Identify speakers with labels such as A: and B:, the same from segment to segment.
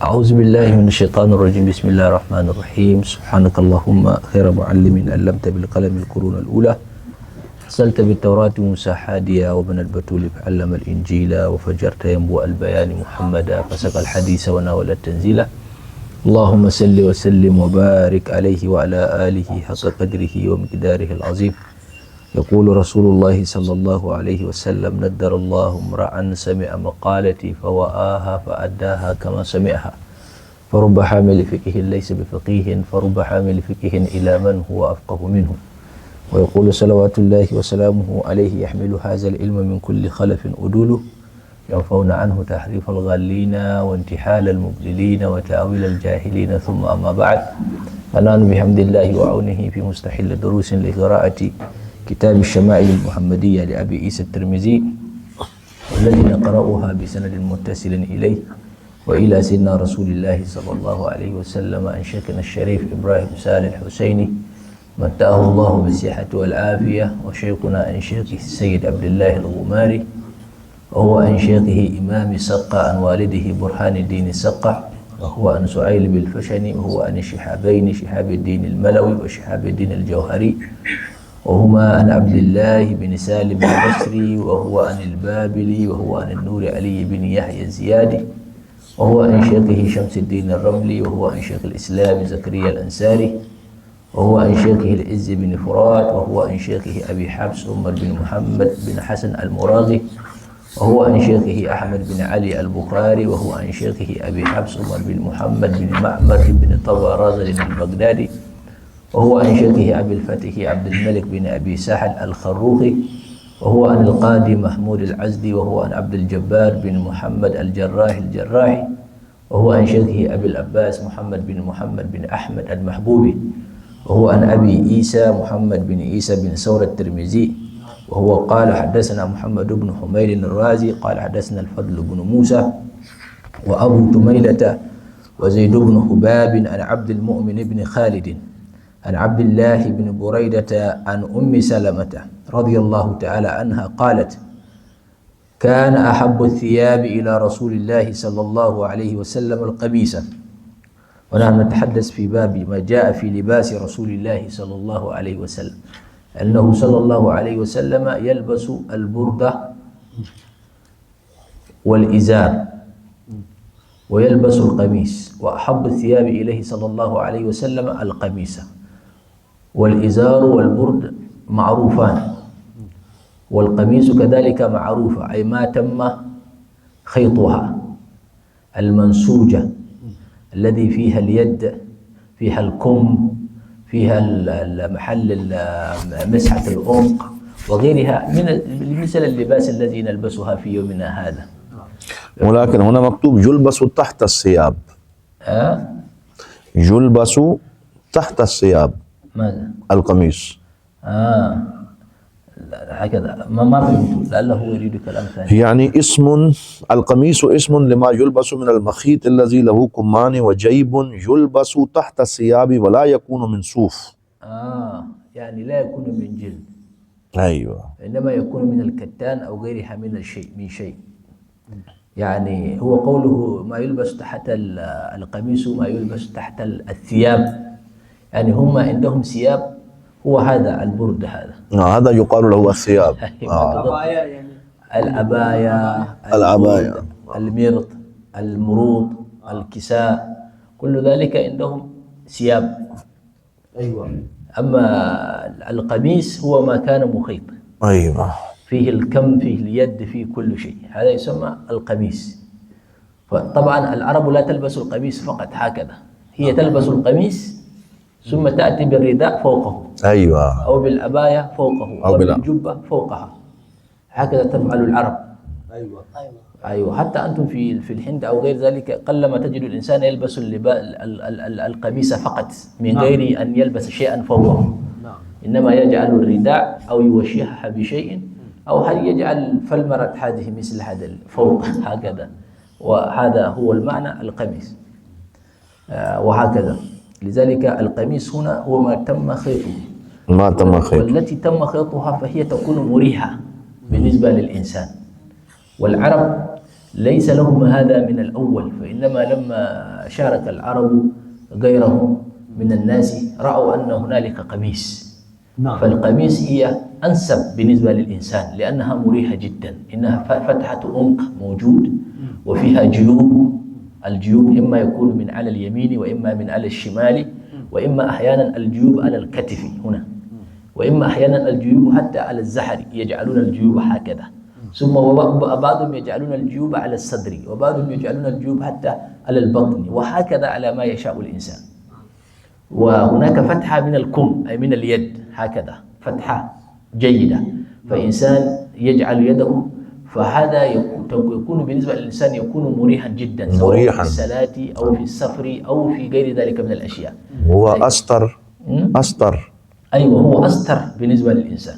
A: أعوذ بالله من الشيطان الرجيم. بسم الله الرحمن الرحيم. سبحانك اللهم خير معلم علمت بالقلم القرون الأولى، أرسلت بالتوراة موسى حاديا وابن البتول فعلم الإنجيل، وفجرت ينبوء البيان محمدا فسق الحديث وناول التنزيل. اللهم صل وسلم وبارك عليه وعلى آله حق قدره ومقداره العظيم. يقول رسول الله صلى الله عليه وسلم: ندر الله امرأ سمع مقالتي فوآها فأداها كما سمعها، فرب حامل فقه ليس بفقيه، فرب حامل فقه إلى من هو أفقه منه. ويقول صلوات الله وسلامه عليه: يحمل هذا العلم من كل خلف أدوله، ينفون عنه تحريف الغالين وانتحال المبذلين وتأويل الجاهلين. ثم أما بعد، فنحن بحمد الله وعونه في مستحل دروس لقراءة كتاب الشمائل المحمدية لأبي عيسى الترمذي، والذي نقرأها بسند متصل إليه وإلى سيدنا رسول الله صلى الله عليه وسلم عن شيخنا الشريف إبراهيم صالح الحسيني متاه الله بالصحة والعافية، وشيخنا عن شيخه السيد عبد الله الغماري، وهو عن شيخه إمام سقة عن والده برهان الدين سقة، وهو عن سعيل بالفشني، وهو عن الشهابين شهاب الدين الملوي وشهاب الدين الجوهري، وهما عن عبد الله بن سالم البصري، وهو عن البابلي، وهو عن النور علي بن يحيى الزيادي، وهو عن شيخه شمس الدين الرملي، وهو عن شيخ الإسلام زكريا الأنساري، وهو عن شيخه العز بن فرات، وهو عن شيخه أبي حفص عمر بن محمد بن حسن المراغي، وهو عن شيخه أحمد بن علي البخاري، وهو عن شيخه أبي حفص عمر بن محمد بن معمر بن طبرازل البغدادي، وهو عن شيخه أبي الفتح عبد الملك بن أبي سهل الخروخي، وهو عن القاضي محمود العزدي، وهو عن عبد الجبار بن محمد الجراح الجراحي، وهو عن شيخه أبي العباس محمد بن أحمد المحبوبي، وهو عن أبي عيسى محمد بن عيسى بن ثور الترمذي، وهو قال: حدثنا محمد بن حمير الرازي قال حدثنا الفضل بن موسى وأبو تميلة وزيد بن حباب عن عبد المؤمن بن خالد عن عبد الله بن بريدة عن أم سلمة رضي الله تعالى عنها قالت: كان أحب الثياب إلى رسول الله صلى الله عليه وسلم القميص. ونحن نتحدث في باب ما جاء في لباس رسول الله صلى الله عليه وسلم، أنه صلى الله عليه وسلم يلبس البردة والإزار ويلبس القميص، وأحب الثياب إليه صلى الله عليه وسلم القميص، والإزار والبرد معروفان، والقميص كذلك معروفة، أي ما تم خيطها، المنسوجة الذي فيها اليد، فيها الكم، فيها محل مسحة العنق وغيرها من مثل اللباس الذي نلبسها في يومنا هذا.
B: ولكن هنا مكتوب يلبس تحت الثياب. يلبس تحت الثياب.
A: ماذا؟
B: القميص.
A: هكذا ما فهمت، لعله هو يريد كلام ثاني.
B: يعني القميص اسم لما يلبس من المخيط الذي له كمان وجيب، يلبس تحت الثياب ولا يكون من صوف.
A: يعني لا يكون من جلد.
B: أيوة.
A: إنما يكون من الكتان أو غيرها من شيء. يعني هو قوله ما يلبس تحت القميص، ما يلبس تحت الثياب، يعني هم عندهم ثياب، هو هذا البرد هذا.
B: هذا يقال له الثياب.
A: العباية، المرط، المروط، الكساء، كل ذلك عندهم ثياب.
C: أيوة.
A: أما القميص هو ما كان مخيط.
B: أيوة.
A: فيه الكم، فيه اليد، فيه كل شيء، هذا يسمى القميص. فطبعا العرب لا تلبس القميص فقط هكذا، هي تلبس القميص ثم تأتي بالرداء فوقه.
B: أيوة.
A: أو بالعباية فوقه، أو بالجبة فوقها، هكذا تفعل العرب. أيوة. حتى أنتم في الهند أو غير ذلك قلما تجد الإنسان يلبس القميص فقط من غير أن يلبس شيئا فوقه، إنما يجعل الرداء أو يوشيها بشيء، أو يجعل فالمرة هذه مثل هذا فوق هكذا، وهذا هو المعنى القميص. وهكذا لذلك القميص هنا هو ما تم خيطه، والتي تم خيطها فهي تكون مريحة بالنسبة للإنسان. والعرب ليس لهم هذا من الأول، فإنما لما شارك العرب غيرهم من الناس رأوا أن هنالك قميص. فالقميص هي أنسب بالنسبة للإنسان لأنها مريحة جدا، إنها فتحة عمق موجود وفيها جيوب. الجيوب إما يكون من على اليمين وإما من على الشمال، وإما أحيانا الجيوب على الكتف هنا، وإما أحيانا الجيوب حتى على الزحر، يجعلون الجيوب هكذا. ثم بعضهم يجعلون الجيوب على الصدر، وبعضهم يجعلون الجيوب حتى على البطن، وهكذا على ما يشاء الإنسان. وهناك فتحة من الكم أي من اليد، هكذا فتحة جيدة، فإنسان يجعل يده، فهذا يكون بالنسبة للإنسان يكون مريحا جدا، سواء في الصلاة أو في السفر أو في غير ذلك من الأشياء.
B: هو أستر. أستر.
A: أيوة، هو أستر بالنسبة للإنسان.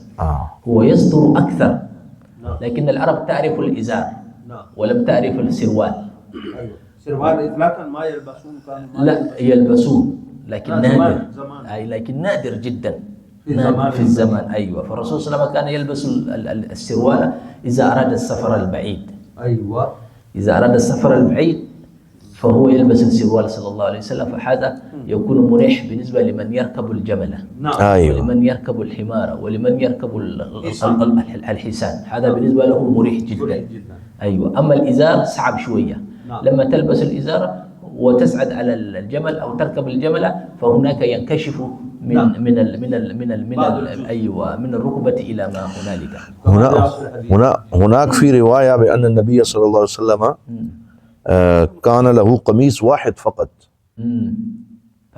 A: هو يستر أكثر. لكن العرب تعرف الإزار ولم تعرف السروال.
C: سروال إطلاقا ما يلبسون،
A: لا يلبسون لكن نادر، أي لكن نادر جدا في الزمان. أيوة، فالرسول صلى الله عليه وسلم كان يلبس السروال إذا أراد السفر البعيد.
C: أيوة،
A: إذا أراد السفر البعيد فهو يلبس السروال صلى الله عليه وسلم، فهذا يكون مريح بالنسبة لمن يركب الجمل.
B: أيوة.
A: ولمن يركب الحمار ولمن يركب الحسان، هذا بالنسبة له مريح جدا. أيوة. أما الإزار صعب شوية. لما تلبس الإزار وتسعد على الجمل أو تركب الجمل فهناك ينكشف من الركبة إلى ما هنالك.
B: هناك في رواية بأن النبي صلى الله عليه وسلم كان له قميص واحد فقط.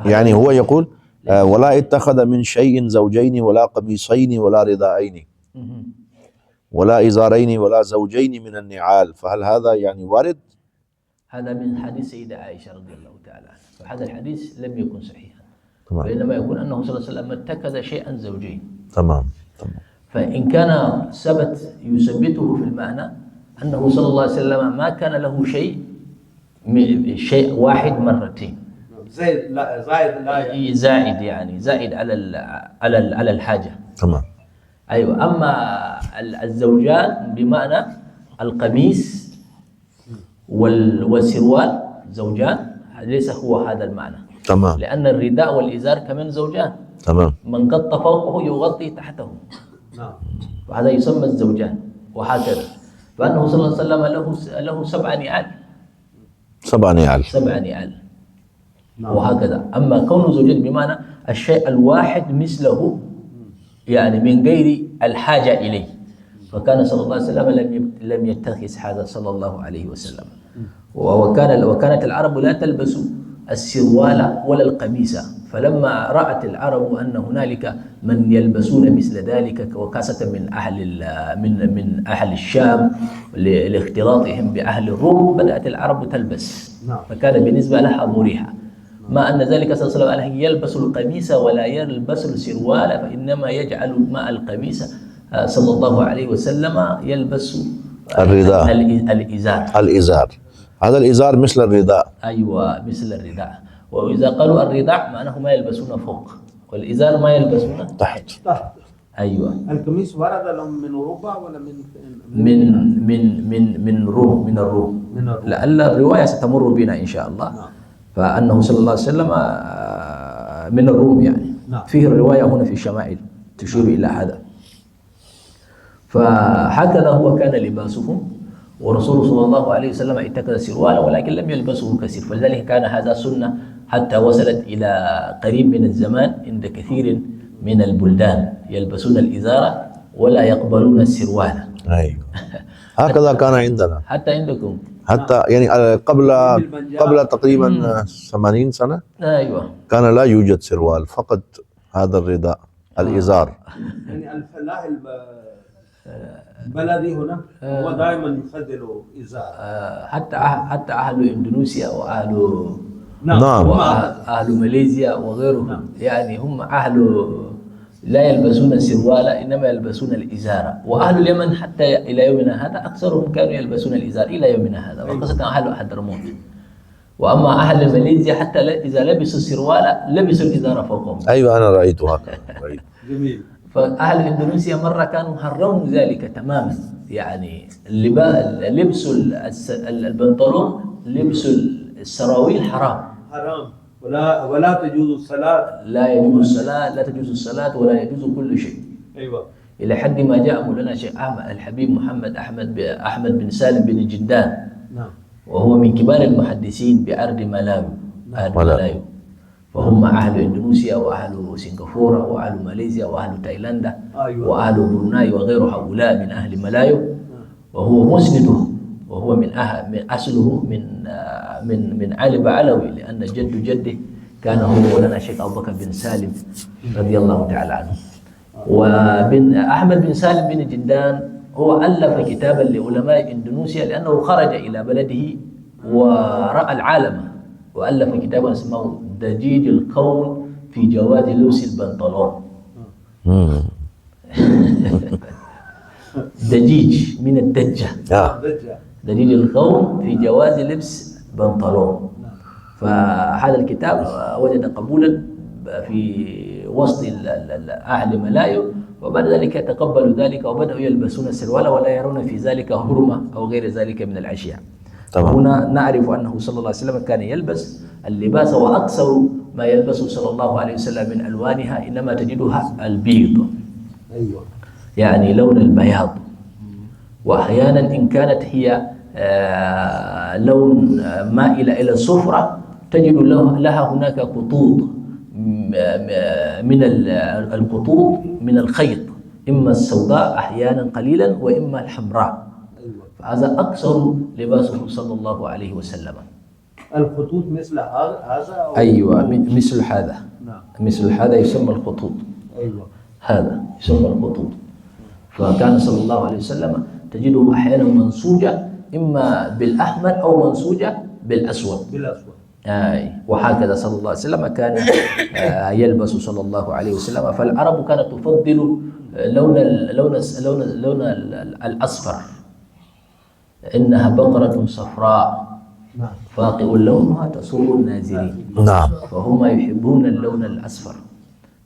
B: يعني هو يقول ولا اتخذ من شيء زوجين ولا قميصين ولا رداءين ولا إزارين ولا زوجين من النعال، فهل هذا يعني وارد؟
A: هذا من حديث سيدة عائشة رضي الله تعالى عنها، فهذا الحديث لم يكن صحيحا.
B: تمام.
A: وإنما يكون أنه صلى الله عليه وسلم اتخذ شيئا زوجين.
B: تمام.
A: فإن كان يثبته في المعنى أنه صلى الله عليه وسلم ما كان له شيء واحد مرتين. زائد يعني زائد على الحاجة.
B: تمام.
A: أيوة. أما الزوجان بمعنى القميص والسروال زوجان، ليس هو هذا المعنى.
B: تمام.
A: لأن الرداء والإزار كمان زوجان.
B: تمام.
A: من غطى فوقه يغطي تحته. وهذا يسمى الزوجان، وهكذا. فأنه صلى الله عليه وسلم له 7 نعال.
B: 7 نعال.
A: 7 نعال. وهكذا. أما كونه زوجين بمعنى الشيء الواحد مثله، يعني من غير الحاجة إليه. فكان صلى الله عليه وسلم لم يتخذ هذا صلى الله عليه وسلم. وكانت العرب لا تلبس السروال ولا القميص، فلما رأت العرب أن هنالك من يلبسون مثل ذلك، وخاصة من أهل الشام لاختلاطهم بأهل الروم، بدأت العرب تلبس، فكان بالنسبة لها مريحة. ما أن ذلك صلى الله عليه وسلم يلبس القميص ولا يلبس السروال، فإنما يجعل مع القميص صلى الله عليه وسلم يلبس
B: الرداء، الإزار. هذا الإزار مثل الرداء.
A: أيوة، مثل الرداء. وإذا قالوا الرداء معناه ما يلبسون فوق، والإزار ما يلبسون تحت. أيوة.
C: القميص ورد لهم من أوروبا ولا
A: من الروم. لعل الرواية ستمر بنا إن شاء الله. فأنه صلى الله عليه وسلم من الروم يعني. فيه الرواية هنا في الشمائل تشير إلى هذا. فهكذا هو كان لباسهم. ورسول صلى الله عليه وسلم اتخذ سروالا ولكن لم يلبسه كثير، فلذلك كان هذا سنة حتى وصلت إلى قريب من الزمان عند كثير من البلدان يلبسون الإزار ولا يقبلون السروال.
B: أيوة. هكذا كان عندنا.
A: حتى عندكم.
B: حتى يعني قبل تقريبا 80 سنة.
A: أيوة.
B: كان لا يوجد سروال، فقط هذا الرداء الإزار.
C: يعني الفلاح البلدي هنا هو دائما يفضل إزار.
A: حتى أهل إندونيسيا وأهل وأهل ماليزيا وغيرهم. يعني هم أهل لا يلبسون السروال، إنما يلبسون الإزار. وأهل اليمن حتى إلى يومنا هذا أكثرهم كانوا يلبسون الإزار إلى يومنا هذا، وخاصة أهل حضرموت. وأما أهل ماليزيا حتى إذا لبسوا السروال لبسوا الإزار فوقهم.
B: أيوة، أنا رأيت هكذا.
C: جميل.
A: فأهل إندونيسيا مرة كانوا حرموا ذلك تماما، يعني لبس البنطلون، لبس السراويل حرام.
C: حرام، ولا تجوز الصلاة.
A: لا يجوز الصلاة، لا تجوز الصلاة ولا يجوز كل شيء.
C: أيوة.
A: إلى حد ما جاء مولانا شيخ أحمد الحبيب محمد أحمد بن سالم بن جدان،
C: نعم.
A: وهو من كبار المحدثين بأرض ملاوي، أرض ملاوي، فهم أهل إندونيسيا وأهل سنغافورة وأهل ماليزيا وأهل تايلاندا
C: أيوة.
A: وأهل بروناي وغير هؤلاء من أهل ملايو، وهو مسنده، وهو من أصله من علي بعلوي، لأن جد جده كان هو مولانا شيخ أبو بكر بن سالم رضي الله تعالى عنه. وبن أحمد بن سالم بن جدان هو ألف كتابا لعلماء إندونيسيا لأنه خرج إلى بلده ورأى العالم، وألف كتابا اسمه ضجيج الكون في جواز لبس البنطلون. ضجيج من الدجة، ضجيج الكون في جواز لبس بنطلون. فهذا الكتاب وجد قبولا في وسط أهل ملايو، وبعد ذلك تقبلوا ذلك وبدأوا يلبسون السروال ولا يرون في ذلك حرمة أو غير ذلك من الأشياء. هنا نعرف أنه صلى الله عليه وسلم كان يلبس اللباس، وأكثر ما يلبسه صلى الله عليه وسلم من ألوانها إنما تجدها البيض،
C: أيوة.
A: يعني لون البياض، وأحيانا إن كانت هي لون مائلة إلى الصفرة تجد لها هناك خطوط من الخطوط من الخيط، إما السوداء أحيانا قليلا وإما الحمراء. فهذا أكثر لباسه صلى الله عليه وسلم.
C: الخطوط مثل هذا؟
A: أيوة، مثل هذا.
C: نعم.
A: مثل هذا يسمى الخطوط.
C: أيوة.
A: هذا يسمى الخطوط. فكان صلى الله عليه وسلم تجده أحيانا منسوجة إما بالأحمر أو منسوجة بالأسود. وهكذا صلى الله عليه وسلم كان يلبس صلى الله عليه وسلم. فالعرب كانت تفضل لون الأصفر، إنها بقرة صفراء فاقع لونها تسر الناظرين.
B: نعم.
A: فهم يحبون اللون الأصفر.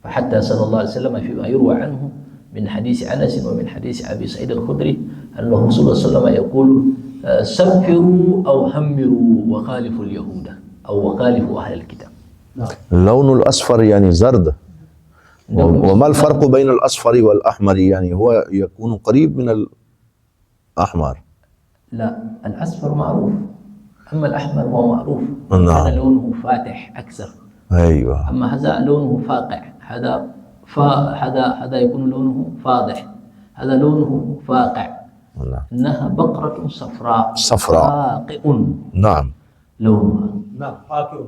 A: فحتى صلى الله عليه وسلم فيما يروى عنه من حديث أنس ومن حديث أبي سعيد الخدري أنه صلى الله عليه وسلم يقول: سفروا أو همروا وخالفوا اليهود أو وخالفوا أهل الكتاب.
B: اللون الأصفر يعني زرد. وما الفرق بين الأصفر والأحمر؟ يعني هو يكون قريب من الأحمر.
A: لا، الأصفر معروف، أما الأحمر هو معروف.
B: نعم.
A: كان لونه فاتح أكثر.
B: أيوة.
A: أما هذا لونه فاقع، هذا يكون لونه فاضح، هذا لونه فاقع.
B: نعم.
A: إنها بقرة صفراء فاقع.
B: نعم.
A: لونها.
C: نعم، فاقع.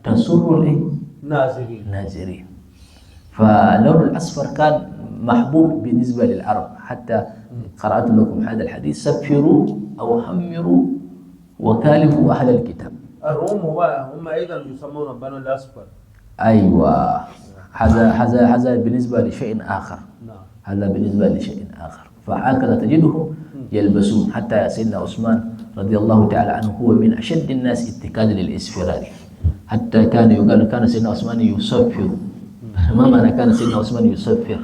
A: تسر الناظرين. فلون الأصفر كان محبوب بالنسبة للعرب، حتى قرأت لكم هذا الحديث: سفروا أو همروا وكالفوا أهل الكتاب.
C: الروم هم أيضا يسمون بنو الأصفر.
A: أيوة، هذا بالنسبة لشيء آخر.
C: نعم.
A: هذا بالنسبة لشيء آخر. فهكذا تجدهم يلبسون. حتى سيدنا عثمان رضي الله تعالى عنه هو من أشد الناس اتكادا للإسفرار، حتى كان يقال كان سيدنا عثمان يصفر. ما معنى كان سيدنا عثمان يصفر؟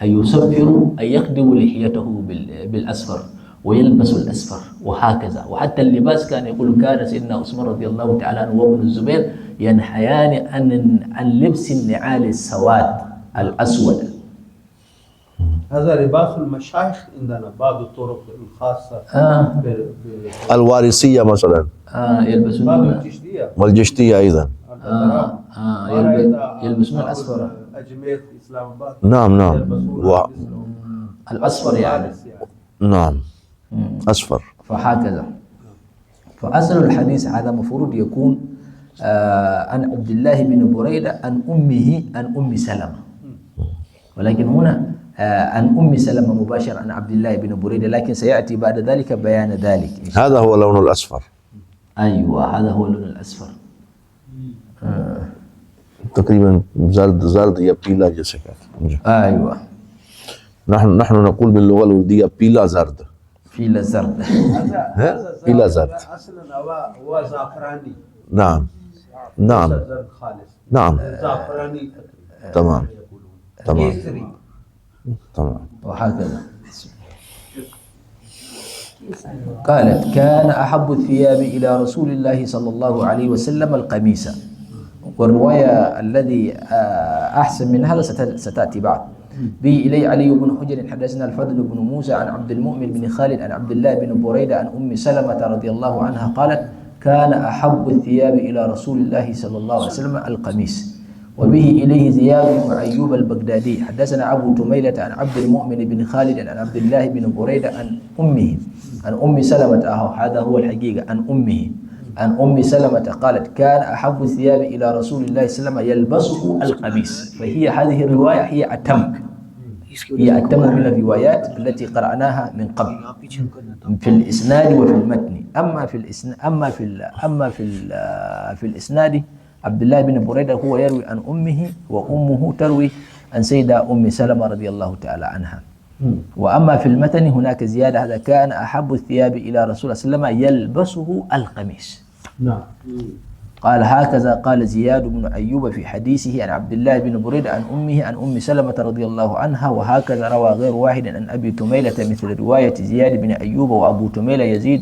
A: أي يصفر أي يخدم لحيته بالأصفر ويلبس الأصفر، وهكذا. وحتى اللباس كان يقول كان سيدنا عثمان رضي الله تعالى عنه وابن الزبير ينحيان عن لبس النعال السواد الأسود.
C: هذا لباس المشايخ عندنا، بعض الطرق الخاصة
B: الوارثية مثلا.
A: يلبسون
B: والجشتية أيضا.
A: يلبسون الأصفر.
C: أجمير إسلام آباد.
B: نعم.
A: الأصفر يعني.
B: نعم. أصفر.
A: فهكذا. فأصل الحديث هذا مفروض يكون عن عبد الله بن بريدة عن أمه عن أم سلمة، ولكن هنا عن أم سلمة مباشر عن عبد الله بن بريدة، لكن سيأتي بعد ذلك بيان ذلك.
B: هذا هو لون الأصفر.
A: أيوة، هذا هو اللون الأصفر.
B: تقريبا زرد या पीला जैसे कहते हैं.
A: أيوة.
B: نحن نقول باللغة الأردية पीला زرد.
A: पीला زرد.
B: पीला زرد.
C: أصلا هو زعفراني.
B: نعم.
C: زرد خالص.
B: نعم.
C: زعفراني.
B: تمام. تمام.
A: وهكذا. قالت كان أحب الثياب إلى رسول الله صلى الله عليه وسلم القميص. والرواية الذي أحسن من هذا ستأتي بعد. به إلي علي بن حجر حدثنا الفضل بن موسى عن عبد المؤمن بن خالد عن عبد الله بن بريدة عن أم سلمة رضي الله عنها قالت كان أحب الثياب إلى رسول الله صلى الله عليه وسلم القميص. وبه إليه زياد بن أيوب البغدادي حدثنا أبو تميلة عن عبد المؤمن بن خالد عن عبد الله بن بريدة عن أمه عن أم سلمة هذا هو الحقيقة عن أمه عن أم سلمة قالت كان أحب الثياب إلى رسول الله صلى الله عليه وسلم يلبسه القميص. فهي هذه الرواية هي أتم من الروايات التي قرأناها من قبل في الإسناد وفي المتن. في الإسناد عبد الله بن بريدة هو يروي عن أمه وأمه تروي عن سيدة أم سلمة رضي الله تعالى عنها. وأما في المتن هناك زيادة هذا كان أحب الثياب إلى رسول الله صلى الله عليه وسلم يلبسه القميص.
C: نعم.
A: قال هكذا قال زياد بن أيوب في حديثه عن عبد الله بن بريدة عن أمه عن أم سلمة رضي الله عنها. وهكذا روى غير واحد عن أبي تميلة مثل رواية زياد بن أيوب وأبو تميلة يزيد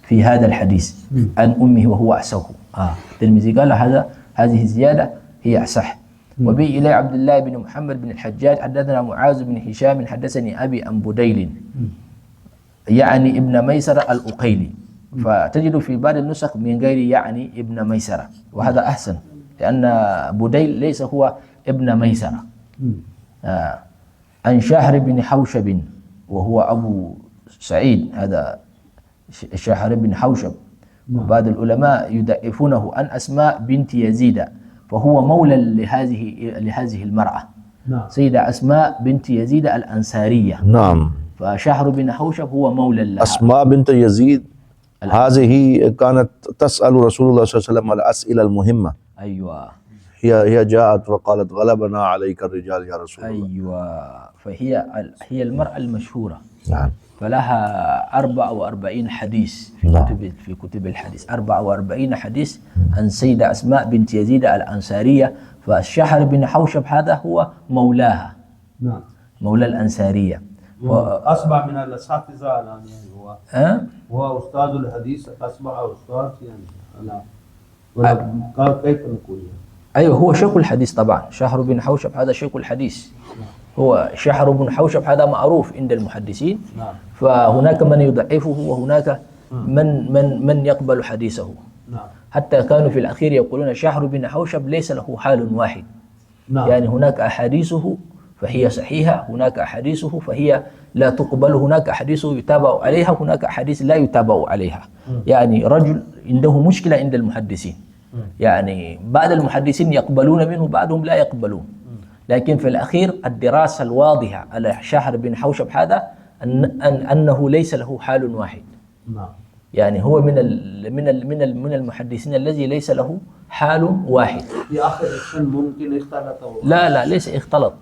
A: في هذا الحديث عن أمه وهو أحسه. الترمذي قال هذه الزيادة هي أصح. وبه إلى عبد الله بن محمد بن الحجاج حدثنا معاذ بن هشام حدثني أبي عن بديل يعني ابن ميسرة الأقيلي. فتجد في بعض النسخ من غير يعني ابن ميسرة وهذا أحسن لأن بديل ليس هو ابن ميسرة. عن شهر بن حوشب وهو أبو سعيد هذا شهر بن حوشب. وبعض العلماء يضعفونه عن أسماء بنت يزيد فهو مولى لهذه المرأة. سيدة أسماء بنت يزيد الأنصارية.
B: نعم.
A: فشهر بن حوشب هو مولى لها.
B: أسماء بنت يزيد هذه كانت تسأل رسول الله صلى الله عليه وسلم الأسئلة المهمة.
A: أيوة.
B: هي جاءت وقالت غلبنا عليك الرجال يا رسول الله.
A: أيوة. فهي المرأة المشهورة.
B: نعم.
A: فلها 44 حديث في كتب الحديث 44 حديث عن سيدة أسماء بنت يزيد الأنصارية. فالشهر بن حوشب هذا هو مولاها. نعم. مولى الأنصارية.
C: أصبح من الأساتذة يعني هو أستاذ الحديث أصبح أستاذ يعني ولا كيف نقول
A: أيوه هو شيخ الحديث طبعا. شهر بن حوشب هذا شيخ الحديث. هو شهر بن حوشب هذا معروف عند المحدثين. نعم. فهناك من يضعفه وهناك من يقبل حديثه. نعم. حتى كانوا في الأخير يقولون شهر بن حوشب ليس له حال واحد. نعم. يعني هناك أحاديثه فهي صحيحة هناك أحاديثه فهي لا تقبل هناك أحاديثه يتابع عليها هناك أحاديث لا يتابع عليها. يعني رجل عنده مشكلة عند المحدثين يعني بعض المحدثين يقبلون منه بعضهم لا يقبلون. لكن في الأخير الدراسة الواضحة على شهر بن حوشب هذا أنه ليس له حال واحد. يعني هو من المحدثين الذي ليس له حال واحد.
C: في آخر السن ممكن اختلط
A: لا ليس اختلط.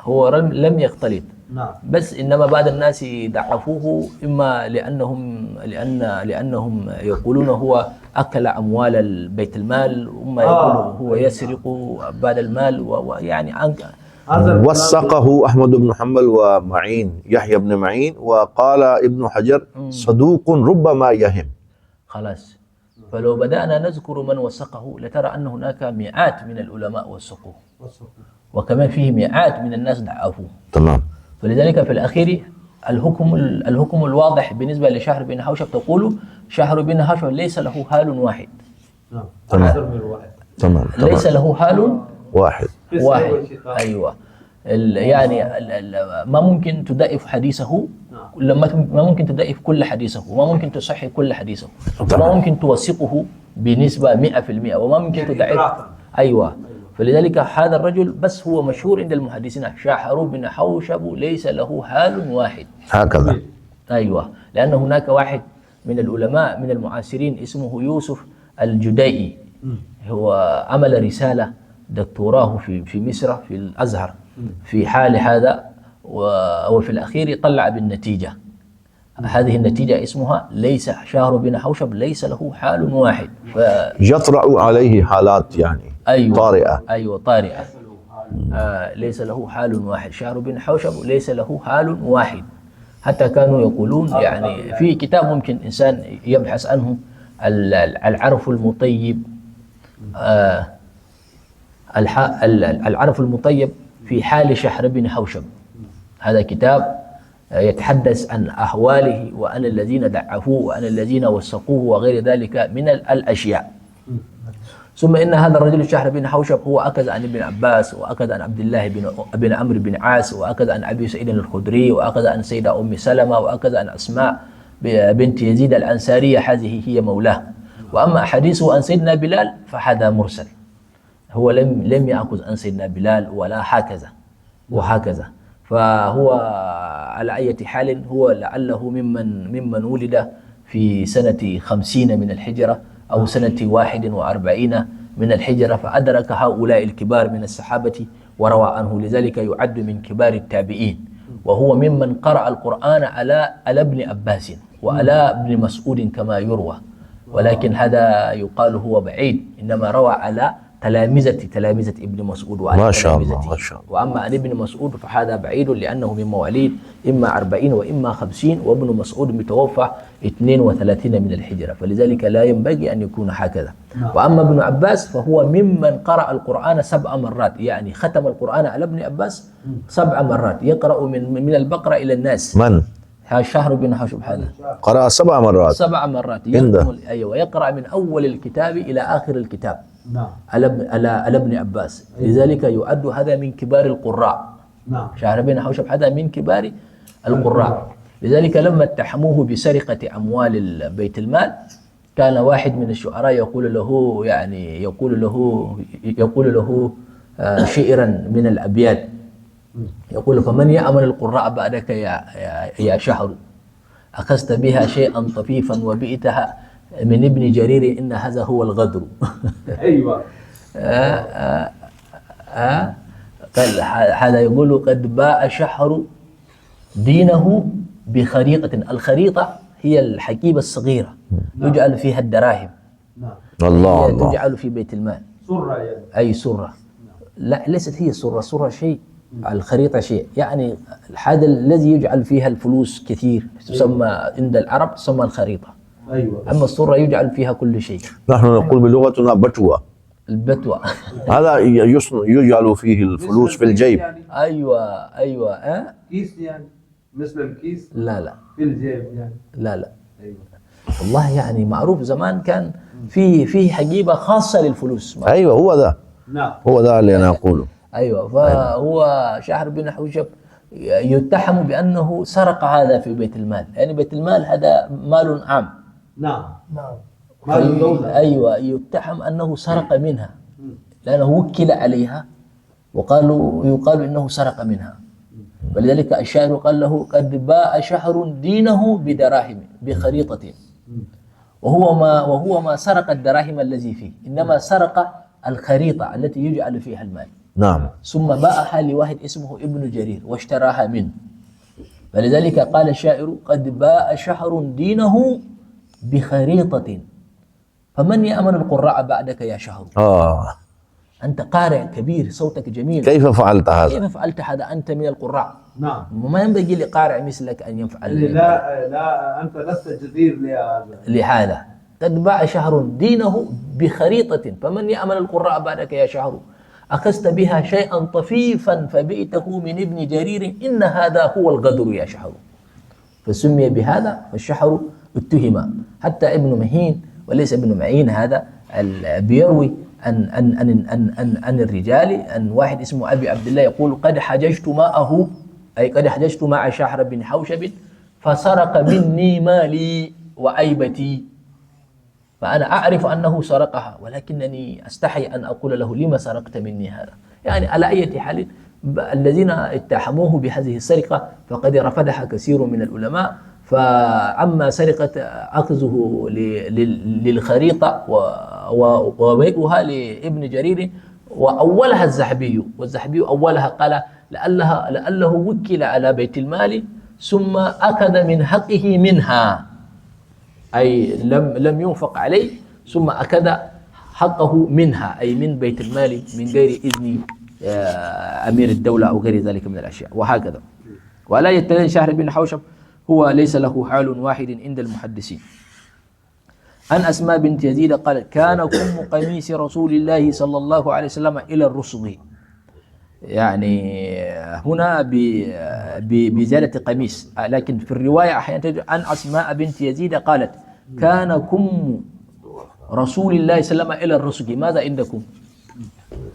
A: هو لم يختلط. نعم. بس إنما بعض الناس ضعفوه إما لأنهم يقولون هو أكل أموال بيت المال وما يقولون هو يسرق بعض المال ويعني
B: وثقه أحمد بن حنبل ومعين يحيى بن معين وقال ابن حجر صدوق ربما يهم.
A: خلاص. فلو بدأنا نذكر من وثقه لترى أن هناك مئات من العلماء وثقوه وكمان فيه مئات من الناس ضعفوه. تمام. فلذلك في الأخير الحكم الواضح بالنسبة لشهر بن حوشب تقول شهر بن حوشب ليس له حال واحد.
B: تمام.
A: ليس له حال
B: واحد.
A: أيوة. يعني ما ممكن تضعف حديثه ما ممكن تضعف كل حديثه وما ممكن تصحح كل حديثه وما ممكن توثقه بنسبة 100% وما ممكن تضعف. أيوة. فلذلك هذا الرجل بس هو مشهور عند المحدثين شهر بن حوشب ليس له حال واحد
B: هكذا.
A: أيوة. لأن هناك واحد من العلماء من المعاصرين اسمه يوسف الجدائي هو عمل رسالة دكتوراه في مصر في الأزهر في حال هذا وفي الأخير طلع بالنتيجة. هذه النتيجة اسمها ليس شهر بن حوشب ليس له حال واحد
B: يطرأ عليه حالات يعني.
A: أيوة.
B: طارئة.
A: أيوة طارئة. ليس له حال واحد. شهر بن حوشب ليس له حال واحد، حتى كانوا يقولون يعني في كتاب ممكن إنسان يبحث عنه، العرف المطيب، العرف المطيب في حال شهر بن حوشب. هذا كتاب يتحدث عن أحواله وعن الذين ضعفوه وعن الذين وثقوه وغير ذلك من الأشياء. ثم إن هذا الرجل شهر بن حوشب هو أخذ عن ابن عباس، وأخذ عن عبد الله بن عمرو بن عاص، وأخذ عن أبي سعيد الخدري، وأخذ عن سيدة أم سلمة، وأخذ عن أسماء بنت يزيد الأنصارية، هذه هي مولاه. وأما أحاديثه عن سيدنا بلال فهذا مرسل، هو لم يأخذ عن سيدنا بلال ولا هكذا وهكذا. فهو على أي حال هو لعله ممن ولد في سنة 50 من الحجرة أو سنة 41 من الحجرة، فأدرك هؤلاء الكبار من الصحابة وروى عنه، لذلك يعد من كبار التابعين. وهو ممن قرأ القرآن على ابن عباس وعلى ابن مسعود كما يروى، ولكن هذا يقال هو بعيد، إنما روى على تلامذة ابن مسعود وعلى
B: ما شاء الله
A: تلامذته.
B: ما شاء الله.
A: وأما عن ابن مسعود فهذا بعيد، لأنه من مواليد إما 40 وإما 50، وابن مسعود متوفى 32 من الحجرة، فلذلك لا ينبغي أن يكون هكذا. وأما ابن عباس فهو ممن قرأ القرآن 7 مرات، يعني ختم القرآن على ابن عباس 7 مرات، يقرأ من البقرة إلى الناس.
B: من؟
A: شهر بن حوشب هذا
B: قرأ 7 مرات.
A: 7 مرات أيوة، يقرأ من أول الكتاب إلى آخر الكتاب على ابن عباس، لذلك يعد هذا من كبار القراء. شهر بن حوشب هذا من كبار القراء. لذلك لما اتهموه بسرقة أموال بيت المال، كان واحد من الشعراء يقول له شعرا من الأبيات، يقول: فمن يأمن القراء بعدك يا شهر، أخذت بها شيئا طفيفا وبئتها من ابن جرير، إن هذا هو الغدر.
C: أيوة.
A: هذا يقول: قد باء شهر دينه بخريطة. الخريطة هي الحقيبة الصغيرة يجعل فيها الدراهم،
B: الله
A: تجعل في بيت المال،
C: سرة يعني.
A: أي سرة. لا، ليست هي سرة شيء، الخريطة شيء، يعني هذا الذي يجعل فيها الفلوس كثير، تسمى عند العرب تسمى الخريطة.
C: أيوة.
A: أما السرة يجعل فيها كل شيء.
B: نحن نقول بلغتنا بتوة.
A: البتوة.
B: هذا يجعل فيه الفلوس في الجيب.
C: يعني.
A: أيوة.
C: كيس يعني، مثل الكيس.
A: لا
C: في الجيب يعني.
A: لا.
C: أيوة.
A: والله يعني معروف زمان كان في حقيبة خاصة للفلوس.
B: أيوة، هو ده.
C: نعم.
B: هو ده اللي أنا أقوله.
A: أيوة. فهو شهر بن حوشب يتهم بأنه سرق هذا في بيت المال، يعني بيت المال هذا مال عام.
C: نعم. مال الدولة.
A: أيوة، يتهم أنه سرق منها لأنه وكل عليها، يقال إنه سرق منها، ولذلك الشاعر قال له: قد باء شهر دينه بدراهم بخريطة. وهو ما سرق الدراهم الذي فيه، إنما سرق الخريطة التي يجعل فيها المال.
B: نعم.
A: ثم باعها لواحد اسمه ابن جرير واشتراها منه، فلذلك قال الشاعر: قد باء شهر دينه بخريطة، فمن يأمن القراء بعدك يا شهر. أنت قارئ كبير، صوتك جميل،
B: كيف فعلت هذا؟
A: كيف فعلت هذا؟ أنت من القراء.
C: نعم.
A: وما ينبغي لقارئ مثلك أن يفعل.
C: لا أنت لست جدير
A: لهذا. قد باع شهر دينه بخريطة، فمن يأمن القراء بعدك يا شهر، أخذت بها شيئا طفيفا فبئته من ابن جرير، إن هذا هو الغدر يا شهر. فسمي بهذا، فالشهر اتهم. حتى ابن مهين وليس ابن معين هذا بيروي عن الرجال، أن واحد اسمه أبي عبد الله يقول: قد حججت معه، أي قد حججت مع شهر بن حوشب فسرق مني مالي وعيبتي، فأنا أعرف أنه سرقها، ولكنني أستحي أن أقول له: لما سرقت مني هذا؟ يعني على أي حال الذين اتهموه بهذه السرقة فقد رفضها كثير من العلماء. فأما سرقة أخذه للخريطة وبيعها لابن جرير وأولها الذهبي، والذهبي أولها قال لعله وكل على بيت المال ثم أخذ من حقه منها، أي لم ينفق عليه ثم أخذ حقه منها، أي من بيت المال من غير إذن أمير الدولة أو غير ذلك من الأشياء وهكذا. ولا يتلين شهر بن حوشب هو ليس له حال واحد عند المحدثين. عن أسماء بنت يزيد قالت كان كم قميص رسول الله صلى الله عليه وسلم إلى الرسغ، يعني هنا بزيادة قميص، لكن في الرواية أحيانا تجد عن أسماء بنت يزيد قالت كان كم رسول الله صلى الله عليه وسلم إلى الرسغ. ماذا عندكم؟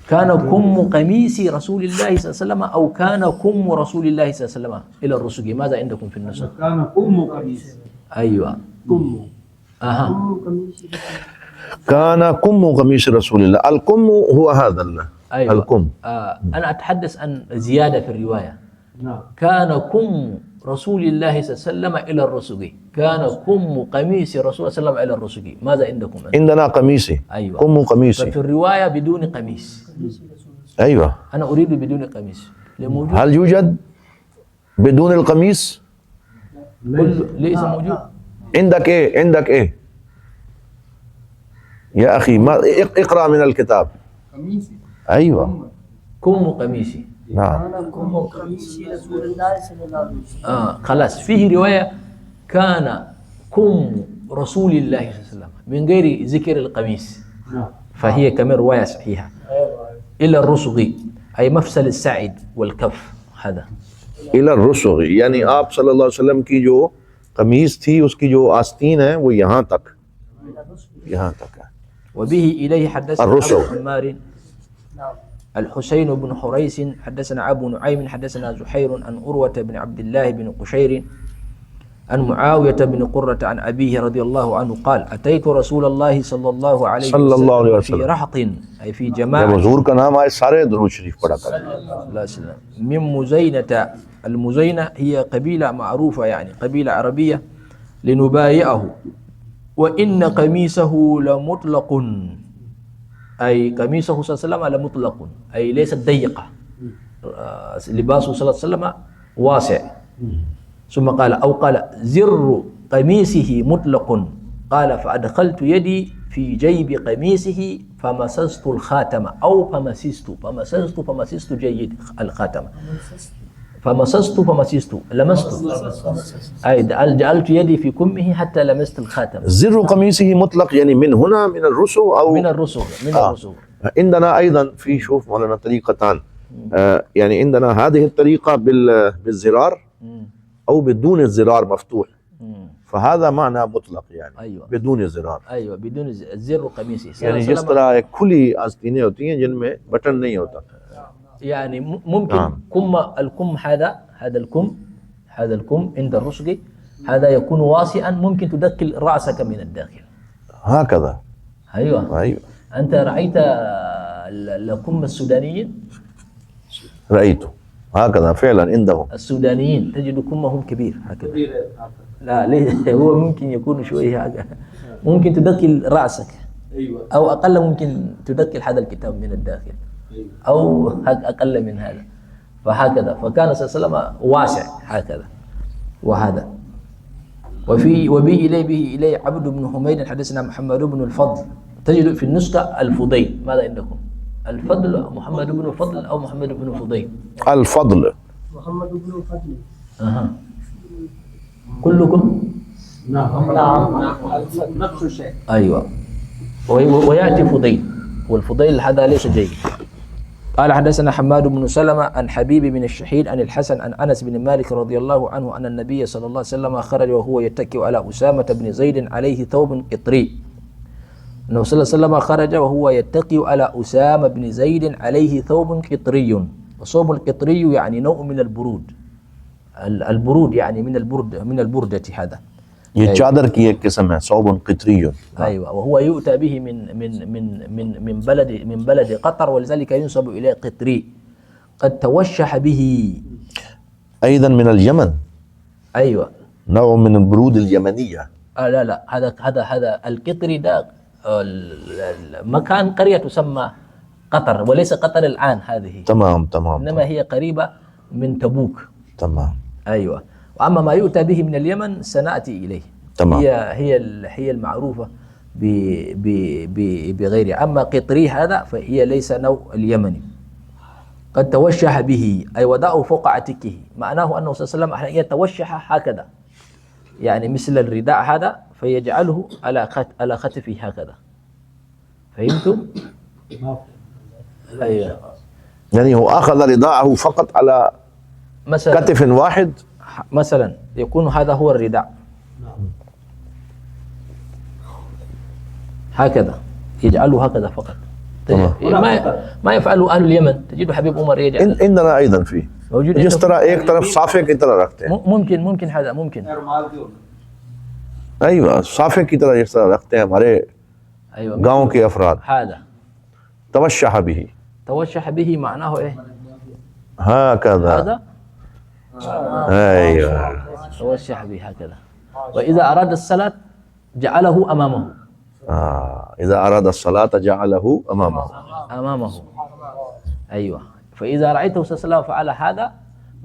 A: كان كم قميص رسول الله صلى الله عليه وسلم أو كان كم رسول الله صلى الله عليه وسلم إلى الرسغ؟ ماذا عندكم في النسخ؟
C: كان كم قميص.
A: أيوة
C: كم.
B: كان كم قميص رسول الله. الكم هو هذا
A: أيوة.
B: الكم.
A: أنا أتحدث عن زيادة في الرواية.
C: نعم.
A: كان كم رسول الله صلى الله عليه وسلم إلى الرسغ، كان كم قميص رسول الله صلى الله عليه وسلم إلى الرسغ. ماذا عندكم؟
B: عندنا قميصي.
A: أيوة.
B: كم قميصي.
A: ففي الرواية بدون قميص.
B: أيوة.
A: أنا أريد بدون قميص.
B: هل يوجد بدون القميص؟
A: ليس موجود.
B: عندك إيه؟ عندك إيه؟ يا أخي ما اقرأ من الكتاب.
C: قميصي.
B: أيوة.
A: كم قميصي.
B: نعم.
D: كم قميص رسول الله صلى الله عليه وسلم.
A: خلاص فيه رواية كان كم رسول الله صلى الله عليه وسلم من غير ذكر القميص،
C: نعم.
A: فهي كمان رواية صحيحة. إلى الرسغ أي مفصل الساعد والكف. هذا
B: إلى الرسغ यानी आप सल्लल्लाहु अलैहि वसल्लम की जो कमीज थी उसकी जो आस्तीन है वो यहाँ तक है.
A: وبه إليه حدثنا
B: الرسغ.
A: أبو عمار الحسين بن حريث حدثنا أبو نعيم حدثنا زحير عن أروة بن عبد الله بن قشير عن معاوية بن قرة عن أبيه رضي الله عنه قال أتيت رسول الله صلى الله عليه وسلم في رهط أي في جماعة.
B: जब हुजूर का नाम आए सारे दुरूद शरीफ पढ़ा करें.
A: من مزينة. المزينة هي قبيلة معروفة يعني قبيلة عربية. لنبايعه وإن قميصه لمطلق أي قميصه صلى الله عليه وسلم لمطلق أي ليست ضيقة. لباسه صلى الله عليه وسلم واسع. ثم قال أو قال زر قميصه مطلق قال فأدخلت يدي في جيب قميصه فمسست الخاتم أو فمسست جيد الخاتم. فمسست لمست أي جعلت يدي في كمه حتى لمست الخاتم.
B: زر قميصه مطلق يعني من هنا من الرسغ أو
A: من الرسغ.
B: عندنا أيضا في شوف مولانا طريقتان. يعني عندنا هذه الطريقة بالزرار أو بدون الزرار مفتوح. فهذا معنى مطلق يعني.
A: أيوة.
B: بدون الزرار.
A: أيوة بدون زر قميصي.
B: يعني जिस तरह खुली आस्तीनें होती हैं जिनमें बटन नहीं होता.
A: يعني ممكن الكم هذا الكم عند الرسغ هذا يكون واسعا ممكن تدخل رأسك من الداخل
B: هكذا.
A: أيوة. أنت رأيت الكم السودانيين؟
B: رأيته هكذا فعلا عندهم.
A: السودانيين تجد كمهم كبير هكذا. لا ليه هو ممكن يكون شوية هكذا. ممكن تدخل رأسك أو أقل ممكن تدخل هذا الكتاب من الداخل أو أقل من هذا. فهكذا فكان صلى الله عليه وسلم واسع هكذا. وهذا وبه إليه عبد بن حميد حدثنا محمد بن الفضل. تجد في النسخة الفضيل. ماذا عندكم؟ الفضل محمد بن الفضل أو محمد بن فضيل؟
B: الفضل.
D: محمد بن الفضل.
A: كلكم؟
C: نعم. نفس الشيء.
A: أيوة. ويأتي فضيل والفضيل هذا ليس جيد. قال حدثنا حماد بن سلمة عن حبيب بن الشهيد عن الحسن عن أنس بن مالك رضي الله عنه أن النبي صلى الله عليه وسلم خرج وهو يتكئ على أسامة بن زيد عليه ثوب قطري. أنه صلى الله عليه وسلم خرج وهو يتكئ على أسامة بن زيد عليه ثوب قطري. وثوب القطري يعني نوع من البرود. البرود يعني من البردة هذا.
B: ये चादर की एक किस्म है صوب قطري.
A: أيوة. وهو يؤتى به من بلد قطر ولذلك ينسب إليه قطري. قد توشح به
B: أيضا من اليمن.
A: أيوة.
B: نوع من البرود اليمنية.
A: لا هذا القطري ده مكان قرية تسمى قطر وليس قطر الآن هذه.
B: تمام.
A: إنما هي قريبة من تبوك.
B: تمام.
A: أيوة. وأما ما يؤتى به من اليمن سنأتي إليه.
B: تمام.
A: هي المعروفة بغيرها. أما قطري هذا فهي ليس نوع اليمني. قد توشح به أي وضعه فوق عاتقه، معناه أنه صلى الله عليه وسلم أحيانا يتوشح هكذا، يعني مثل الرداء هذا فيجعله على ختفه هكذا. فهمتم؟ أيوه.
B: يعني هو أخذ رداءه فقط على
A: مثلا
B: كتف واحد،
A: مثلا يكون هذا هو الرداء هكذا، يجعله هكذا فقط. ما يفعله أهل اليمن، تجد حبيب عمر يجعل.
B: عندنا أيضا فيه
A: موجود
B: जिस तरह एक तरफ साफे की तरह रखते हैं,
A: ممكن هذا ممكن.
B: अय्वा साफे की तरह जिस तरह रखते हैं हमारे
A: أيوة
B: गांव के अफराद,
A: هذا
B: तवश्शह به,
A: توشح به معناه إيه؟
B: هكذا.
A: هذا
B: أيوة.
A: توشح به هكذا. وإذا أراد الصلاة جعله أمامه.
B: إذا أراد الصلاة جعله أمامه.
A: أيوة. فإذا رأيته صلى الله عليه وسلم فعل هذا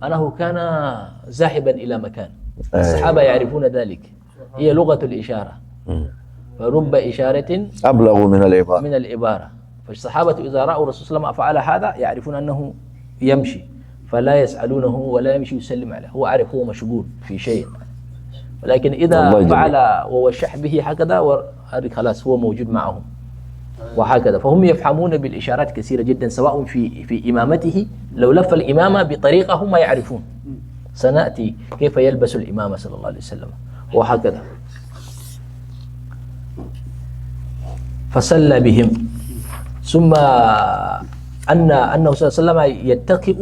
A: أنه كان ذاهبا إلى مكان. الصحابة يعرفون ذلك، هي لغة الإشارة، فرب إشارة
B: أبلغ من
A: العبارة. فالصحابة إذا رأوا الرسول صلى الله عليه وسلم فعل هذا يعرفون أنه يمشي، فلا يسألونه ولا يمشي يسلم عليه، هو عارف هو مشغول في شيء. ولكن إذا فعل ووشح به هكذا هذا خلاص هو موجود معهم وهكذا. فهم يفهمون بالإشارات كثيرة جدا، سواء في إمامته، لو لف الإمامة بطريقة هم يعرفون، سنأتي كيف يلبس الإمامة صلى الله عليه وسلم وهكذا. فصلى بهم، ثم أنه صلى الله عليه وسلم يتقئ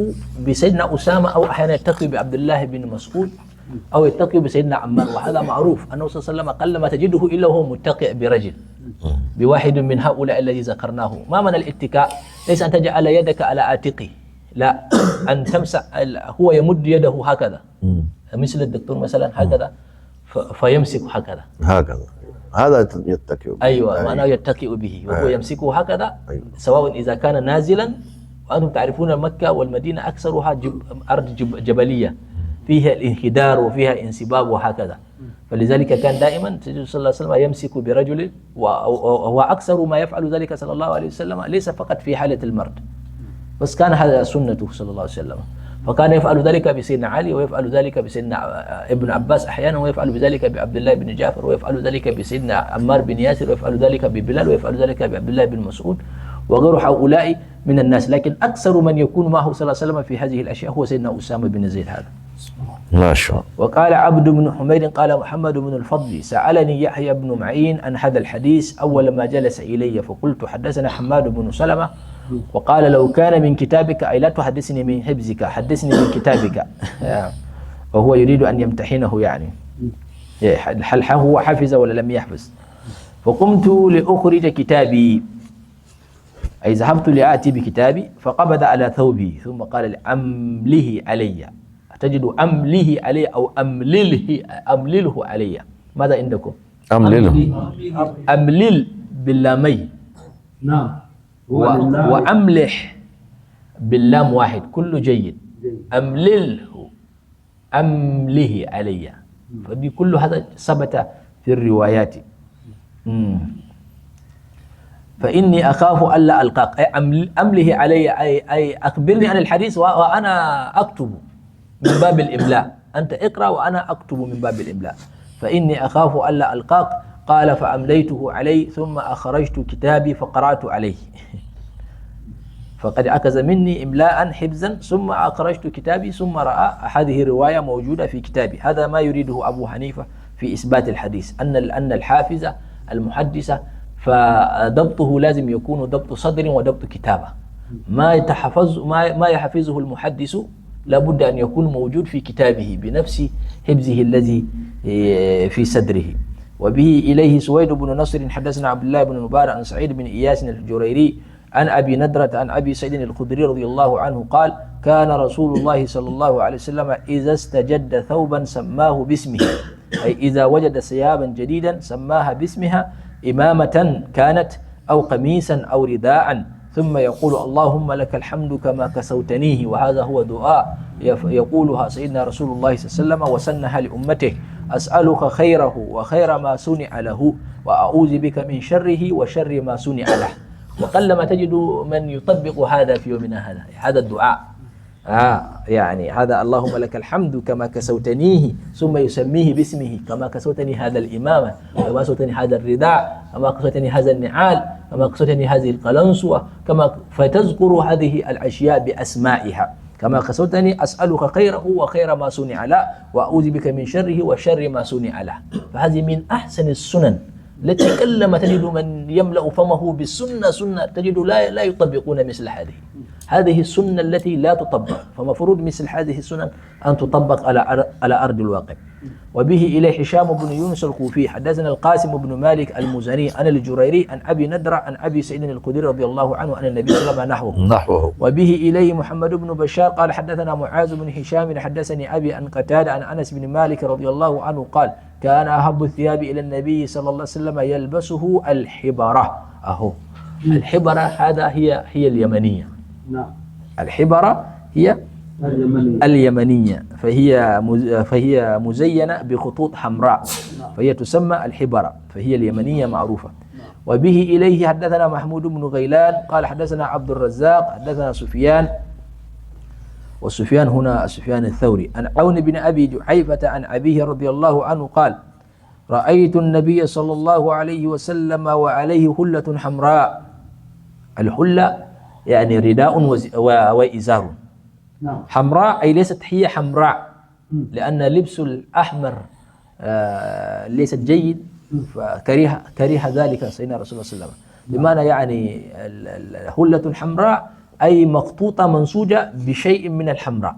A: بسيدنا أسامة، أو أحيانا يتقئ بعبد الله بن مسعود، أو يتقئ بسيدنا عمار. وهذا معروف أنه صلى الله عليه وسلم قلما تجده إلا وهو متقئ برجل، بواحد من هؤلاء الذي ذكرناه. ما من الاتكاء؟ ليس أن تجعل يدك على عاتقه، لا، أن تمسح، هو يمد يده هكذا مثل الدكتور مثلا هكذا، فيمسك هكذا.
B: هذا يتكئ.
A: أيوة، معناه يتكئ به وهو يمسكه هكذا. سواء إذا كان نازلا، وأنتم تعرفون مكة والمدينة أكثرها أرض جبلية فيها الانحدار وفيها الانسباب وهكذا. فلذلك كان دائما صلى الله عليه وسلم يمسك برجل، وهو أكثر ما يفعل ذلك صلى الله عليه وسلم، ليس فقط في حالة المرض، بس كان هذا سنته صلى الله عليه وسلم. فكان يفعل ذلك بسيدنا علي، ويفعل ذلك بسيدنا ابن عباس أحيانا، ويفعل بذلك بعبد الله بن جعفر، ويفعل ذلك بسيدنا عمار بن ياسر، ويفعل ذلك ببلال، ويفعل ذلك بعبد الله بن مسعود وغير هؤلاء من الناس. لكن أكثر من يكون معه صلى الله عليه وسلم في هذه الأشياء هو سيدنا أسامة بن زيد هذا.
B: ما شاء الله.
A: وقال عبد بن حميد قال محمد بن الفضل سألني يحيى بن معين عن هذا الحديث أول ما جلس إلي، فقلت حدثنا حماد بن سلمة، وقال لو كان من كتابك، أي لا تحدثني من حفظك، حدثني من كتابك. وهو يريد أن يمتحنه، يعني هل هو حفظ ولا لم يحفظ. فقمت لأخرج كتابي، أي ذهبت لآتي بكتابي، فقبض على ثوبي ثم قال أمله علي. تجد أمله علي أو أملله علي. ماذا عندكم؟ أملل باللامين،
C: نعم،
A: وأملح باللام واحد، كله جيد. أمله علي، فدي كل هذا ثبت في الروايات. فإني أخاف ألا ألقاك، أي أمله علي، أي أخبرني عن الحديث وأنا أكتب من باب الإملاء، أنت اقرأ وأنا أكتب من باب الإملاء. فإني أخاف ألا ألقاك. قال فأمليته عليه، ثم أخرجت كتابي فقرأت عليه. فقد أخذ مني إملاء حفظا، ثم أخرجت كتابي، ثم رأى هذه الرواية موجودة في كتابي. هذا ما يريده أبو حنيفة في إثبات الحديث، أن الحافظ المحدث فضبطه لازم يكون ضبط صدر وضبط كتابة. ما يحفظه المحدث لابد أن يكون موجود في كتابه بنفس حفظه الذي في صدره. وبه إليه سويد بن نصر حدثنا عبد الله بن مبارك عن سعيد بن إياس الجريري عن أبي ندرة عن أبي سعيد الخدري رضي الله عنه قال كان رسول الله صلى الله عليه وسلم إذا استجد ثوبا سماه باسمه، أي إذا وجد ثيابا جديدا سماها باسمها، إمامة كانت أو قميصا أو رداء، ثم يقول اللهم لك الحمد كما كسوتنيه. وهذا هو دعاء يقولها سيدنا رسول الله صلى الله عليه وسلم وسنها لأمته: أسألك خيره وخير ما صنع له، وأعوذ بك من شره وشر ما صنع له. وقلما تجد من يطبق هذا في يومنا هذا الدعاء. يعني هذا اللهم لك الحمد كما كسوتنيه، ثم يسميه باسمه، كما كسوتني هذا الإمامة، كما كسوتني هذا الرداء، كما كسوتني هذا النعال، كما كسوتني هذه القلنسوة، فتذكر هذه الأشياء بأسمائها. كما كسوتني أسألك خيره وخير ما صنع له، وأعوذ بك من شره وشر ما صنع له. فهذه من أحسن السنن التي كلما تجد من يملأ فمه بالسنة سنة تجد لا يطبقون مثل هذه السنة التي لا تطبق. فمفروض مثل هذه السنن أن تطبق على أرض الواقع. وبه إليه هشام بن يونس الكوفي حدثنا القاسم بن مالك المزني عن الجريري عن أبي نضرة عن أبي سعيد الخدري رضي الله عنه عن النبي صلى الله عليه وسلم نحوه. وبه إليه محمد بن بشار قال حدثنا معاذ بن هشام حدثني أبي عن قتادة عن أنس بن مالك رضي الله عنه قال كان أحب الثياب إلى النبي صلى الله عليه وسلم يلبسه الحبرة. الحبرة هذا هي اليمنية.
C: نعم.
A: الحبرة هي اليمنية فهي مزينة بخطوط حمراء، فهي تسمى الحبرة، فهي اليمنية معروفة. وبه إليه حدثنا محمود بن غيلان قال حدثنا عبد الرزاق حدثنا سفيان، والسفيان هنا سفيان الثوري عن عون بن أبي جحيفة عن أبيه رضي الله عنه قال رأيت النبي صلى الله عليه وسلم وعليه هلة حمراء. الحلة يعني رداء وإزار. حمراء أي ليست هي حمراء، لأن لبس الأحمر ليست جيد، فكره ذلك سيدنا رسول الله صلى الله عليه وسلم. بمعنى يعني الهلة حمراء أي مخطوطة منسوجة بشيء من الحمراء،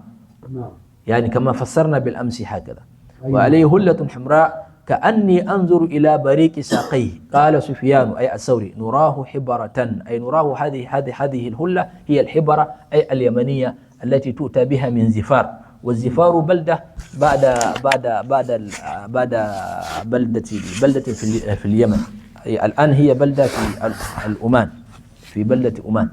A: يعني كما فسرنا بالأمس هكذا. وعليه هلة حمراء كأني أنظر إلى بريق ساقيه. قال سفيان أي الثوري نراه حبرة، أي نراه هذه الهلة هي الحبرة أي اليمنية التي تؤتى بها من زفار. والزفار بلدة بعد بلدة في اليمن. الآن هي بلدة في الأمان، في بلدة أمان.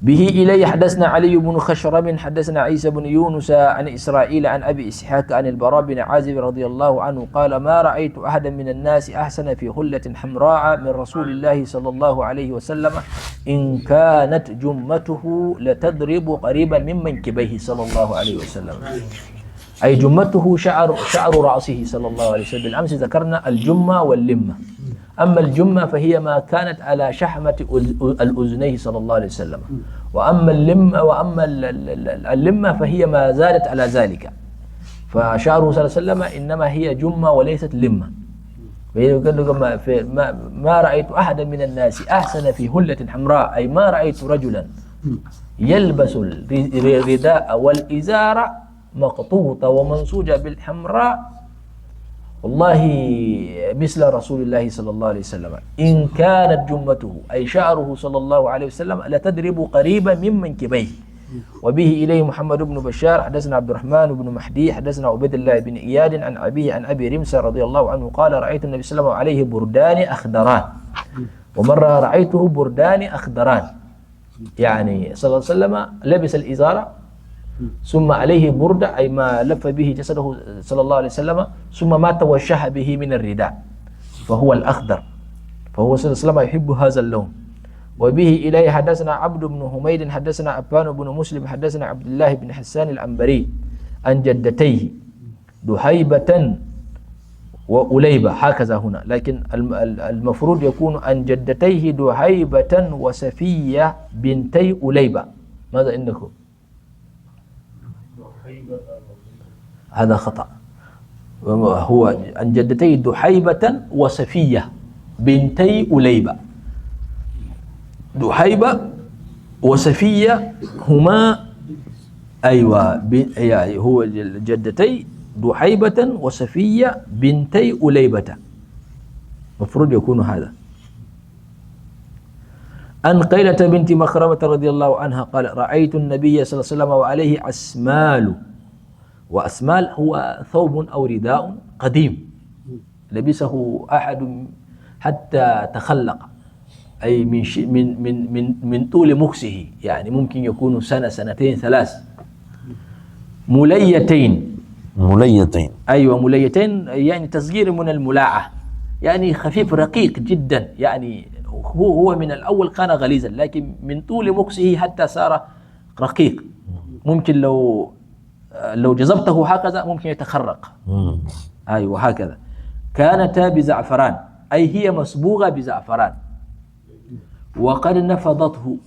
A: به إليه حدثنا علي بن خشرم حدثنا عيسى بن يونس عن إسرائيل عن أبي إسحاق عن البراء بن عازب رضي الله عنه قال ما رأيت أحدا من الناس أحسن في هلة حمراء من رسول الله صلى الله عليه وسلم إن كانت جمته لتضرب قريبا من منكبيه صلى الله عليه وسلم. أي جمته شعر رأسه صلى الله عليه وسلم. بالأمس ذكرنا الجمة واللمة. أما الجمة فهي ما كانت على شحمة الأذنيه صلى الله عليه وسلم، وأما اللمة فهي ما زادت على ذلك. فشعره صلى الله عليه وسلم إنما هي جمة وليست لمة. ما رأيت أحدا من الناس أحسن في هلة حمراء، أي ما رأيت رجلا يلبس الرداء والإزار مقطوطة ومنسوجة بالحمراء والله مثل رسول الله صلى الله عليه وسلم إن كانت جمته أي شعره صلى الله عليه وسلم لتضرب قريبا من منكبيه. وبه إليه محمد بن بشار حدثنا عبد الرحمن بن مهدي حدثنا عبيد الله بن إياد عن أبيه عن أبي رمسة رضي الله عنه قال رأيت النبي صلى الله عليه وسلم عليه بردان أخضران، ومرة رأيته بردان أخضران، يعني صلى الله عليه وسلم لبس الإزارة ثم عليه بردة أي ما لف به جسده صلى الله عليه وسلم ثم ما توشح به من الرداء فهو الأخضر، فهو صلى الله عليه وسلم يحب هذا اللون. وبه إليه حدثنا عبد بن حميد حدثنا أبان بن مسلم حدثنا عبد الله بن حسان العنبري عن جدتيه دحيبة وأليبة، هكذا هنا، لكن المفروض يكون عن جدتيه دحيبة وسفية بنتي أليبة. ماذا عندكم؟ هذا خطأ، هو عن جدتي دحيبة وسفية بنتي أليبة. دحيبة وسفية هما أيوة يعني هو جدتي دحيبة وسفية بنتي أليبة، مفروض يكون هذا. عن قيلة بنت مخرمة رضي الله عنها قال رأيت النبي صلى الله عليه وسلم وعليه أسمال، وأسمال هو ثوب أو رداء قديم لبسه أحد حتى تخلق، أي من طول مكسه، يعني ممكن يكون سنة سنتين ثلاث. مليتين أيوة مليتين يعني تصغير من الملاعة، يعني خفيف رقيق جدا، يعني هو من الأول كان غليظا، لكن من طول مكسه حتى صار رقيق. ممكن لو جذبته هكذا ممكن يتخرق. أيوة هكذا. كانتا بزعفران، أي هي مصبوغة بزعفران، وقد نفضته،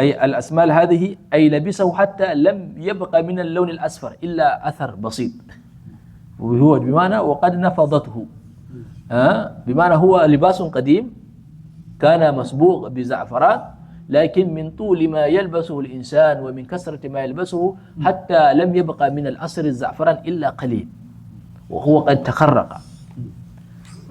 A: أي الأسمال هذه، أي لبسه حتى لم يبقى من اللون الأصفر إلا أثر بسيط، وهو بمعنى وقد نفضته، بمعنى هو لباس قديم كان مصبوغ بزعفران، لكن من طول ما يلبسه الإنسان ومن كثرة ما يلبسه حتى لم يبقى من الأصل الزعفران إلا قليل، وهو قد تخرق.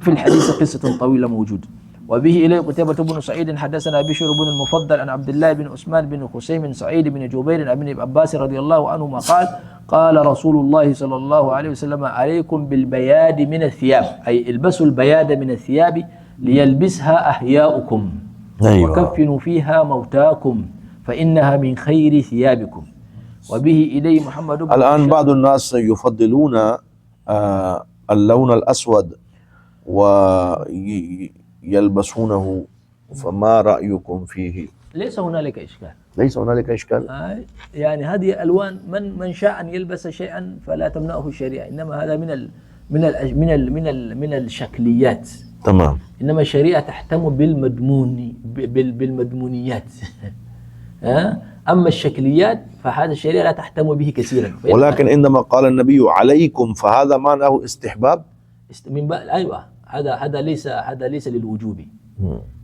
A: في الحديث قصة طويلة موجود. وبه إليه قتيبة بن سعيد حدثنا بشر بن المفضل عن عبد الله بن عثمان بن خسيم بن سعيد بن جبير عن ابن عباس رضي الله عنهما قال: قال رسول الله صلى الله عليه وسلم: عليكم بالبياد من الثياب، أي البسوا البياد من الثياب ليلبسها أحياؤكم،
B: أيوة.
A: وكفنوا فيها موتاكم فإنها من خير ثيابكم. وبه إليه محمد بن
B: الآن بعض الناس يفضلون اللون الأسود ويلبسونه، فما رأيكم فيه؟
A: ليس هنالك إشكال.
B: ليس هنالك إشكال.
A: يعني هذه ألوان، من شاء أن يلبس شيئا فلا تمنعه الشريعة، إنما هذا من الشكليات.
B: تمام.
A: إنما الشريعة تهتم بالمضمونيات. أما الشكليات فهذا الشريعة لا تهتم به كثيرا.
B: ولكن عندما قال النبي عليكم فهذا معناه استحباب.
A: أيوة، هذا ليس للوجوب.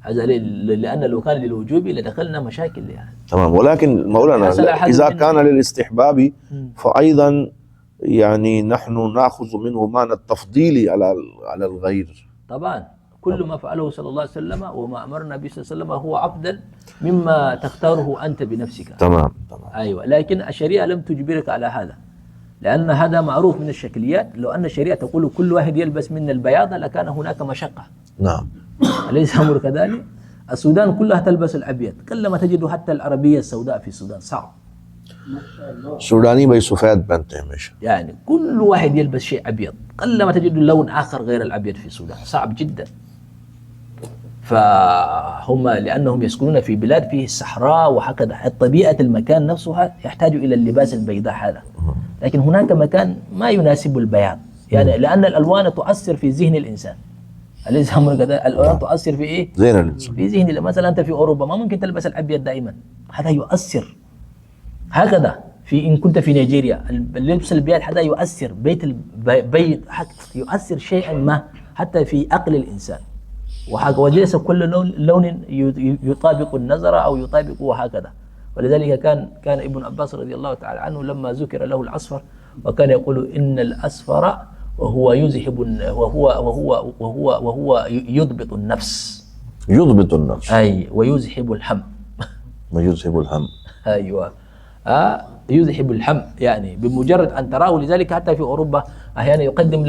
A: هذا لأن لو كان للوجوب لدخلنا مشاكل يعني.
B: تمام. ولكن مولانا إذا كان للاستحباب فأيضا يعني نحن نأخذ منه معنى التفضيل على الغير.
A: طبعا كل ما فعله صلى الله عليه وسلم وما أمرنا به صلى الله عليه وسلم هو أفضل مما تختاره أنت بنفسك.
B: تمام.
A: أيوة، لكن الشريعة لم تجبرك على هذا، لأن هذا معروف من الشكليات. لو أن الشريعة تقول كل واحد يلبس من البياض لكان هناك مشقة.
B: نعم.
A: أليس أمر كذلك؟ السودان كلها تلبس الأبيض، كلما تجد حتى العربية السوداء في السودان صعب.
B: سوداني بي سفيد بنته مش
A: يعني كل واحد يلبس شيء أبيض، قلما تجد لون آخر غير الأبيض في السودان، صعب جدا. فهم لأنهم يسكنون في بلاد فيه الصحراء وهكذا، طبيعة المكان نفسها يحتاج إلى اللباس البيضاء هذا. لكن هناك مكان ما يناسب البياض، يعني لأن الألوان تؤثر في ذهن الإنسان. أليس أمر كذا؟ الألوان تؤثر في إيه؟
B: ذهن الإنسان.
A: في ذهن. مثلا أنت في أوروبا ما ممكن تلبس الأبيض دائما، هذا يؤثر. هكذا إن كنت في نيجيريا اللبس الأبيض هذا يؤثر، بيت يؤثر شيئا ما حتى في عقل الإنسان. وليس كل لون يطابق النظر أو يطابق وهكذا. ولذلك كان ابن عباس رضي الله تعالى عنه لما ذكر له الأصفر وكان يقول إن الأصفر وهو يذهب وهو يضبط النفس.
B: يضبط النفس.
A: أي ويذهب الهم.
B: ويذهب الهم.
A: أيوة. يذهب الهم، يعني بمجرد أن تراه. لذلك حتى في أوروبا أحيانا يقدم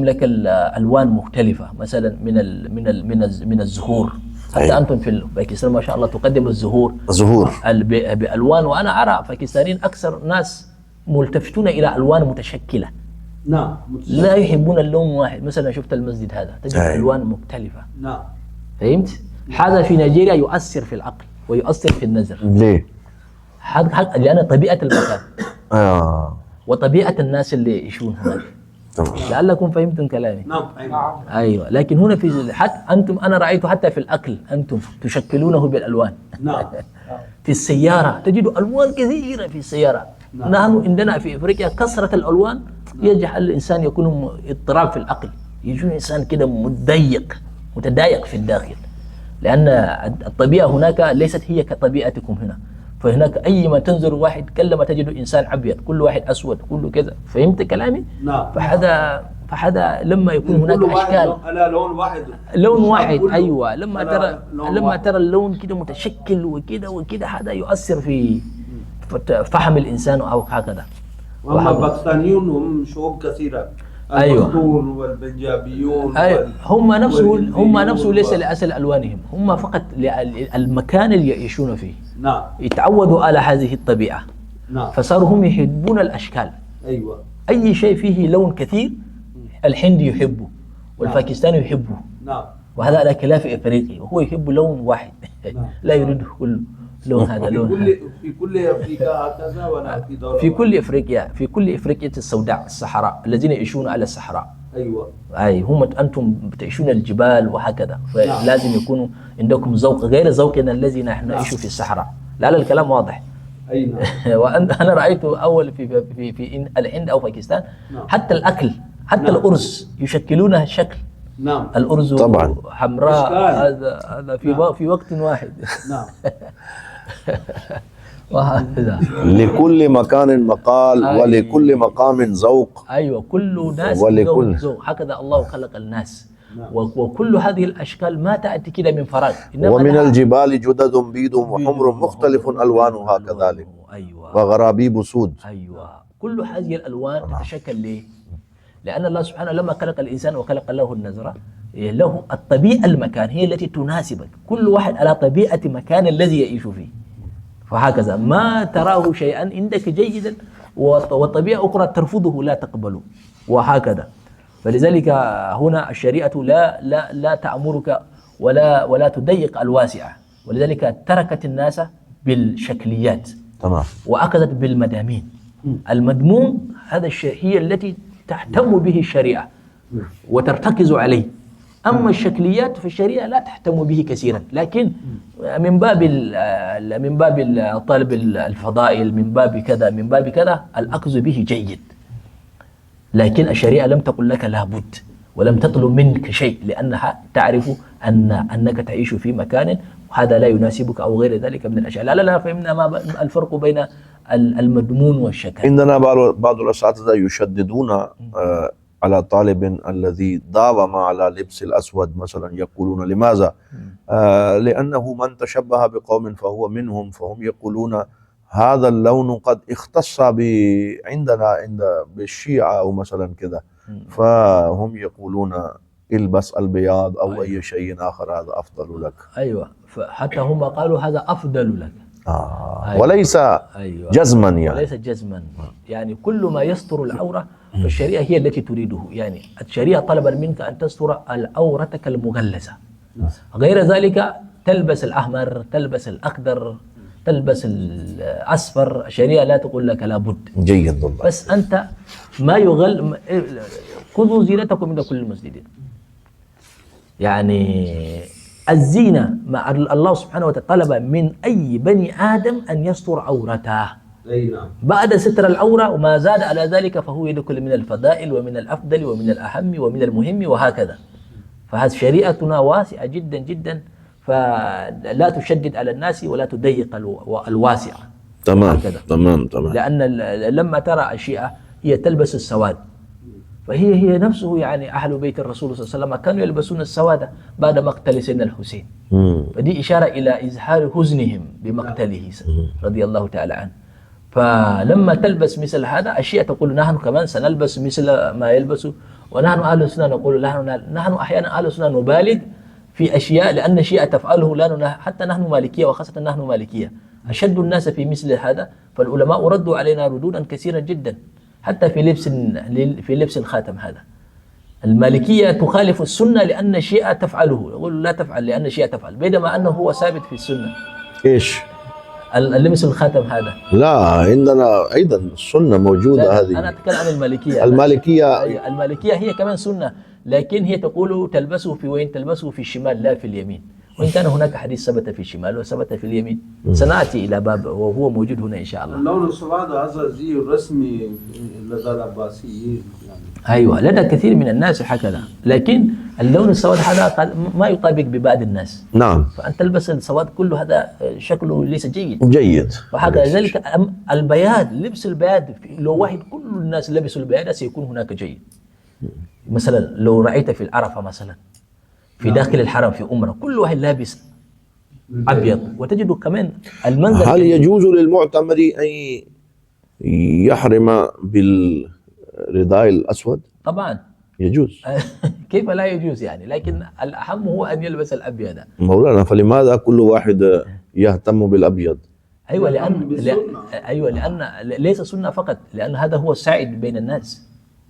A: لك الألوان مختلفة، مثلا من الزهور. حتى أنتم في باكستان ما شاء الله تقدم الزهور بألوان. وأنا أرى باكستانيين أكثر ناس ملتفتون إلى ألوان متشكلة.
C: نعم.
A: لا يحبون اللون واحد. مثلا شفت المسجد هذا تجد ألوان مختلفة.
C: نعم.
A: فهمت؟ هذا في نيجيريا يؤثر في العقل ويؤثر في النظر.
B: ليه؟
A: لأن طبيعة المكان
B: آه.
A: وطبيعة الناس اللي يعيشون هناك. لعلكم فهمتم كلامي.
C: نعم.
A: أيوة. لكن هنا في حتى أنتم، أنا رأيت حتى في الأكل أنتم تشكلونه بالألوان.
C: نعم.
A: في السيارة تجد ألوان كثيرة في السيارة. نحن عندنا في أفريقيا كثرة الألوان يجعل الإنسان يكون اضطراب في العقل، يجون إنسان كده متضايق في الداخل، لأن الطبيعة هناك ليست هي كطبيعتكم هنا. فهناك أيما تنظر واحد كلما تجد إنسان أبيض، كل واحد أسود، كله كذا. فهمت كلامي؟
C: نعم.
A: فهذا لما يكون هناك أشكال
C: على لون واحد.
A: أيوة. لما ترى اللون كده متشكل وكده هذا يؤثر في فهم الإنسان أو هكذا.
C: وأما الباكستانيون هم شعوب كثيرة.
A: أيوة.
C: البختون والبنجابيون.
A: أيوة. هم نفسه ليس لأصل ألوانهم، هم فقط المكان اللي يعيشون فيه.
C: نعم.
A: يتعودوا على هذه الطبيعة.
C: نعم.
A: فصاروا هم يحبون الأشكال.
C: أيوة.
A: أي شيء فيه لون كثير الهندي يحبه والباكستاني يحبه.
C: نعم.
A: وهذا على خلاف إفريقي، وهو يحب لون واحد لا يريد كل لون هذا لون هذا.
C: في كل افريقيا هكذا ولا في دولة
A: في كل إفريقيا، في كل إفريقيا السوداء الصحراء الذين يعيشون على الصحراء.
C: ايوه
A: أي هم أنتم تعيشون الجبال وهكذا، فلازم يكونوا عندكم ذوق غير ذوقنا الذي نحن نعيش في الصحراء. لا الكلام واضح.
C: اي نعم.
A: وأنا رأيت أول في الهند أو باكستان حتى الأكل حتى الأرز يشكلونه شكل.
C: نعم
A: الأرز
B: طبعاً.
A: حمراء،
C: إشكال.
A: هذا في وقت واحد.
C: نعم.
A: وهكذا.
B: لكل مكان مقال
A: أي.
B: ولكل مقام ذوق.
A: أيوة، كل ناس
B: ولكل-
A: ذوق، هكذا الله خلق الناس. وكل هذه الأشكال ما تأتي كده من فراغ، إنما
B: ومن
A: لها-
B: الجبال جدد بيض وحمر مختلف ألوانها كذلك
A: أيوة
B: وغرابيب سود.
A: أيوة، كل هذه الألوان تتشكل ليه؟ لأن الله سبحانه لما خلق الإنسان وخلق له النظرة، له الطبيعة المكان هي التي تناسبك، كل واحد على طبيعة مكان الذي يعيش فيه. فهكذا ما تراه شيئا عندك جيدا وطبيعة أخرى ترفضه لا تقبله، وهكذا. فلذلك هنا الشريعة لا تأمرك ولا تضيق الواسعة، ولذلك تركت الناس بالشكليات
B: تمام.
A: وأخذت بالمدامين. المدموم هذا الشيء هي التي تهتم به الشريعة وترتكز عليه، أما الشكليات في الشريعة لا تهتم به كثيرا، لكن من باب طلب الفضائل، من باب كذا الأخذ به جيد. لكن الشريعة لم تقل لك لابد ولم تطلب منك شيء، لأنها تعرف أنك تعيش في مكان وهذا لا يناسبك أو غير ذلك من الأشياء. لا فهمنا ما الفرق بين المضمون والشكل.
B: عندنا بعض الأساتذة يشددون على طالب الذي داوم على لبس الأسود مثلا، يقولون لماذا؟ لأنه من تشبه بقوم فهو منهم، فهم يقولون هذا اللون قد اختص عندنا بالشيعة أو مثلا كذا، فهم يقولون البس البياض أو أي شيء آخر هذا أفضل لك.
A: أيوة، فحتى هم قالوا هذا أفضل لك. أيوة.
B: وليس
A: أيوة.
B: جزما يعني.
A: وليس جزما، يعني كل ما يستر العورة فالشريعة هي التي تريده. يعني الشريعة طلبت منك أن تستر عورتك المغلظة، غير ذلك تلبس الأحمر، تلبس الأخضر، تلبس الأصفر، الشريعة لا تقول لك لابد.
B: جيد والله.
A: بس أنت ما خذوا زينتكم من كل المسجدين. يعني الزينة مع الله سبحانه وتعالى طلب من أي بني آدم أن يستر عورته.
C: اي نعم.
A: بعد ستر العورة وما زاد على ذلك فهو يدخل من الفضائل ومن الأفضل ومن الأهم ومن المهم وهكذا. فهذه شريعتنا واسعة جدا جدا، فلا تشدد على الناس ولا تضيق الواسعة.
B: تمام
A: هكذا.
B: تمام.
A: لأن لما ترى الشيعة هي تلبس السواد، فهي نفسه يعني أهل بيت الرسول صلى الله عليه وسلم كانوا يلبسون السواد بعد مقتل سيدنا الحسين. فدي إشارة إلى إظهار حزنهم بمقتله رضي الله تعالى عنه. فلما تلبس مثل هذا الشيعة تقول نحن كمان سنلبس مثل ما يلبسوا، ونحن أهل السنة نقول نحن أحيانا أهل السنة نبالغ في أشياء لأن الشيعة تفعله لا حتى نحن مالكية، وخاصة نحن مالكية أشد الناس في مثل هذا. فالعلماء ردوا علينا ردودا كثيرا جدا، حتى في لبس الخاتم هذا. المالكية تخالف السنة لأن الشيعة تفعله، يقول لا تفعل لأن الشيعة تفعل، بينما أنه هو ثابت في السنة.
B: إيش؟
A: اللبس الخاتم هذا
B: لا، عندنا أيضا السنة موجودة هذه.
A: أنا أتكلم عن المالكية. المالكية هي كمان سنة، لكن هي تقول تلبسه في وين؟ تلبسه في الشمال لا في اليمين، وإن كان هناك حديث ثبت في الشمال وثبت في اليمين. سنأتي إلى باب وهو موجود هنا إن شاء الله.
C: اللون السواد هذا زي الرسمي لدى العباسيين يعني.
A: أيوة، لدى كثير من الناس هكذا، لكن اللون السواد هذا ما يطابق ببعض الناس.
B: نعم.
A: فأن تلبس السواد كله هذا شكله ليس جيد.
B: جيد.
A: وهكذا ذلك البياض، لبس البياض لو واحد كل الناس لبسوا البياض سيكون هناك جيد. مثلا لو رأيت في العرفة مثلا في داخل الحرم في أمرة كل واحد لابس أبيض، وتجد كمان المنظر.
B: هل يجوز للمعتمر أن يحرم بالرداء الأسود؟
A: طبعا
B: يجوز.
A: كيف لا يجوز يعني، لكن الأهم هو أن يلبس الأبيض.
B: مولانا، فلماذا كل واحد يهتم بالأبيض؟
A: أيوة لأن ليس سنة فقط، لأن هذا هو السائد بين الناس.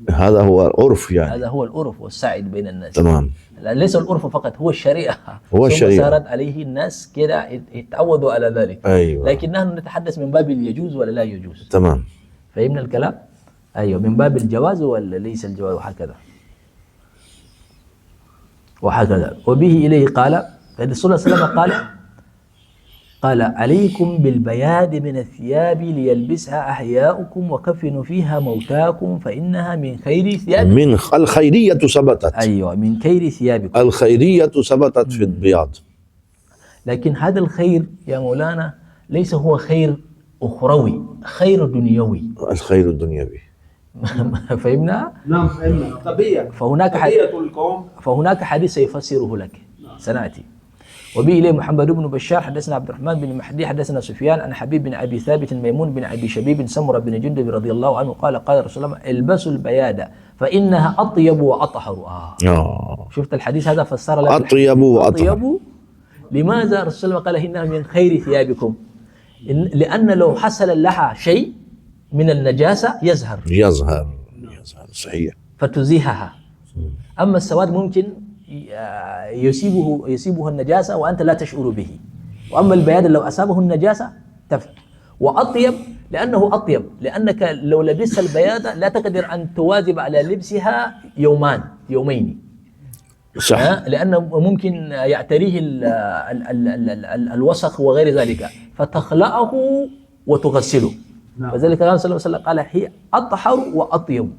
B: هذا هو عرف يعني.
A: هذا هو العرف والسائد بين الناس.
B: تمام.
A: ليس العرف فقط، هو الشريعة.
B: هو الشريعة.
A: صارت عليه الناس كده يتعودوا على ذلك.
B: أيوة.
A: لكن نحن نتحدث من باب يجوز ولا لا يجوز.
B: تمام.
A: فهمنا الكلام؟ أيوة، من باب الجواز ولا ليس الجواز، وهكذا وهكذا. وبه إليه قال، فالرسول صلى الله عليه وسلم قال عليكم بالبياد من الثياب ليلبسها أحياؤكم وكفنوا فيها موتاكم فإنها من خير ثيابكم.
B: من الخيرية ثبتت.
A: أيوة، من خير ثيابكم.
B: الخيرية ثبتت في البياض.
A: لكن هذا الخير يا مولانا ليس هو خير أخروي، خير دنيوي.
B: الخير الدنيوي.
A: فهمنا؟
C: نعم فهمنا. طبيعة
A: فهناك حديث سيفسره لك، سنأتي. وبه إليه محمد بن بشار حدثنا عبد الرحمن بن مهدي حدثنا سفيان عن حبيب بن أبي ثابت ميمون بن أبي شبيب سمرة بن جندب رضي الله عنه قال قال رسول الله البسوا البياد فإنها أطيب وأطهر. شفت الحديث هذا فسر لك
B: أطيب وأطهر.
A: أطيب. لماذا رسول الله قال إنها من خير ثيابكم؟ لأن لو حصل لها شيء من النجاسة يظهر
B: صحيح،
A: فتزيحها. أما السواد ممكن يصيبه النجاسة وأنت لا تشعر به، وأما البياض لو أصابه النجاسة وأطيب لأنه أطيب، لأنك لو لبست البياض لا تقدر أن تواظب على لبسها يومين
B: صح.
A: لأنه ممكن يعتريه الوسخ وغير ذلك، فتخلعه وتغسله. فذلك قال صلى الله عليه وسلم قال هي أطهر وأطيب.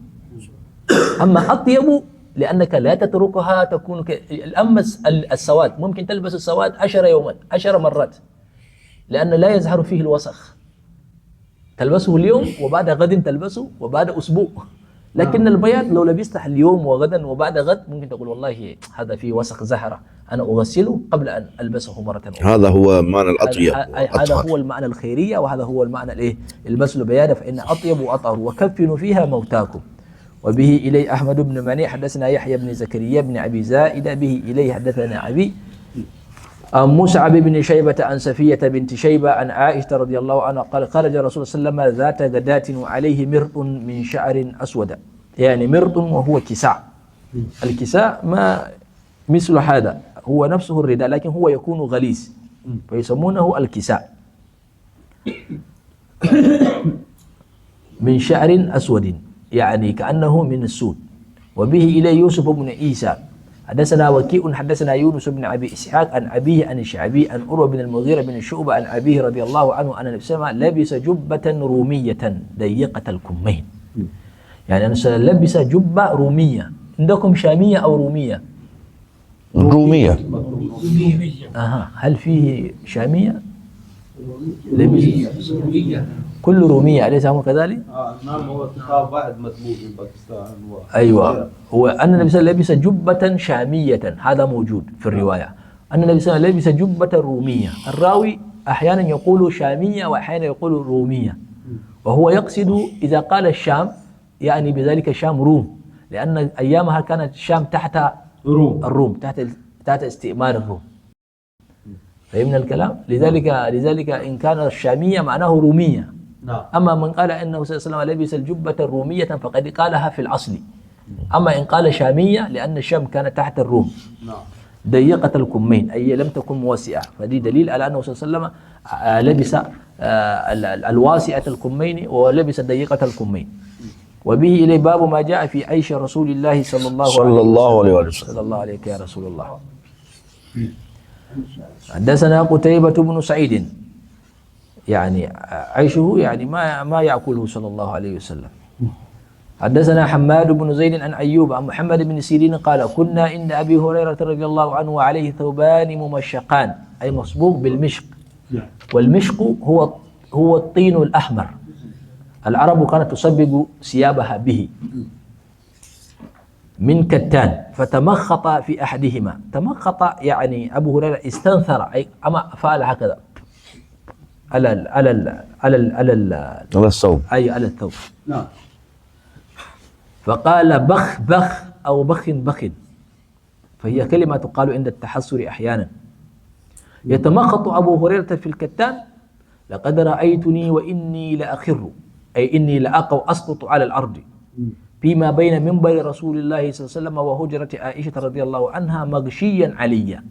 A: أما أطيب لأنك لا تتركها تكون أما السواد ممكن تلبس السواد 10 مرات لأن لا يظهر فيه الوسخ، تلبسه اليوم وبعد غد تلبسه وبعد أسبوع. لكن البياض لو لبسته اليوم وغدا وبعد غد ممكن تقول والله هذا فيه وسخ زهرة، أنا أغسله قبل أن ألبسه مرة أخرى.
B: هذا هو معنى الأطيب.
A: هذا هو المعنى الخيرية، وهذا هو المعنى الإيه؟ البسوا البياض فإن أطيب وأطهر وكفنوا فيها موتاكم. وبه إلي أحمد بن منيع حدثنا يحيى بن زكريا بن أبي زائدة به إليه حدثنا أبي مصعب بن شيبة عن سفية بنت شيبة عن عائشة رضي الله عنها قال خرج الرسول صلى الله عليه وسلم ذات غداة وعليه مرط من شعر أسود، يعني مرط وهو كساء. الكساء ما مثل هذا، هو نفسه الرداء لكن هو يكون غليظ فيسمونه الكساء من شعر أسود، يعني كأنه من السود. وبه إليه يوسف بن عيسى حدثنا وكيء حدثنا يونس بن أبي إسحاق عن أبيه عن الشعبي عن عروة بن المغيرة بن الشعبة عن أبيه رضي الله عنه أن النبي صلى الله عليه وسلم لبس جبة رومية ضيقة الكمين، يعني أن لبس جبة رومية. عندكم شامية أو رومية؟
B: رومية.
A: هل فيه شامية؟ لبس كل رومية أليس هم كذلك؟
C: نعم، هو كتاب واحد مطبوع في باكستان.
A: أيوة، هو أن النبي صلى الله عليه وسلم لبس جبة شامية، هذا موجود في الرواية. أن النبي صلى الله عليه وسلم لبس جبة رومية. الراوي أحيانا يقول شامية وأحيانا يقول رومية، وهو يقصد إذا قال الشام يعني بذلك الشام روم، لأن أيامها كانت الشام تحت الروم، تحت استئمار الروم. فهمنا الكلام؟ لذلك إن كان الشامية معناه رومية. أما من قال إنه صلى الله عليه وسلم لبس الجبة الرومية فقد قالها في الأصل. أما إن قال شامية لأن الشام كانت تحت الروم ضيقة الكمين أي لم تكن موسعة، فدي دليل على أنه صلى الله عليه وسلم لبس الواسعة الكمين ولبس ضيقة الكمين. وبه إليه باب ما جاء في عيش رسول الله صلى الله عليه وسلم. صلى الله عليك يا رسول الله. حدثنا قتيبة بن سعيد، يعني عيشه يعني ما يأكله صلى الله عليه وسلم. حدثنا حماد بن زيد عن أيوب عن محمد بن سيرين قال كنا عند أبي هريرة رضي الله عنه وعليه ثوبان ممشقان أي مصبوغ بالمشق، والمشق هو الطين الأحمر، العرب كانت تصبغ ثيابها به من كتان، فتمخط في أحدهما. تمخط يعني أبو هريرة استنثر أي أما فعل هكذا على
B: الثوب،
A: أي على الثوب. نعم. فقال بخ بخ أو بخ بخ، فهي كلمة تقال عند التحسر أحيانا. يتمخط أبو هريرة في الكتان لقد رأيتني وإني لأخر أي إني لأقع أسقط على الأرض فيما بين منبر رسول الله صلى الله عليه وسلم وهجرة عائشة رضي الله عنها مغشيا عليا،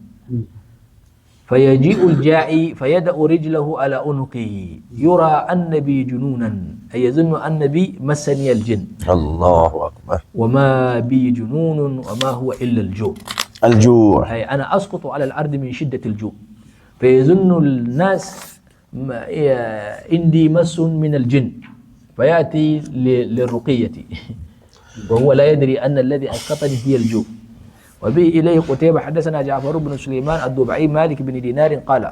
A: فيجيء الجاعي فيدأ رجله على عنقه يرى أن بي جنونا، أي يظن أن بي مسني الجن،
B: الله أكبر.
A: وما بي جنون وما هو إلا الجوع.
B: الجوع.
A: أي أنا أسقط على الأرض من شدة الجوع، فيظن الناس عندي مس من الجن، فيأتي للرقية وهو لا يدري أن الذي أسقطني هي الجوع. وبه إليه قتيبة حدثنا جعفر بن سليمان الضبعي مالك بن دينار قال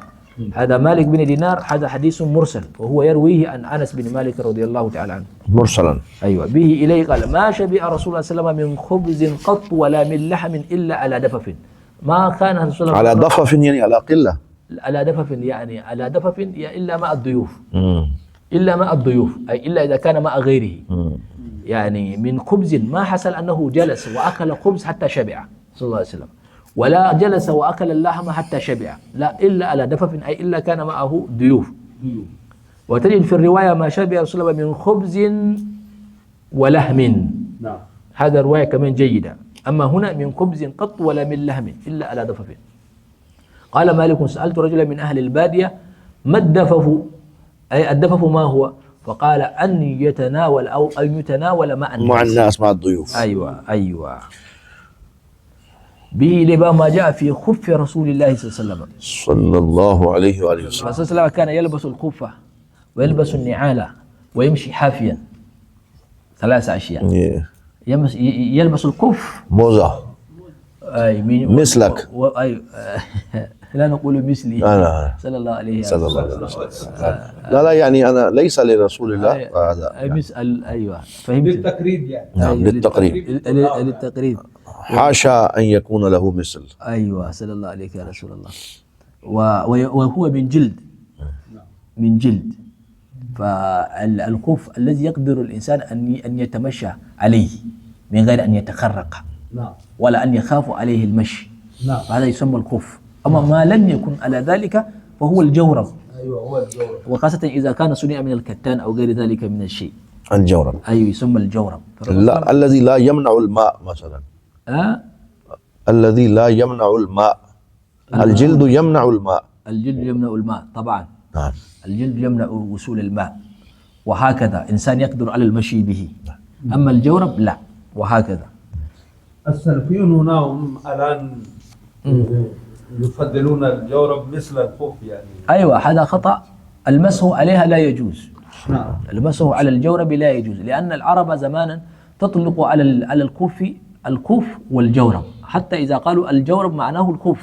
A: هذا مالك بن دينار هذا حديث مرسل، وهو يرويه عن أنس بن مالك رضي الله تعالى عنه
B: مرسلا.
A: أيوة. به إليه قال ما شبع رسول الله صلى الله عليه وسلم من خبز قط ولا من لحم إلا على دفف. ما كان رسول الله
B: على ضفف يعني على قلة.
A: على دفف يعني على دفف إلا مع الضيوف. إلا مع الضيوف، أي إلا إذا كان مع غيره. يعني من خبز ما حصل أنه جلس وأكل خبز حتى شبع صلى الله عليه وسلم، ولا جلس وأكل اللحم حتى شبع، لا، إلا على دفف، أي إلا كان معه ضيوف. وتجد في الرواية ما شبع رسول الله من خبز ولحم.
C: نعم.
A: هذا رواية كمان جيدة. أما هنا من خبز قط ولا من لحم إلا على دفف. قال مالك سألت رجلا من أهل البادية ما الدفف، أي الدفف ما هو؟ فقال أن يتناول أو أن يتناول مع
B: الناس مع الضيوف.
A: أيوة. به لبا ما جاء في خف رسول الله صلى الله عليه وسلم
B: صلى الله عليه وآله وسلم.
A: الرسول صلى الله عليه وسلم كان يلبس الخفة ويلبس النعالة ويمشي حافيا، 3 أشياء. يلبس الخف
B: موزة.
A: أي
B: مثلك.
A: أي لا نقول مثلي. صلى الله عليه وسلم.
B: لا يعني أنا ليس لرسول الله هذا.
A: مسأل. أيوة فهمت.
C: للتقريب يعني.
B: نعم للتقريب.
A: للتقريب.
B: حاشا أن يكون له مثل.
A: أيوة صلى الله عليك يا رسول الله. وهو من جلد، من جلد. فالخف الذي يقدر الإنسان أن يتمشى عليه من غير أن يتخرق ولا أن يخاف عليه المشي، هذا يسمى الخف. أما ما لم يكن على ذلك فهو الجورب.
C: أيوة هو الجورب،
A: وخاصة إذا كان صنع من الكتان أو غير ذلك من الشيء.
B: الجورب.
A: أيوة يسمى الجورب.
B: لا الذي لا يمنع الماء مثلا. الذي لا يمنع الماء. الجلد يمنع الماء.
A: الجلد يمنع الماء طبعا.
B: نعم.
A: الجلد يمنع وصول الماء، وهكذا إنسان يقدر على المشي به. أما الجورب لا، وهكذا.
C: السلفيون هنا الآن يفضلون الجورب مثل الخف يعني.
A: أيوة هذا خطأ. المسح عليها لا يجوز.
C: نعم.
A: المسح على الجورب لا يجوز، لأن العرب زمانا تطلق على الخف الخف والجورب، حتى إذا قالوا الجورب معناه الخف.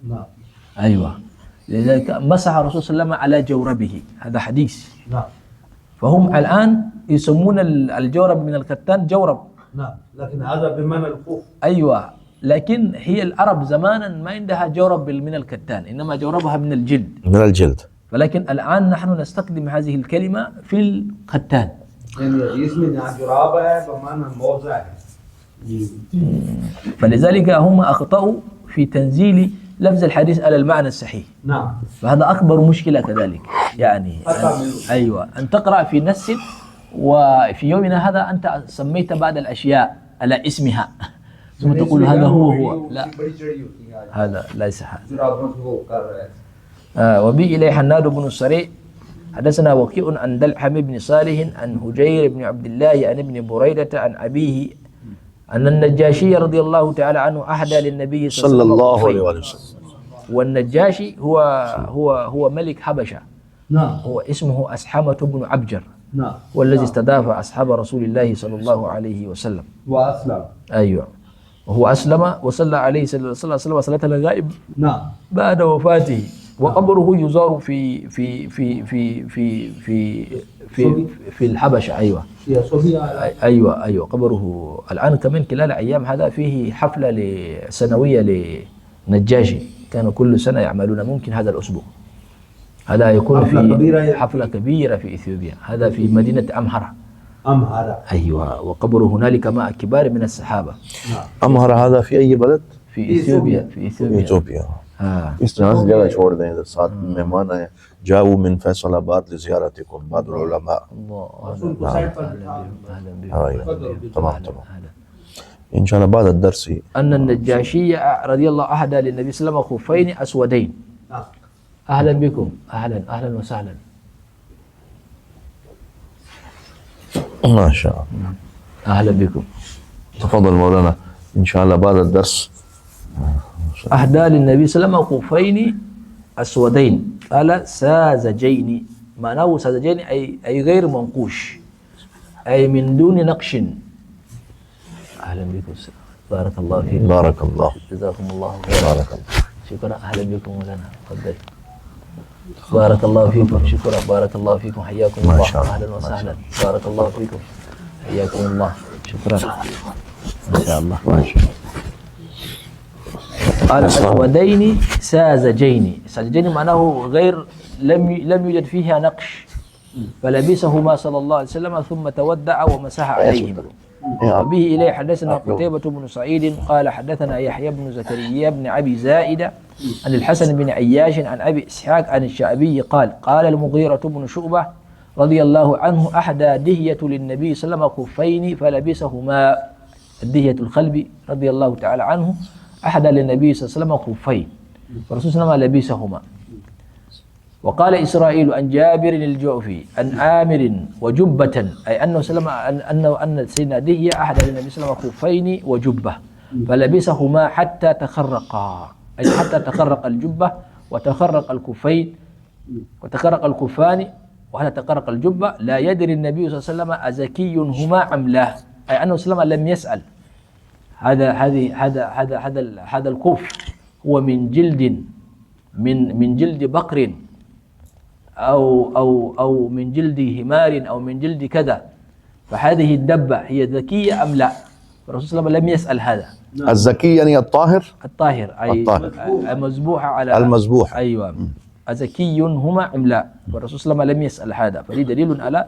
C: نعم.
A: أيوة. لذلك مسح الرسول صلى الله عليه وسلم على جوربه، هذا حديث.
C: نعم.
A: فهم الآن يسمون الجورب من الكتان جورب.
C: نعم، لكن هذا بمعنى الخف.
A: أيوة، لكن هي العرب زمانا ما عندها جورب من الكتان، إنما جوربها من الجلد.
B: من الجلد.
A: ولكن الآن نحن نستخدم هذه الكلمة في الكتان.
C: يعني اسم جرابة بمعنى موضع.
A: فلذلك هم أخطأوا في تنزيل لفظ الحديث على المعنى الصحيح.
C: نعم.
A: فهذا أكبر مشكلة كذلك، يعني أيوة أن تقرأ في نص وفي يومنا هذا أنت سميت بعض الأشياء على اسمها ثم تقول هذا هو لا، هذا ليس هذا. وبي إليه حناد بن الصريع حدثنا وكيء عن دلحم بن صالح عن هجير بن عبد الله عن ابن بريدة عن أبيه أن النجاشي رضي الله تعالى عنه أهدى للنبي
B: صلى الله عليه وسلم.
A: والنجاشي هو ملك حبشة.
C: نعم.
A: هو اسمه أسحمة بن عبجر.
C: نعم.
A: والذي استضاف أصحاب رسول الله صلى الله عليه وسلم.
C: وأسلم.
A: أيوة. وهو أسلم وصلى عليه صلى الله عليه وسلم صلاة الغائب.
C: نعم.
A: بعد وفاته. وقبره يزار في الحبشة. أيوة. أيوة قبره الآن كمان خلال أيام هذا فيه حفلة سنوية لنجاشي، كانوا كل سنة يعملون، ممكن هذا الأسبوع هذا يكون في حفلة كبيرة في إثيوبيا، هذا في مدينة أمهرة. أيوة. وقبره هنالك مع كبار من الصحابة.
B: أمهرة هذا في أي بلد؟
A: في إثيوبيا.
B: إثيوبيا. इस तरह से जगह छोड़ दें तो साथ मेहमान आए जाओ मिन फैसलाबाद लिज़ियारतिकुम बादुल उलमा तमाम इंशाल्लाह बाद الدرس
A: أن النجاشي رضي الله أهدى للنبي صلى الله عليه وسلم خفين أسودين. أهلا بكم، أهلا وسهلا.
B: ما شاء الله.
A: أهلا بكم.
B: تفضل مولانا إن شاء الله بعد الدرس.
A: أهدى للنبي صلى الله عليه وسلم خفين أسودين قال ساذجين. معناه ساذجين أي غير منقوش، أي من دون نقش. أهلا بكم، بارك الله فيكم.
B: بارك الله،
A: جزاكم الله خيرا.
B: بارك الله.
A: شكرا، أهلا بكم ولنا، تفضل. بارك الله فيكم، شكرا، بارك الله فيكم، حياكم الله، أهلا وسهلا، بارك الله فيكم، حياكم الله، شكرا، ما شاء الله. قال أسودين ساذجين. ساذجين معناه غير لم يوجد فيها نقش، فلبسهما صلى الله عليه وسلم ثم تودع ومسح عليهم. وبه إليه حدثنا قتيبة بن سعيد قال حدثنا يحيى بن زكريا بن أبي زائدة عن الحسن بن عياش عن أبي إسحاق عن الشعبي قال قال المغيرة بن شعبة رضي الله عنه أحدى دهية للنبي صلى الله عليه وسلم خفين فلبسهما. الدهية الخلبي رضي الله تعالى عنه أحدى للنبي صلى الله عليه وسلم خفين والرسول صلى الله عليه وسلم لبسهما. وقال إسرائيل عن جابر الجعفي عن عامر وجبة، أي أنه سلم أن سيدنا دهية أحدى للنبي صلى الله عليه وسلم خفين وجبة فلبسهما حتى تخرقا، أي حتى تخرق الجبة وتخرق الكفين وتخرق الكفان وحتى تخرق الجبة. لا يدري النبي صلى الله عليه وسلم أزكي هما أم لا، أي أنه سلم لم يسأل. هذا الكف هو من جلد من جلد بقر أو من جلد همار أو من جلد كذا، فهذه الدبة هي ذكية أم لا؟ الرسول صلى الله عليه وسلم لم يسأل هذا.
B: الزكي يعني الطاهر،
A: أي المذبوحة على
B: المذبوح،
A: أيوة، أزكي هما أم لا؟ والرسول صلى الله عليه وسلم لم يسأل هذا، فلي دليل على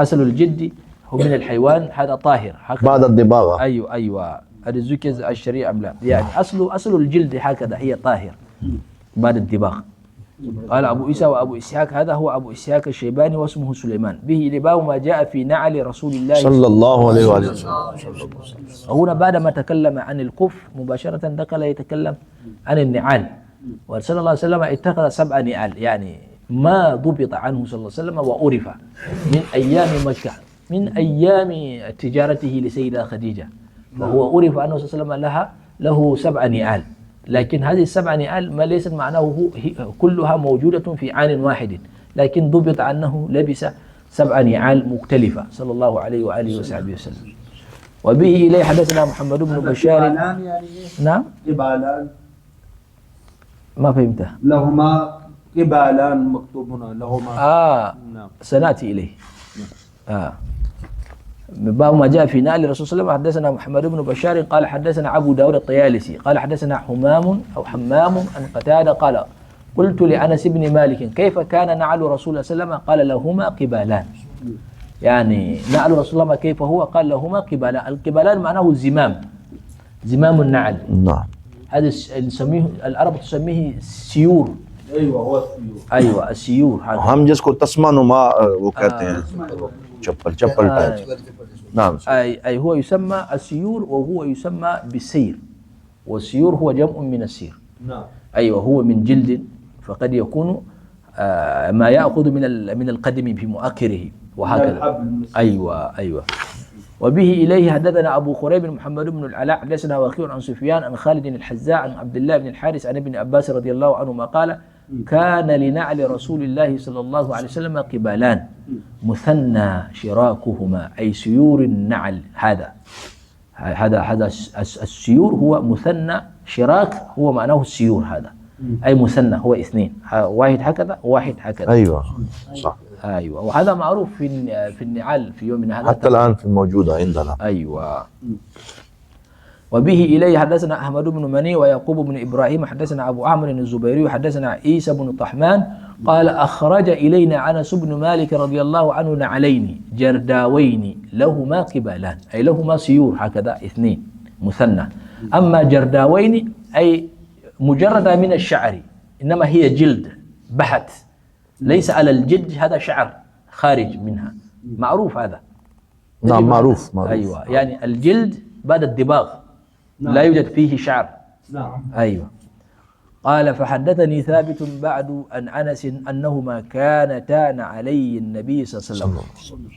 A: أصل الجلد هو من الحيوان هذا طاهر
B: بعد الدباغة.
A: أيوة هذا زكي الشريعة أم لا؟ يعني أصل الجلد هكذا هي طاهر بعد الدباغ. قال أبو عيسى وأبو إسحاق هذا هو أبو إسحاق الشيباني واسمه سليمان. به لباب ما جاء في نعل رسول الله
B: صلى الله عليه وسلم.
A: هنا بعد ما تكلم عن الكف مباشرة دخل يتكلم عن النعال. وصلى الله عليه وسلم اتخذ 7 نعال، يعني ما ضبط عنه صلى الله عليه وسلم وعرف من أيام مكة، من أيام تجارته لسيدة خديجة، فهو عرف أنه صلى الله عليه وسلم له 7 نعال. لكن هذه ال7 نعال ما ليست معناه كلها موجودة في عان واحد، لكن ضبط أنه لبس 7 نعال مختلفة صلى الله عليه وآله وصحبه وسلم. وبه إليه حدثنا محمد بن بشار.
C: يعني
A: نعم
C: قبالان،
A: ما فهمته.
C: لهما قبالان مكتوب هنا لهما. نعم.
A: سنأتي إليه. باب ما جاء في نعل الرسول صلى الله عليه وسلم. حدثنا محمد بن بشار قال حدثنا أبو داود الطيالسي قال حدثنا حمام عن قتادة قال قلت لأنس بن مالك كيف كان نعل رسول الله صلى الله عليه وسلم؟ قال لهما قبالان، يعني نعل رسول الله كيف هو؟ قال لهما قبالان. القبالان معناه الزمام، زمام النعل.
B: نعم.
A: هذا نسميه العرب تسميه سيور.
C: ايوه هو السيور.
A: ايوه السيور.
B: हम जिसको तस्मानुमा वो कहते हैं चप्पल टाइप. نعم.
A: أي هو يسمى السيور وهو يسمى بالسير، والسيور هو جمع من السير.
C: نعم.
A: أيوة هو من جلد، فقد يكون ما يأخذ من القدم بمؤخره وهكذا. أيوة. وبه إليه حدثنا أبو خريب محمد بن العلاء حدثنا وكيع عن سفيان عن خالد الحذاء عن عبد الله بن الحارث عن ابن عباس رضي الله عنهما قال كان لنعل رسول الله صلى الله عليه وسلم قبالان مثنى شراكهما، أي سيور النعل. هذا السيور هو مثنى، شراك هو معناه السيور، هذا أي مثنى هو 2، واحد هكذا وواحد هكذا.
B: أيوة صح.
A: أيوة، وهذا معروف في النعال في يومنا هذا
B: حتى الآن في موجودة عندنا.
A: أيوة. وبه إليه حدثنا أحمد بن مني ويعقوب بن إبراهيم حدثنا أبو عمرو الزبيري حدثنا عيسى بن طحمان قال أخرج إلينا أنس بن مالك رضي الله عنه نعلين جرداوين لهما قبالان، أي لهما سيور هكذا 2 مثنى. أما جرداوين أي مجردة من الشعر، إنما هي جلد بحت، ليس على الجلد هذا شعر خارج منها، معروف هذا.
B: نعم معروف.
A: أيوة، يعني الجلد بعد الدباغ لا يوجد فيه شعر.
C: نعم.
A: أيوة. قال فحدثني ثابت بعد عن أنس أنهما كانتا علي النبي صلى الله عليه وسلم.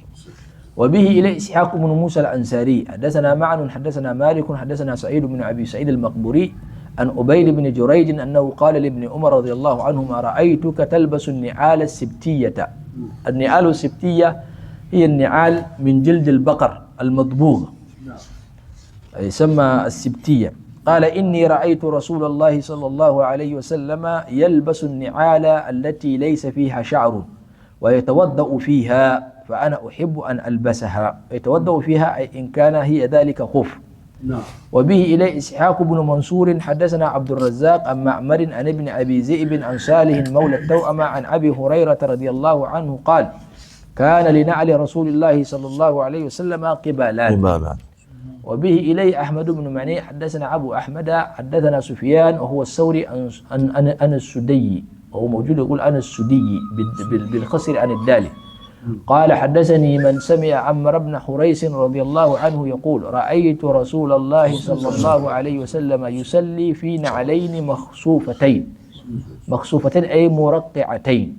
A: وبه إلى إسحاق بن موسى الأنصاري حدثنا معن حدثنا مالك حدثنا سعيد بن أبي سعيد المقبوري عن أبي بن جريج أنه قال لابن عمر رضي الله عنهما رأيتك تلبس النعال السبتية. النعال السبتية هي النعال من جلد البقر المضبوغ، يسمى السبتية. قال إني رأيت رسول الله صلى الله عليه وسلم يلبس النعال التي ليس فيها شعر ويتوضأ فيها، فأنا أحب أن ألبسها. يتوضأ فيها أي إن كان هي ذلك خف. وبه إلى إسحاق بن منصور حدثنا عبد الرزاق عن معمر عن ابن أبي ذئب عن صالح مولى التوأمة عن أبي هريرة رضي الله عنه قال كان لنعل رسول الله صلى الله عليه وسلم قبالان. وبه إلي أحمد بن منيع حدثنا أبو أحمد حدثنا سفيان وهو الثوري عن السدي، وهو موجود يقول أنا السدي بالخسر عن الدال. قال حدثني من سمع عمرو بن حريث رضي الله عنه يقول رأيت رسول الله صلى الله عليه وسلم يصلي في نعلين مخصوفتين أي مرقعتين،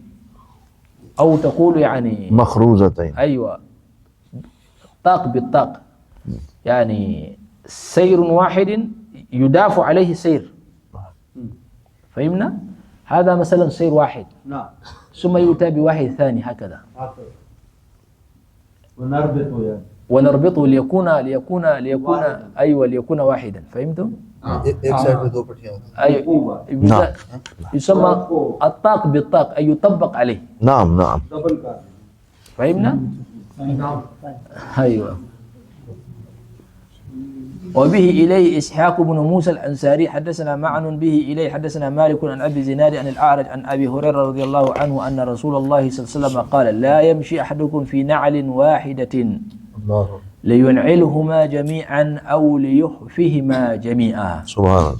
A: أو تقول يعني
B: مخروزتين.
A: أيوة، طاق بالطاق، يعني سير واحد يدافع عليه سير، فهمنا؟ هذا مثلا سير واحد،
C: نعم،
A: ثم يؤتى بواحد ثاني هكذا، ونربطه ليكون أيوة ليكون واحدا. فهمتم؟ أيوة،
B: نعم.
A: يسمى الطاق بالطاق أي يطبق عليه.
B: نعم نعم.
A: فهمنا؟ نعم. أيوة. وبه إليه إسحاق بن موسى الأنصاري حدثنا معن به إليه حدثنا مالك عن أبي زناد عن الأعرج عن أبي هريرة رضي الله عنه أن رسول الله صلى الله عليه وسلم قال لا يمشي أحدكم في نعل واحدة لينعلهما جميعا أو ليحفهما جميعا.
B: سبحان الله.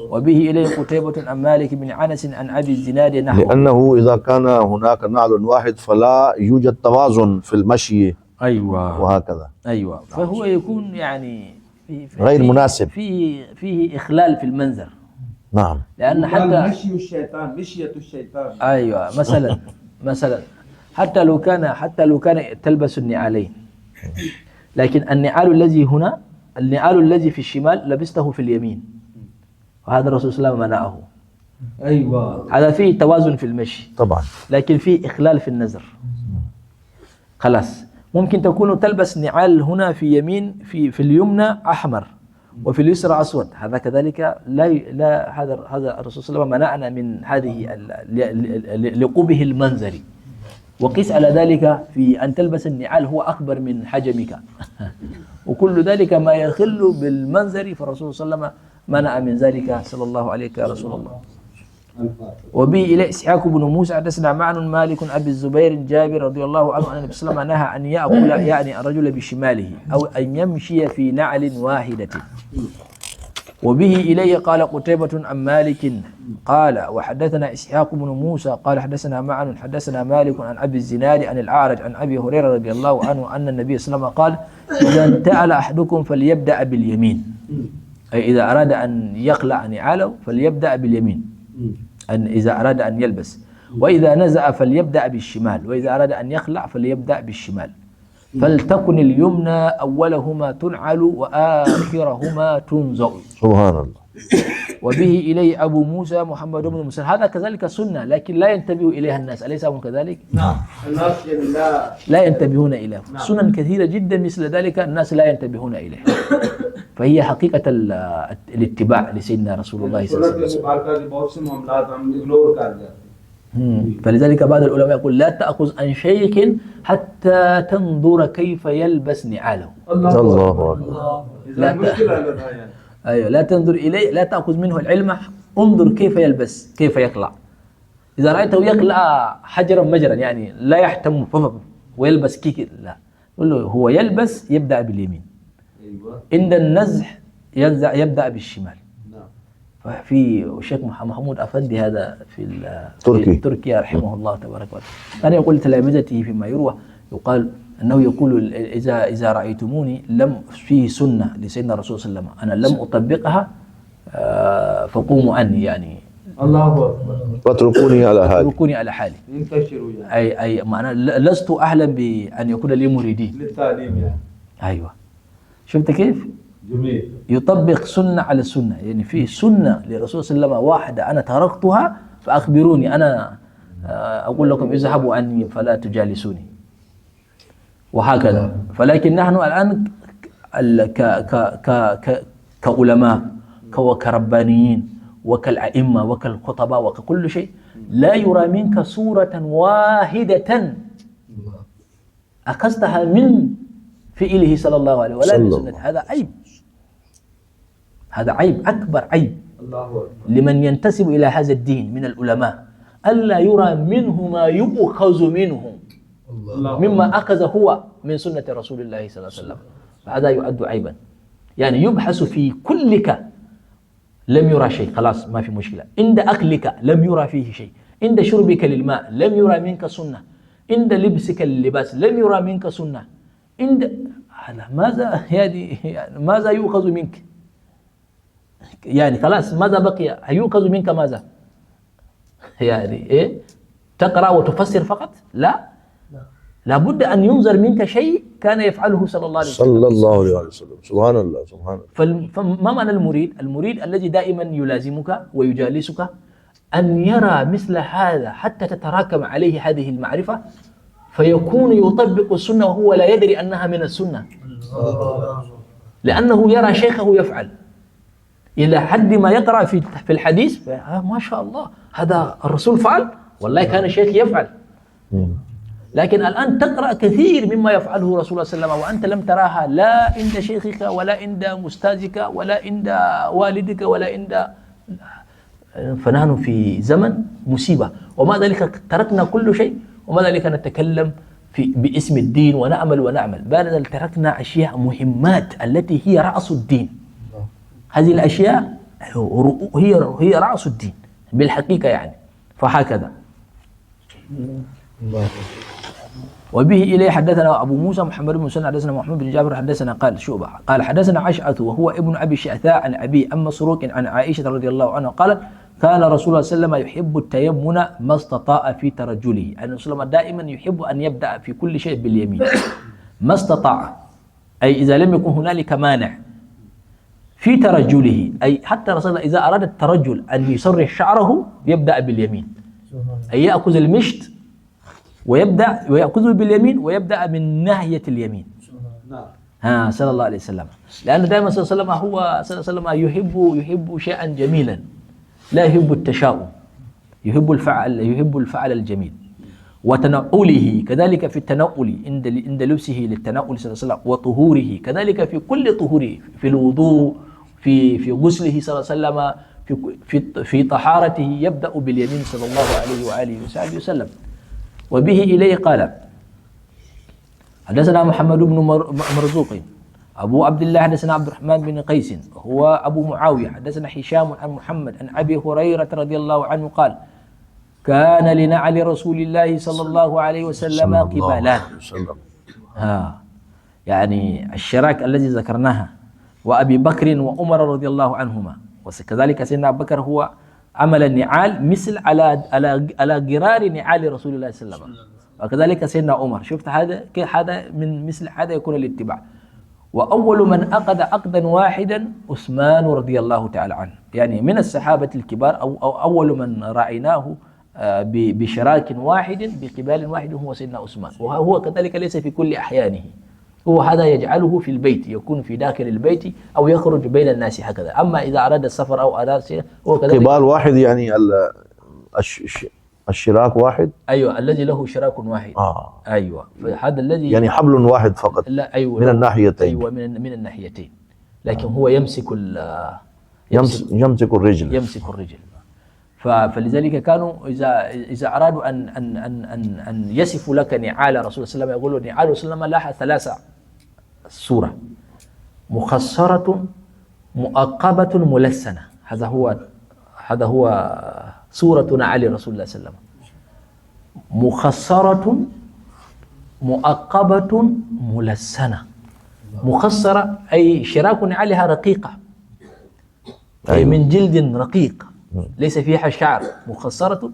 A: وبه إليه قتيبة عن مالك بن أنس عن أبي الزناد نحو،
B: لأنه إذا كان هناك نعل واحد فلا يوجد توازن في المشي.
A: أيوة،
B: وهكذا.
A: أيوة، فهو يكون يعني
B: غير مناسب،
A: فيه إخلال في المنظر.
B: نعم.
C: لأن حتى مشية الشيطان.
A: أيوة، مثلا حتى لو كان تلبس النعالين، لكن النعال الذي هنا، النعال الذي في الشمال لبسته في اليمين، وهذا الرسول صلى الله عليه وسلم منعه.
C: أيوة،
A: هذا فيه توازن في المشي
B: طبعا،
A: لكن فيه إخلال في النظر. خلاص، ممكن تكون تلبس نعال هنا في يمين في اليمنى أحمر وفي اليسرى أسود، هذا كذلك لا هذا الرسول صلى الله عليه وسلم منعنا من هذه لقبه المنظري. وقيس على ذلك في أن تلبس النعال هو أكبر من حجمك وكل ذلك ما يخل بالمنظر، فالرسول صلى الله عليه وسلم منع من ذلك صلى الله عليه يا رسول الله. وبه إلى إسحاق بن موسى حدثنا معن مالك أبي الزبير جابر رضي الله عنه أن النبي صلى الله عليه وسلم نهى أن يأكل يعني الرجل بشماله أو أن يمشي في نعل واحدة. وبه إليه قال قتيبة عن مالك قال وحدثنا إسحاق بن موسى قال حدثنا معن حدثنا مالك عن أبي الزناد عن الأعرج عن أبي هريرة رضي الله عنه أن النبي صلى الله عليه وسلم قال إذا انتعل أحدكم فليبدأ باليمين، أي إذا أراد أن يقلع نعاله فليبدأ باليمين أن إذا أراد أن يلبس، وإذا نزع فليبدأ بالشمال، وإذا أراد أن يخلع فليبدأ بالشمال. فلتكن اليمنى أولهما تنعل وآخرهما تنزع.
B: سبحان الله.
A: وبه إليه أبو موسى محمد بن مسلم، هذا كذلك سنة لكن لا ينتبه إليها الناس، أليس هم كذلك؟
C: نعم، الناس
A: لا ينتبهون إليها. سنن كثيرة جدا مثل ذلك الناس لا ينتبهون إليها، فهي حقيقة الاتباع لسيدنا رسول الله صلى الله عليه وسلم. فلذلك بعض العلماء يقول لا تأخذ عن شيخ حتى تنظر كيف يلبس نعاله.
B: الله أكبر.
A: أيوة، لا تنظر إليه، لا تأخذ منه العلم، انظر كيف يلبس كيف يقلع. إذا رأيته يقلع حجرا مجرا يعني لا يحتم ويلبس كيك، لا، قل له هو يلبس يبدأ باليمين، عند النزح يبدأ بالشمال. في الشيخ محمود أفندي هذا في
B: تركي.
A: تركيا رحمه الله تبارك وتعالى، كان يقول لتلامذته فيما يروى، يقال أنه يقول إذا رأيتموني لم فيه سنة لسيدنا الرسول صلى الله عليه وسلم أنا لم أطبقها فقوموا عني، يعني
C: الله أكبر.
B: واتركوني على حالي.
A: اتركوني على حالي.
C: ينتشروا يعني.
A: أي معناه لست أحلم بأن يكون لي مريدين.
C: للتعليم يعني.
A: أيوة، شفت كيف؟
C: جميل.
A: يطبق سنة على السنة، يعني في سنة للرسول صلى الله عليه وسلم واحدة أنا تركتها فأخبروني، أنا أقول لكم اذهبوا عني فلا تجالسوني، وهكذا. فلكن نحن الآن كعلماء وكربانيين وكالأئمة وكالخطباء وككل شيء لا يرى منك صورة واحدة أخذتها من فعله صلى الله عليه ولا من سنة. هذا عيب، هذا عيب، أكبر عيب
C: الله أكبر.
A: لمن ينتسب إلى هذا الدين من العلماء، ألا يرى منه ما يؤخذ منه مما أخذ هو من سنة رسول الله صلى الله عليه وسلم. فهذا يعد عيبا، يعني يبحث في كلك لم يرى شيء، خلاص ما في مشكلة. عند أكلك لم يرى فيه شيء، عند شربك للماء لم يرى منك سنة، عند لبسك للباس لم يرى منك سنة، عند ماذا يعني ماذا يؤخذ منك؟ يعني خلاص ماذا بقي؟ يؤخذ منك ماذا؟ يعني إيه؟ تقرأ وتفسر فقط؟ لا، لابد أن ينظر منك شيء كان يفعله صلى الله عليه وسلم.
B: صلى الله عليه وسلم. سبحان الله سبحان الله.
A: فما معنى المريد؟ المريد الذي دائما يلازمك ويجالسك أن يرى مثل هذا حتى تتراكم عليه هذه المعرفة، فيكون يطبق السنة وهو لا يدري أنها من السنة، لأنه يرى شيخه يفعل إلى حد ما يقرأ في الحديث ما شاء الله هذا الرسول فعل، والله كان الشيخ يفعل. لكن الآن تقرأ كثير مما يفعله رسول الله صلى الله عليه وسلم وأنت لم تراها لا عند شيخك ولا عند مستاذك ولا عند والدك ولا عند. فنحن في زمن مصيبة، ومع ذلك تركنا كل شيء، ومع ذلك نتكلم باسم الدين ونعمل. بعد ذلك تركنا أشياء مهمات التي هي رأس الدين. هذه الأشياء هي رأس الدين بالحقيقة يعني. فهكذا. وبه إليه حدثنا أبو موسى محمد بن مسنى حدثنا محمد بن جابر حدثنا قال شعبة قال حدثنا عشعة وهو ابن أبي شعثاء عن أبي أم مسروق عن عائشة رضي الله عنها قالت كان رسول الله صلى الله عليه وسلم يحب التيمن ما استطاع في ترجله، يعني رسول الله دائما يحب أن يبدأ في كل شيء باليمين ما استطاع، أي إذا لم يكن هنالك مانع في ترجله، أي حتى رسول الله إذا أراد الترجل أن يسرح شعره يبدأ باليمين، أي يأخذ المشط ويأخذه باليمين ويبدأ من ناحية اليمين. صلى الله عليه وسلم، لأنه دائما صلى الله عليه وسلم هو صلى الله عليه وسلم يحب شيئا جميلا، لا يحب التشاؤم، يحب الفعل الجميل. وتنعله كذلك في التنعل عند لبسه للتنعل صلى الله عليه وسلم، وطهوره كذلك في كل طهوره، في الوضوء، في غسله صلى الله عليه وسلم، في طهارته يبدأ باليمين صلى الله عليه وآله وصحبه وسلم. وبه إليه قال حدثنا محمد بن مرزوق أبو عبد الله حدثنا عبد الرحمن بن قيس هو أبو معاوية حدثنا هشام عن محمد عن أبي هريرة رضي الله عنه قال كان لنعل رسول الله صلى الله عليه وسلم قبالان. يعني الشراك الذي ذكرناها وأبي بكر وعمر رضي الله عنهما، وكذلك سيدنا أبو بكر هو عمل النعال مثل على غرار نعال رسول الله صلى الله عليه وسلم، وكذلك سيدنا عمر. شفت هذا كيف هذا من مثل هذا يكون الاتباع. وأول من أخذ عقدا واحدا عثمان رضي الله تعالى عنه، يعني من الصحابة الكبار أو أول من رأيناه بشراك واحد بقبال واحد هو سيدنا عثمان، وهو كذلك ليس في كل أحيانه، هو هذا يجعله في البيت، يكون في داخل البيت أو يخرج بين الناس هكذا. أما إذا أراد السفر أو أراد شيء هو كذلك. قبال
B: واحد يعني الشراك واحد.
A: أيوة الذي له شراك واحد. أيوة هذا الذي
B: يعني حبل واحد فقط.
A: لا أيوة
B: من الناحيتين.
A: أيوة من الناحيتين، لكن هو يمسك الرجل. فلذلك كانوا إذا أرادوا أن يصفوا لك نعال رسول الله صلى الله عليه وسلم يقولوا نعال رسول الله لها 3 صورة: مخصرة، مؤقبة، ملسنة. هذا هو هذا هو صورة نعال رسول الله صلى الله عليه وسلم، مخصرة مؤقبة ملسنة. مخصرة أي شراك نعالها رقيقة، أي من جلد رقيق ليس فيها شعر. مخصرة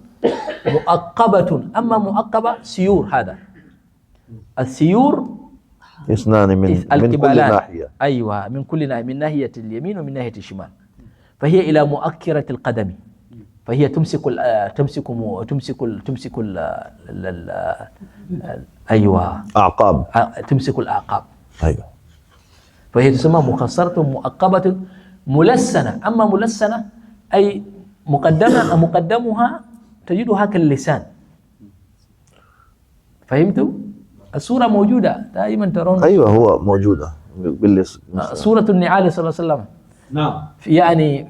A: مؤقبة. أما مؤقبة سيور، هذا السيور
B: اثنان من كل ناحية.
A: أيوة، من كل ناحية، من ناحية اليمين ومن ناحية الشمال. فهي إلى مؤخرة القدم، فهي تمسك أيوة
B: أعقاب،
A: تمسك الأعقاب.
B: أيوة.
A: فهي تسمى مخصرة مؤقبة ملسنة. أما ملسنة أي مقدمها تجدها كاللسان. فهمتوا؟ الصورة موجودة دائما ترون.
B: أيوة، هو موجودة
A: صورة النعال صلى الله عليه وسلم.
C: نعم.
A: يعني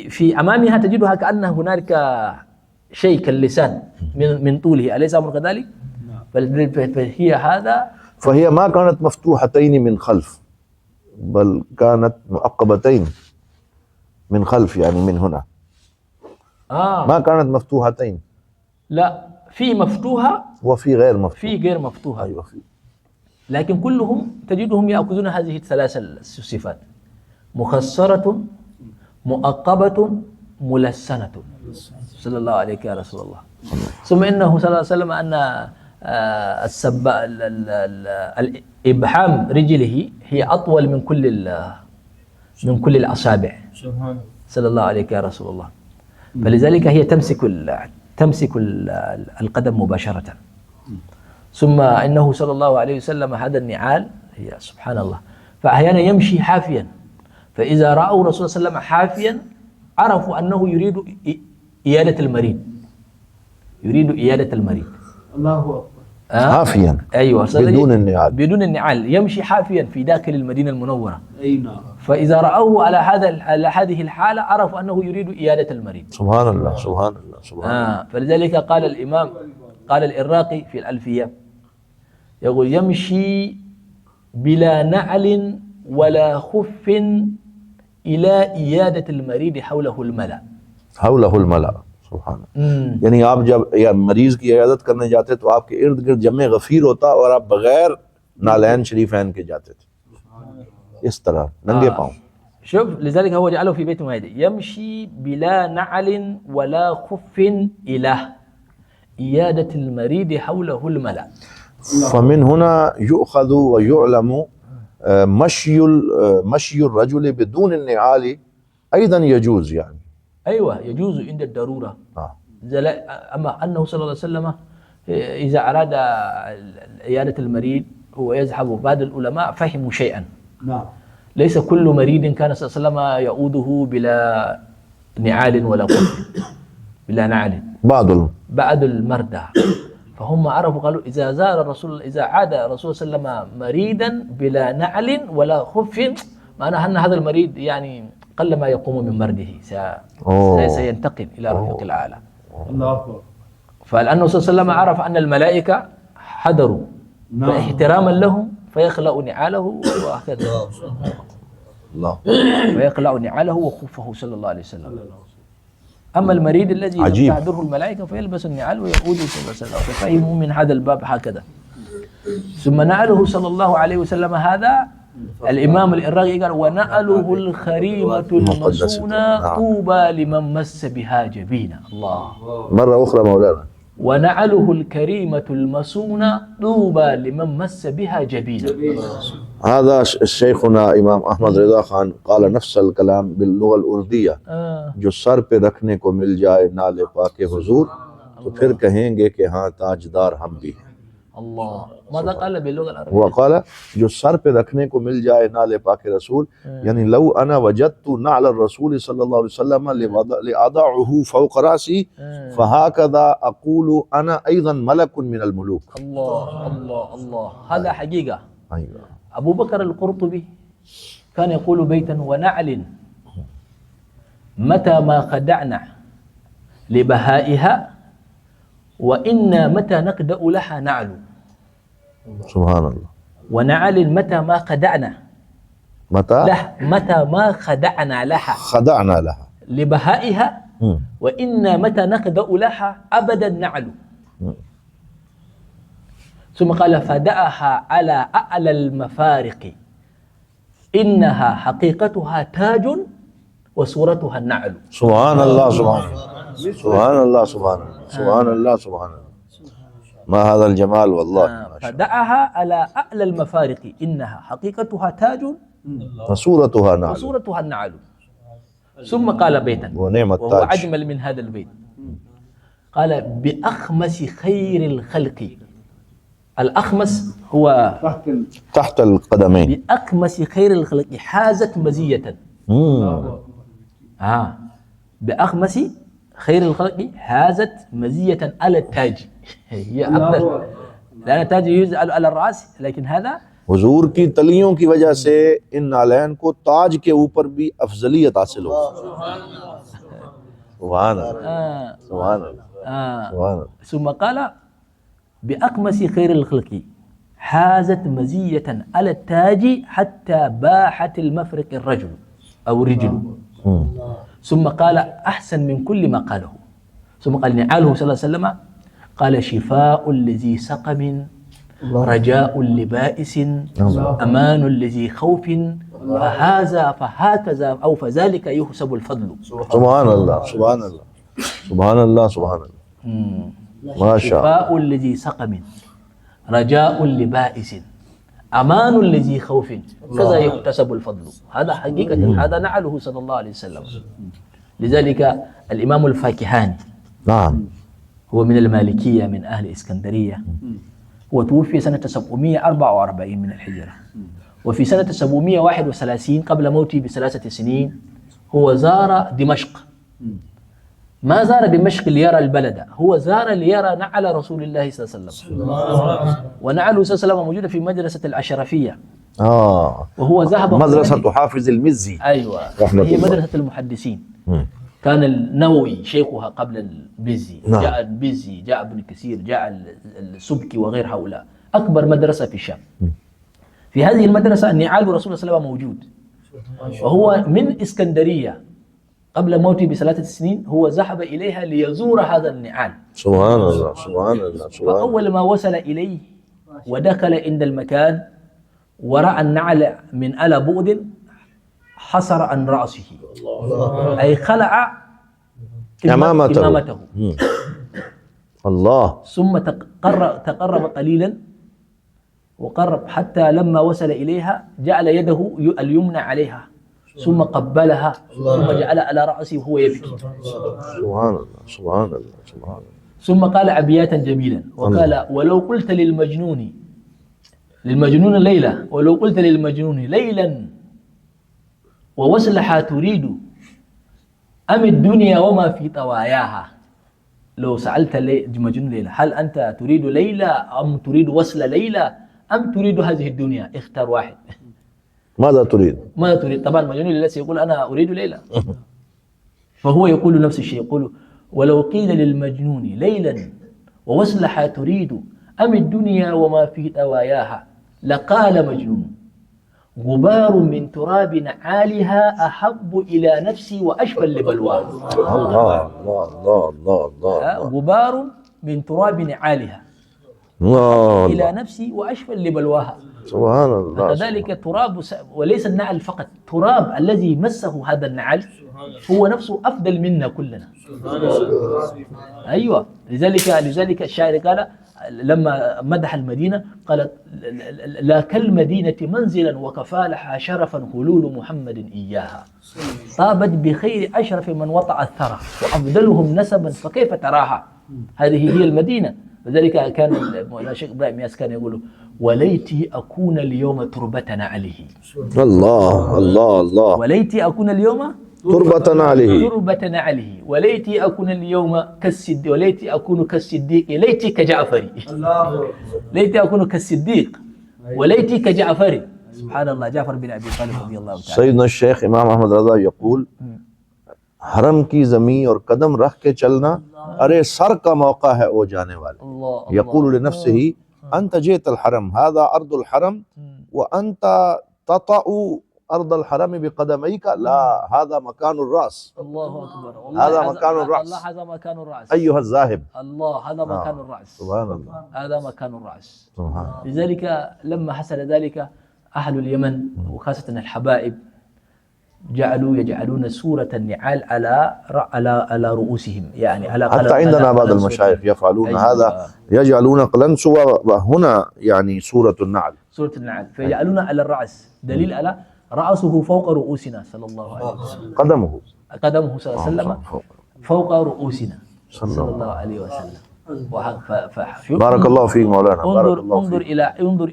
A: في أمامها تجدها كأن هنالك شيء كاللسان من طوله، أليس أمر كذلك؟ فهي هذا.
B: فهي ما كانت مفتوحتين من خلف، بل كانت مؤقبتين من خلف، يعني من هنا. ما كانت مفتوحتين.
A: لا، في مفتوحة
B: وفي غير مفتوحة.
A: في غير مفتوحة.
B: أيوة، في.
A: لكن كلهم تجدهم يأخذون هذه الثلاث الصفات: مخصرة مؤقبة ملسنة. صلى الله عليك يا رسول الله. ثم إنه صلى الله عليه وسلم أن الإبحام رجله هي أطول من كل الأصابع. صلى الله عليك يا رسول الله. فلذلك هي تمسك القدم مباشرة. ثم إنه صلى الله عليه وسلم هذا النعال هي سبحان الله، فأحيانا يمشي حافيا، فإذا رأوا رسول الله صلى الله عليه وسلم حافيا عرفوا أنه يريد إيادة المريض.
C: الله أكبر.
B: حافيا.
A: أيوة،
B: بدون
A: النعال يمشي حافيا في داخل المدينة المنورة.
C: أي نعم.
A: فإذا رأوه على هذه الحالة عرفوا أنه يريد إيادة المريض.
B: سبحان الله، سبحان الله، سبحان الله.
A: فلذلك قال الإمام، قال الإراقي في الألفية، يقول: يمشي بلا نعل ولا خف إلى إيادة المريض حوله الملأ.
B: سبحان الله. यानी आप जब या मरीज की इयादत करने जाते तो आपके इर्द गिर्द जमे गफीर होता और आप बगैर नालैन शरीफैन के जाते थे, इस तरह नंगे पांव.
A: شوف، لذلك هو جعله في بيت واحد: يمشي بلا نعل ولا خف إلى إيادة المريض حوله الملأ.
B: فمن هنا يؤخذ ويعلم مشي الرجل بدون النعال أيضا يجوز، يعني
A: أيوة يجوز عند الضرورة. أما أنه صلى الله عليه وسلم إذا أراد عيادة المريض هو يذهب. بعض العلماء فهموا شيئا.
C: نعم.
A: ليس كل مريض كان صلى الله عليه وسلم يعوده بلا نعال ولا قف، بلا نعل. بعض المرضى فهم عرفوا قالوا إذا عاد الرسول صلى الله عليه وسلم مريضا بلا نعل ولا خف، معناه أن هذا المريض يعني قل ما يقوم من مرضه، سينتقل إلى رفيق الأعلى.
C: الله أكبر.
A: فالأنه صلى الله عليه وسلم عرف أن الملائكة حضروا، فاحتراما لهم فيخلع نعاله وهكذا.
B: الله.
A: فيخلع نعاله وخفه صلى الله عليه وسلم. أما المريض الذي لم تحضره الملائكة فيلبس النعال ويعود صلى الله عليه وسلم. ففهموا من هذا الباب هكذا. ثم نعله صلى الله عليه وسلم هذا الإمام الإراقي قال: ونعله الخريمة المصونة طوبى لمن مس بها جبينا. الله.
B: مرة أخرى مولانا:
A: ونعله الكريمة المصونة طوبى لمن مس بها جبينا.
B: هذا شيخنا إمام أحمد رضا خان قال نفس الكلام باللغة الأردية. जो सर पे रखने को मिल जाए नाले पाके हुजूर तो फिर कहेंगे कि हाँ ताजदार हम भी हैं.
A: الله. ماذا قال باللغة العربية؟
B: هو قال जो सर पे रखने को मिल जाए नाले पाके रसूल, यानी लव अना वजदतु नाल रसूल सल्लल्लाहु अलैहि वसल्लम लिअदअहु फौक रासी फहाकदा अक़ूलु अना अयज़न मलकुन मिनल मुलूक.
A: الله الله الله. هذا حقيقة.
B: أيوة.
A: أبو بكر القرطبي كان يقول بيتا: ونعل متى ما خدعنا لبهائها وإنا متى نقدأ لها نعل.
B: سبحان الله.
A: ونعل متى ما خدعنا متى ما خدعنا لها
B: لبهائها
A: وإن متى نخدأ لها أبدا نعلو. ثم قال فدعها على أعلى المفارق إنها حقيقتها تاج وصورتها النعل.
B: سبحان الله سبحان الله سبحان الله سبحان الله سبحان الله سبحان الله ما هذا الجمال والله.
A: فدعها على أعلى المفارق إنها حقيقتها تاج
B: وصورتها نعل.
A: وصورتها النعل. ثم قال بيتا
B: ونعم
A: وهو
B: التاج.
A: أجمل من هذا البيت، قال بأخمس خير الخلق. الأخمس هو
B: تحت القدمين.
A: بأخمس خير الخلق حازت مزية. بأخمس خير الخلق حازت مزية على التاج. هي أفضل، لأن التاج يجعل على الرأس، لكن هذا
B: हुजूर की तलियों की वजह से इन नालैन को ताज के ऊपर भी अफजलियत हासिल हो। सुभान अल्लाह सुभान अल्लाह सुभान अल्लाह।
A: ثم قال بأقمس خير الخلق حازت مزية على التاج حتى باحت المفرق الرجل أو رجل. ثم قال أحسن من كل ما قاله. ثم قال نعاله صلى الله عليه وسلم قال شفاء لذي سقم رجاء لبائس أمان لذي خوف فهكذا أو فذلك يحسب الفضل.
B: سبحان الله سبحان الله سبحان الله سبحان الله ما شاء الله.
A: شفاء لذي سقم رجاء لبائس أمان لذي خوف كذا يحتسب الفضل. هذا حقيقة هذا نعله صلى الله عليه وسلم. لذلك الإمام الفاكهاني
B: نعم
A: هو من المالكية من أهل إسكندرية، وتوفي سنة 744 من الهجرة، وفي سنة 731 قبل موته ب3 سنين هو زار دمشق. ما زار دمشق ليرى البلد، هو زار ليرى نعل رسول الله صلى الله عليه وسلم. ونعله صلى الله عليه وسلم موجودة في مدرسة الأشرفية. وهو ذهب
B: مدرسة حافظ المزي.
A: أيوة هي مدرسة المحدثين. كان النووي شيخها قبل البزي. جاء البزي، جاء ابن كثير، جاء السبكي وغير هؤلاء. أكبر مدرسة في الشام. في هذه المدرسة نعال رسول الله صلى الله عليه وسلم موجود، وهو من إسكندرية قبل موته ب3 سنين. هو ذهب إليها ليزور هذا النعال.
B: سبحان الله سبحان الله سبحان.
A: فأول ما وصل إليه ودخل عند المكان ورأى النعل من على بعد حصر عن رأسه، أي خلع إمامته.
B: الله.
A: ثم تقرب قليلا وقرب حتى لما وصل إليها جعل يده اليمنى عليها ثم قبلها ثم جعل على رأسه وهو يبكي.
B: سبحان الله سبحان الله سبحان الله.
A: ثم قال أبياتا جميلا وقال ولو قلت للمجنون ليلى ولو قلت للمجنون ليلا ووصلها تريد أم الدنيا وما في طواياها. لو سألت مجنون ليلى هل أنت تريد ليلى أم تريد وصل ليلى أم تريد هذه الدنيا، اختر واحد.
B: ماذا تريد؟
A: ماذا تريد؟ طبعا مجنون ليلى سيقول أنا أريد ليلى. فهو يقول نفس الشيء، يقول ولو قيل للمجنون ليلا ووصلها تريد أم الدنيا وما في طواياها لقال مجنون غبار من تراب نعالها أحب إلى نفسي وأشفى لبلواها.
B: الله الله الله الله الله.
A: غبار من تراب نعالها
B: الله
A: إلى نفسي وأشفى لبلواها.
B: سبحان الله.
A: كذلك تراب وليس النعل فقط، تراب الذي مسه هذا النعل هو نفسه أفضل منا كلنا. أيوة لذلك الشاعر قال لما مدح المدينة قال لا كالمدينة منزلا وكفالها شرفا خلول محمد إياها طابت بخير أشرف من وطأ الثرى وأفضلهم نسبا فكيف تراها. هذه هي المدينة. لذلك كان الشيخ إبراهيم ياس كان يقول وليتي أكون اليوم تربة عليه.
B: الله الله الله.
A: وليتي أكون اليوم
B: تربة عليه.
A: تربة عليه. وليتي أكون اليوم كالصديق وليتي أكون كالصديق ليتي كجعفر. ليتي أكون كالصديق وليتي كجعفر. سبحان الله. جعفر بن أبي طالب رضي الله تعالى.
B: سيدنا الشيخ إمام أحمد رضا يقول हरम की ज़मीन और कदम रख के चलना अरे सर का मौका है ओ जाने वाले। यक़ूलु लिनफ़्सिही अंत जीतल हरम हाज़ा अर्दुल हरम व अंत ततअु अर्द अल हरम बिक़दमैक ला हाज़ा मकान الراس
A: الله أكبر.
B: هذا مكان الرأس.
A: الله هذا مكان الرأس.
B: أيها الذاهب.
A: الله هذا مكان الرأس.
B: سبحان الله.
A: هذا مكان الرأس.
B: سبحان.
A: لذلك لما حصل ذلك أهل اليمن وخاصة الحبائب يجعلون سورة النعال على رؤوسهم، يعني على
B: حتى عندنا بعض المشايخ يفعلون هذا، يجعلون قلنسوة وهنا يعني سورة النعل.
A: سورة النعل فيجعلون على الرأس، دليل على رأسه فوق رؤوسنا صلى الله عليه وسلم. قدمه صلى الله عليه وسلم فوق رؤوسنا صلى الله عليه وسلم.
B: بارك الله فيك مولانا.
A: انظر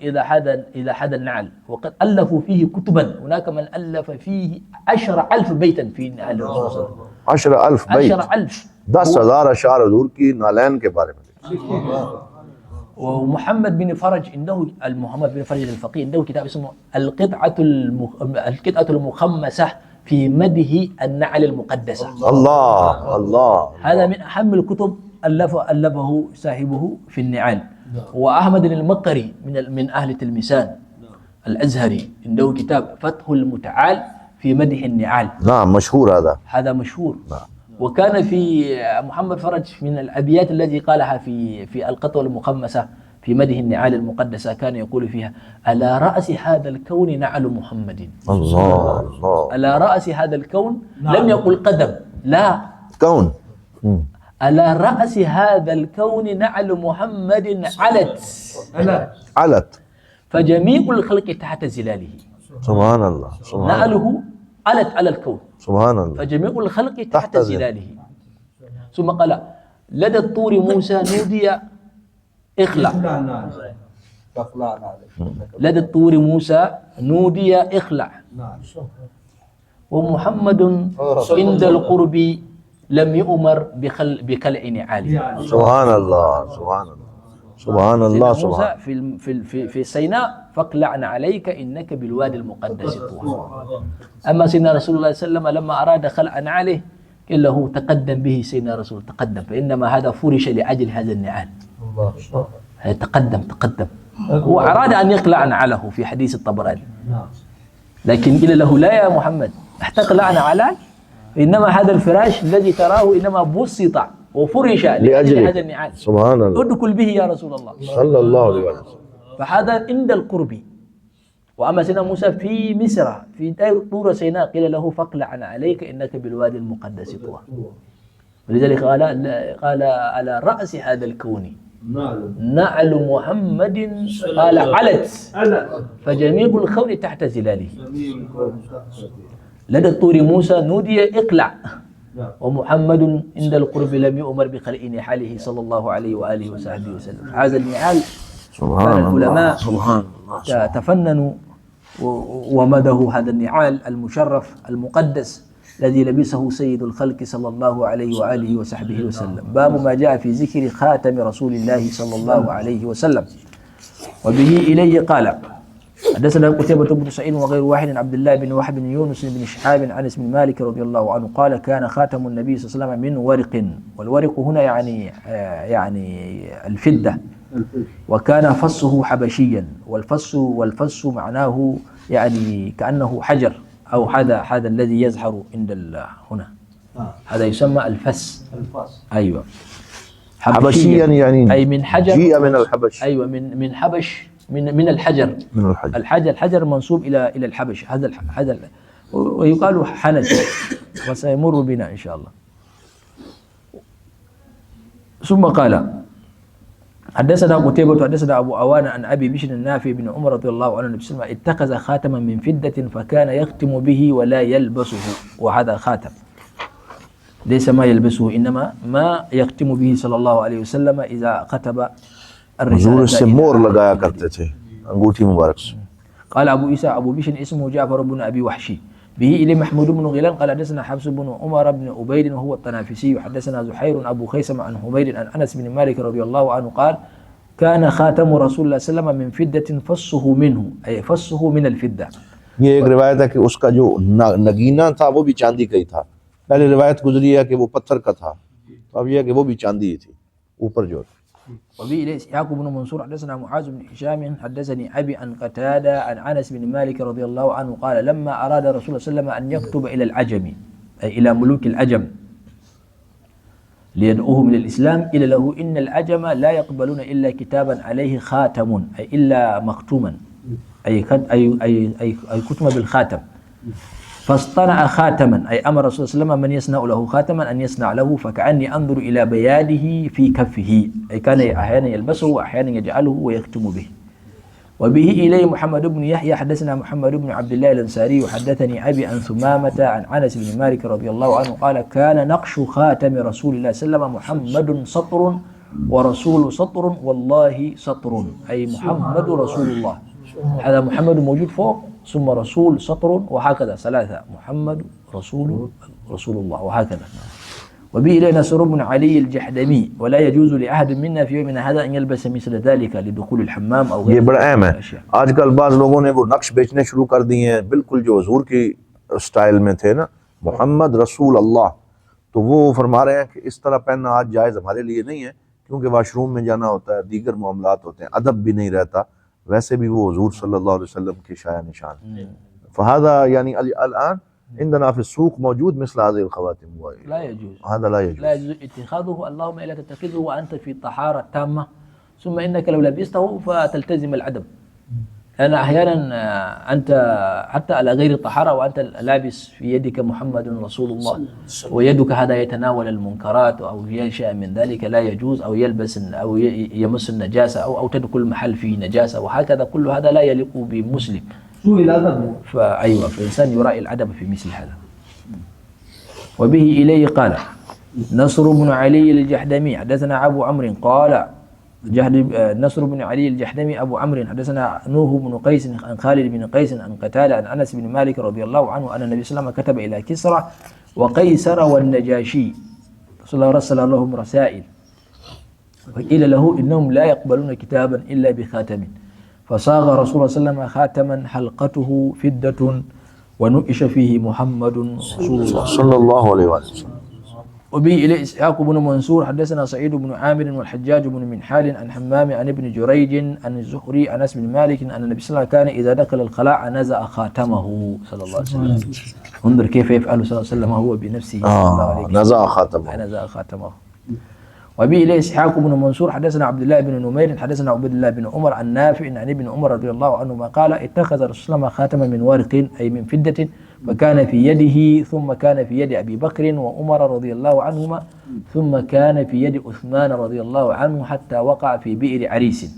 A: إلى هذا النعل، وقد ألفوا فيه كتبا، هناك من ألف فيه 10,000 بيتا في النعل.
B: 10,000 بيت،
A: 10,000
B: 10,000 अशार हुजूर की नालैन के बारे में.
A: ومحمد بن فرج عنده، محمد بن فرج الفقيه عنده كتاب اسمه القطعة المخمسة في مده النعل المقدسة.
B: الله الله.
A: هذا من أهم الكتب ألفه صاحبه في النعال. وأحمد المقري من أهل تلمسان الأزهري عنده كتاب فتح المتعال في مدح النعال.
B: نعم مشهور
A: هذا مشهور. نعم. وكان في محمد فرج من الأبيات التي قالها في القطوة المخمسة في مده النعال المقدسة، كان يقول فيها: على رأس هذا الكون نعل محمد.
B: الله الله.
A: على رأس هذا الكون، لم يقل قدم، لا،
B: كون.
A: على رأس هذا الكون نعل محمد علت فجميع الخلق تحت زلاله.
B: سبحان الله.
A: نعله علت على الكون،
B: سبحان الله،
A: فجميع الخلق تحت زلاله. ثم قال: لدى الطور موسى نودي اخلع. لدى الطور موسى نودي اخلع، ومحمد عند القرب لم يؤمر بخلع نعاله.
B: سبحان الله سبحان الله سبحان الله.
A: موسى في سيناء فاقلعنا عليك انك بالوادي المقدس طوى. اما سيدنا رسول الله صلى الله عليه وسلم لما اراد خلع نعله قال له: تقدم به سيدنا رسول، تقدم، فانما هذا فرش لاجل هذا النعال. تقدم. هو اراد ان يقلع نعله في حديث الطبراني، لكن قيل له: لا يا محمد، احتقلع نعلك، انما هذا الفراش الذي تراه انما بسط وفرش لأجل هذا النعال.
B: سبحان الله.
A: ادخل به يا رسول الله
B: صلى الله عليه وسلم.
A: فهذا عند القرب. واما سيدنا موسى في مصر في طور سيناء قيل له: فاقلعنا عليك انك بالوادي المقدس طوى. ولذلك قال: على راس هذا الكون نعل محمد، قال علت فجميع الكون تحت زلاله. لدى الطور موسى نودي اقلع، ومحمد عند القرب لم يؤمر بخلع نعاله صلى الله عليه واله وصحبه وسلم. هذا النعال كان العلماء تفننوا ومدحوا هذا النعال المشرف المقدس الذي لبسه سيد الخلق صلى الله عليه واله وصحبه وسلم. باب ما جاء في ذكر خاتم رسول الله صلى الله عليه وسلم. وبه اليه قال: حدثنا قتيبة بن سعيد وغير واحد عن عبد الله بن وهب بن يونس بن شهاب عن انس بن مالك رضي الله عنه قال: كان خاتم النبي صلى الله عليه وسلم من ورق، والورق هنا يعني الفضة، وكان فصه حبشيا، والفص معناه يعني كأنه حجر، أو هذا الذي يظهر عند هنا، هذا يسمى الفس. أيوة،
B: حبشيا يعني
A: أي من حجر،
B: جيء من الحبش.
A: أيوة، من حبش، من الحجر. الحجر منسوب إلى الحبش. هذا ويقال حنج، وسيمر بنا إن شاء الله. ثم قال: حدثنا قتيبة حدثنا أبو أوان عن أبي بشر النافع بن عمر رضي الله عنه النبي صلى الله عليه وسلم اتخذ خاتما من فضة فكان يختم به ولا يلبسه. وهذا خاتم ليس ما يلبسه، إنما ما يختم به صلى الله عليه وسلم إذا كتب
B: الرسالة. से मोर लगाया करते थे अंगूठी मुबारक से.
A: قال أبو عيسى أبو بشر اسمه جعفر بن أبي وحشي. به إلى محمود بن غيلان قال: حدثنا حفص بن عمر بن عبيد وهو الطنافسي. حدثنا زحير أبو خيثمة عن حميد عن أنس بن مالك رضي الله عنه قال: كان خاتم رسول الله صلى الله عليه وسلم من فضة فصه منه، أي فصه من الفضة.
B: ये एक रिवायत है कि उसका जो नगीना था वो भी चांदी का ही था। पहले रिवायत गुजरी है कि वो पत्थर का था, तो अब ये है कि वो भी चांदी ही थी ऊपर जो।
A: وبه إليه إسحاق بن منصور حدثنا معاذ بن هشام حدثني أبي عن قتادة عن أنس بن مالك رضي الله عنه قال لما أراد رسول الله صلى الله عليه وسلم أن يكتب إلى العجم أي إلى ملوك العجم ليدعوهم إلى الإسلام قيل له إن العجم لا يقبلون إلا كتابا عليه خاتم أي إلا مختوما أي كتم بالخاتم فاصطنع خاتما أي أمر رسول الله صلى الله عليه وسلم من يصنع له خاتما أن يصنع له فكأني أنظر إلى بياده في كفه أي كان أحيانا يلبسه وأحيانا يجعله ويختم به. وبه إليه محمد بن يحيى حدثنا محمد بن عبد الله الأنصاري وحدثني أبي عن ثمامة عن أنس بن مالك رضي الله عنه قال كان نقش خاتم رسول الله صلى الله عليه وسلم محمد سطر ورسول سطر والله سطر أي محمد رسول الله. هذا محمد موجود فوق ثم رسول سطر وهكذا ثلاثة محمد رسول الله وهكذا. وبه إليه نصر بن علي الجحدمي ولا يجوز لأحد منا في يومنا هذا أن يلبس مثل ذلك لدخول الحمام أو غيره.
B: ये बड़ा अहम है। आजकल बाज़ लोगों ने वो नक्श बेचने शुरू कर दिए हैं बिल्कुल जो हुजूर की स्टाइल में थे ना मोहम्मद रसूल अल्लाह, तो वो फरमा रहे हैं कि इस तरह पहनना आज जायज़ हमारे लिए नहीं है क्योंकि वाशरूम में जाना होता है, दीगर मामलात होते हैं, अदब भी नहीं रहता, वैसे भी वो हुजूर सल्लल्लाहु अलैहि वसल्लम के शाया निशान। फहादा यानी अलआन عندنا في السوق موجود مثل هذه الخواتم
A: لا يجوز
B: هذا لا يجوز
A: اتخاذه اللهم إلا تتخذه وأنت في الطهارة التامة ثم إنك لو لبسته فتلتزم الأدب. أنا أحيانا أنت حتى على غير الطهارة وأنت لابس في يدك محمد رسول الله ويدك هذا يتناول المنكرات أو شيء من ذلك لا يجوز أو يلبس أو يمس النجاسة أو تدخل محل فيه نجاسة وهكذا كل هذا لا يليق بمسلم. فأيوة فإنسان يراعي الأدب في مثل هذا. وبه إليه قال نصر بن علي الجحدمي حدثنا أبو عمرو قال نصر بن علي الجحدمي أبو عمرو حدثنا نوح بن قيس عن خالد بن قيس عن قتادة عن أنس بن مالك رضي الله عنه أن النبي صلى الله عليه وسلم كتب إلى كسرى وقيصر والنجاشي صلى الله رسل لهم رسائل وقيل له إنهم لا يقبلون كتابا إلا بخاتم فصاغ رسول الله صلى الله عليه وسلم خاتما حلقته فدة ونقش فيه محمد رسول الله
B: صلى الله عليه وسلم.
A: وبه إليه إسحاق بن منصور حدثنا سعيد بن عامر والحجاج بن منحال عن حمام عن ابن جريج عن الزهري عن أنس بن مالك أن النبي صلى الله عليه وسلم كان إذا دخل الخلاء نزع خاتمه صلى الله عليه وسلم. انظر كيف يفعل صلى الله عليه وسلم هو بنفسه
B: نزع خاتمه.
A: وبه إليه إسحاق بن منصور حدثنا عبد الله بن نمير حدثنا عبد الله بن عمر عن نافع عن ابن عمر رضي الله عنهما قال اتخذ رسول الله خاتما من ورق أي من فدة فكان في يده ثم كان في يد أبي بكر وعمر رضي الله عنهما ثم كان في يد عثمان رضي الله عنه حتى وقع في بئر عريس.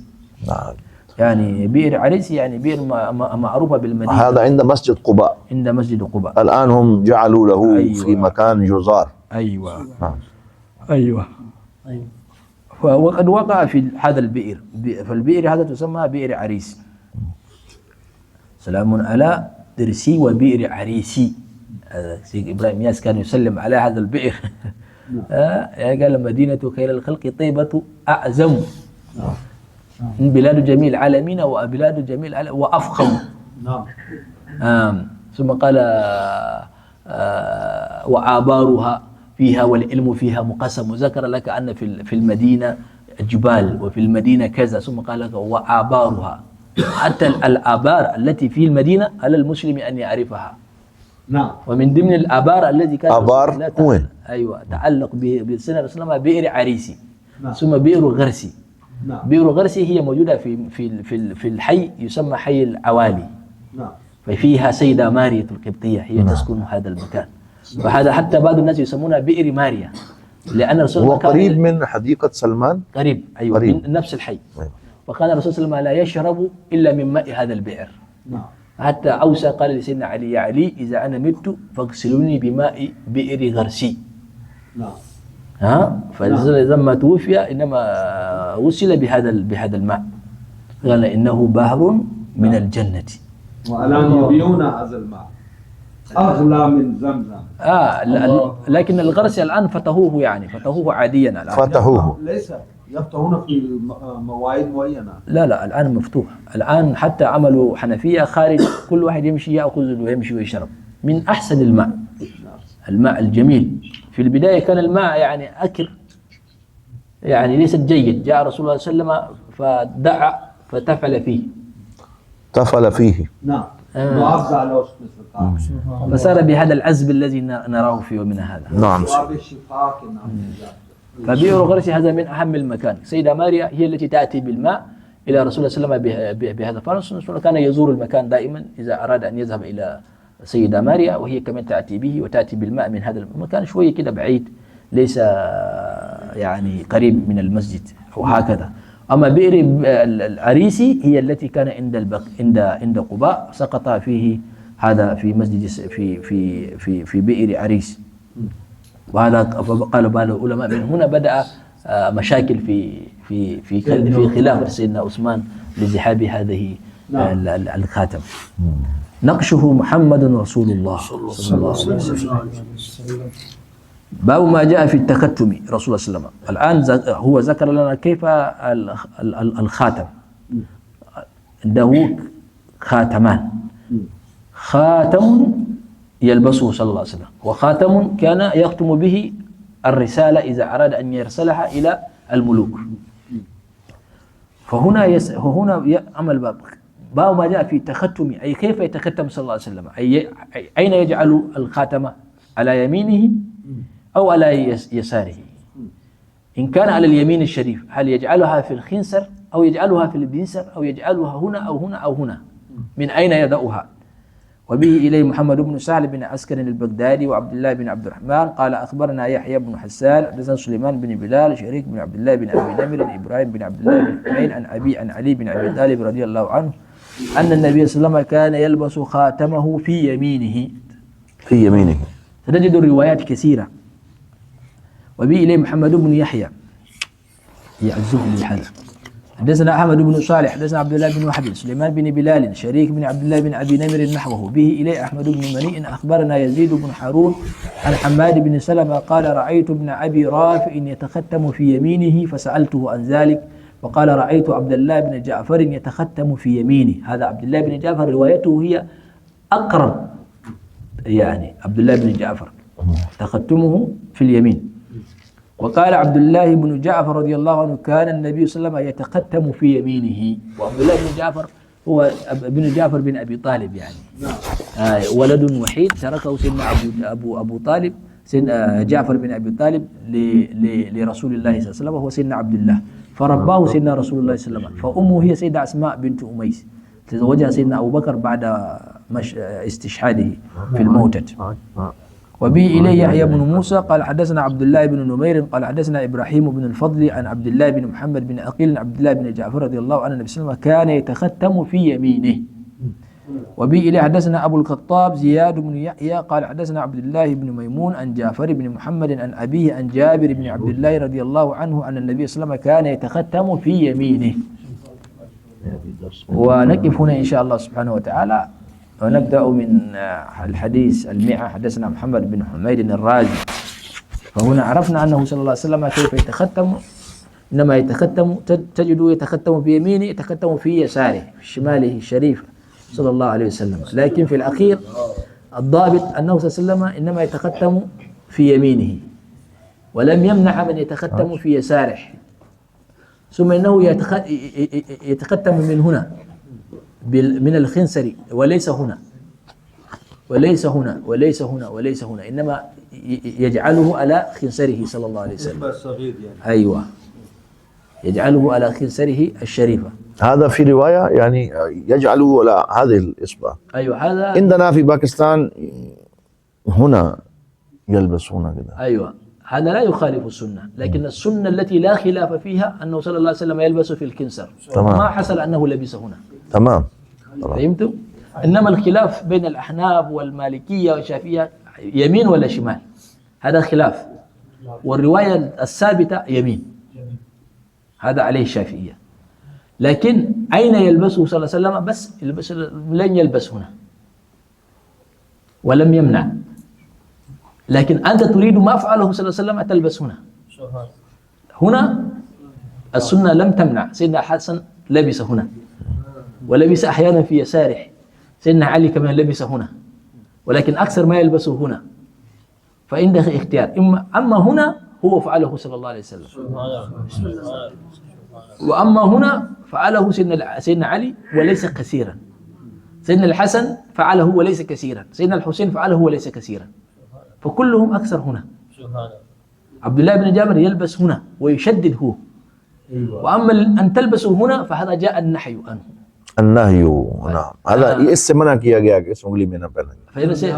A: يعني بئر عريس يعني بئر معروفة بالمدينة.
B: هذا عند مسجد قباء.
A: عند مسجد قباء.
B: الآن هم جعلوا له في مكان جزار.
A: أيوة. أيوة. وقد وقع في هذا البئر فالبئر هذا تسمى بئر عريس. سلام على درسي وبئر عريسي. سيد إبراهيم ياس كان يسلم على هذا البئر. قال مدينة خير الخلق طيبة أعزم بلاد جميع العالمين وبلاد جميع العالمين وأفخم. ثم قال وآبارها فيها والعلم فيها مقسم وذكر لك أن في المدينة جبال وفي المدينة كذا ثم قال لك وآبارها حتى الآبار التي في المدينة على المسلم أن يعرفها.
C: نعم.
A: ومن ضمن الآبار التي كانت
B: آبار وين؟
A: أيوة تعلق بسنة رسول الله بئر عريسي.
C: نعم.
A: ثم بئر غرسي.
C: نعم.
A: بئر غرسي هي موجودة في الحي يسمى حي العوالي.
C: نعم.
A: ففيها سيدة مارية القبطية هي تسكن هذا المكان. وهذا حتى بعض الناس يسمونها بئر ماريا لأن الرسول
B: هو قريب من حديقة سلمان.
A: قريب أيوة
B: قريب.
A: من نفس الحي.
B: أيوة.
A: وكان الرسول صلى الله عليه وسلم لا يشرب إلا من ماء هذا البئر.
C: نعم.
A: حتى أوصى قال لسيدنا علي يا علي إذا أنا مت فاغسلوني بماء بئر غرسي.
C: نعم.
A: فلما توفي إنما غسل بهذا الماء قال إنه بحر من الجنة.
C: والآن يبيعون هذا الماء أغلى من زمزم.
A: لكن الغرسي الآن فتحوه يعني فتحوه عاديا الآن.
B: فتحوه.
C: ليس يفتحون في مواعيد معينة.
A: لا الآن مفتوح. الآن حتى عملوا حنفية خارج كل واحد يمشي يأخذ ويمشي ويشرب من أحسن الماء الجميل. في البداية كان الماء يعني أكر يعني ليست جيد. جاء رسول الله صلى الله عليه وسلم فدعا فتفعل فيه.
B: تفعل فيه.
C: نعم. معافى على وصف الفقاعة.
A: فصار بهذا العزب الذي نراه في يومنا هذا.
B: نعم.
C: وبالشفاء نعم.
A: فبئر غرس هذا من أهم المكان. سيدة ماريا هي التي تأتي بالماء إلى رسول الله صلى الله عليه وسلم بهذا. فرسول كان يزور المكان دائما إذا أراد أن يذهب إلى سيدة ماريا، وهي كمان تأتي به وتأتي بالماء من هذا المكان شوية كده بعيد، ليس يعني قريب من المسجد أو هكذا. أما بئر العريسي هي التي كان عند قباء، سقط فيه هذا في مسجد في بئر عريس. وهذا قال بعض العلماء من هنا بدأ مشاكل في خلافة سيدنا عثمان لذهاب هذه الخاتم. نقشه محمد رسول الله صلى الله عليه وسلم. باب ما جاء في التختم رسول الله صلى الله عليه وسلم. الآن هو ذكر لنا كيف الخاتم. عنده خاتمان، خاتم يلبسه صلى الله عليه وسلم، وخاتم كان يختم به الرسالة إذا أراد أن يرسلها إلى الملوك. فهنا عمل باب ما جاء في التختم، أي كيف يتختم صلى الله عليه وسلم، أي أين يجعل الخاتم، على يمينه أو على يساره. إن كان على اليمين الشريف هل يجعلها في الخنصر أو يجعلها في البنصر أو يجعلها هنا أو هنا أو هنا، من أين يضعها. وبه إليه محمد بن سهل بن عسكر البغدادي وعبد الله بن عبد الرحمن قال أخبرنا يحيى بن حسان حدثنا سليمان بن بلال شريك بن عبد الله بن أبي نمر إبراهيم بن عبد الله بن حميد عن أبي عن علي بن أبي طالب رضي الله عنه أن النبي صلى الله عليه وسلم كان يلبس خاتمه في يمينه.
B: في يمينه
A: تجد الروايات كثيرة. وبه إليه محمد بن يحيى يعزه هذا حدثنا أحمد بن صالح حدثنا عبد الله بن وهب سليمان بن بلال شريك بن عبد الله بن أبي نمر نحوه. به إليه أحمد بن منيء أخبرنا يزيد بن هارون عن حماد بن سلمة قال رأيت ابن أبي رافع يتختم في يمينه فسألته عن ذلك، وقال رأيت عبد الله بن جعفر يتختم في يمينه. هذا عبد الله بن جعفر روايته هي أقرب، يعني عبد الله بن جعفر تختمه في اليمين. وقال عبد الله بن جعفر رضي الله عنه كان النبي صلى الله عليه وسلم يتختم في يمينه. وعبد الله بن جعفر هو ابن جعفر بن أبي طالب، يعني ولد وحيد تركه سيدنا أبو طالب، سيدنا جعفر بن أبي طالب لرسول الله صلى الله عليه وسلم، وهو سيدنا عبد الله، فرباه سيدنا رسول الله صلى الله عليه وسلم. فأمه هي سيدة أسماء بنت أميس، تزوجها سيدنا أبو بكر بعد استشهاده في الموتد. وبه إليه يحيى بن موسى قال حدثنا عبد الله بن نمير قال حدثنا إبراهيم بن الفضل عن عبد الله بن محمد بن عقيل عن عبد الله بن جعفر رضي الله عنه النبي صلى الله عليه وسلم كان يتختم في يمينه. وبه إليه حدثنا أبو الخطاب زياد بن يحيى قال حدثنا عبد الله بن ميمون عن جعفر بن محمد عن أبيه عن جابر بن عبد الله رضي الله عنه أن النبي صلى الله عليه وسلم كان يتختم في يمينه. ونقف هنا إن شاء الله سبحانه وتعالى، ونبدأ من الحديث 100. حدثنا محمد بن حميد الرازي. فهنا عرفنا أنه صلى الله عليه وسلم كيف يتختم. إنما يتختم تجده يتختم بيمينه، يتختم في يساره في شماله الشريف صلى الله عليه وسلم. لكن في الأخير الضابط أنه صلى الله عليه وسلم إنما يتختم في يمينه، ولم يمنع من يتختم في يساره. ثم إنه يتختم من هنا من الخنصر، وليس هنا وليس هنا وليس هنا وليس هنا، إنما يجعله على خنصره صلى الله عليه وسلم. أيوة، يجعله على خنصره الشريفة.
B: هذا في رواية يعني يجعله على هذه الإصبع.
A: أيوة، هذا
B: عندنا في باكستان هنا يلبسون كذا.
A: أيوة، هذا لا يخالف السنة، لكن السنة التي لا خلاف فيها أنه صلى الله عليه وسلم يلبس في الخنصر، ما حصل أنه لبس هنا.
B: تمام.
A: فهمتم؟ إنما الخلاف بين الأحناف والمالكية والشافعية يمين ولا شمال، هذا خلاف. والرواية الثابتة يمين، هذا عليه الشافعية. لكن أين يلبسه صلى الله عليه وسلم؟ بس يلبس، لن يلبس هنا ولم يمنع. لكن أنت تريد ما فعله صلى الله عليه وسلم تلبس هنا. هنا السنة لم تمنع. سيدنا حسن لبس هنا، ولبس أحيانا في يساره. سيدنا علي كمان لبس هنا، ولكن أكثر ما يلبسه هنا. فعنده اختيار، أما هنا هو فعله صلى الله عليه وسلم. وأما هنا فعله سيدنا علي وليس كثيرا، سيدنا الحسن فعله وليس كثيرا، سيدنا الحسين فعله وليس كثيرا، فكلهم أكثر هنا. عبد الله بن جابر يلبس هنا ويشدد هو، وأما أن تلبسوا هنا فهذا جاء النحي عنه.
B: النهي، نعم. هذا اسم منع किया गया कि इसमें उंगली में न पहने.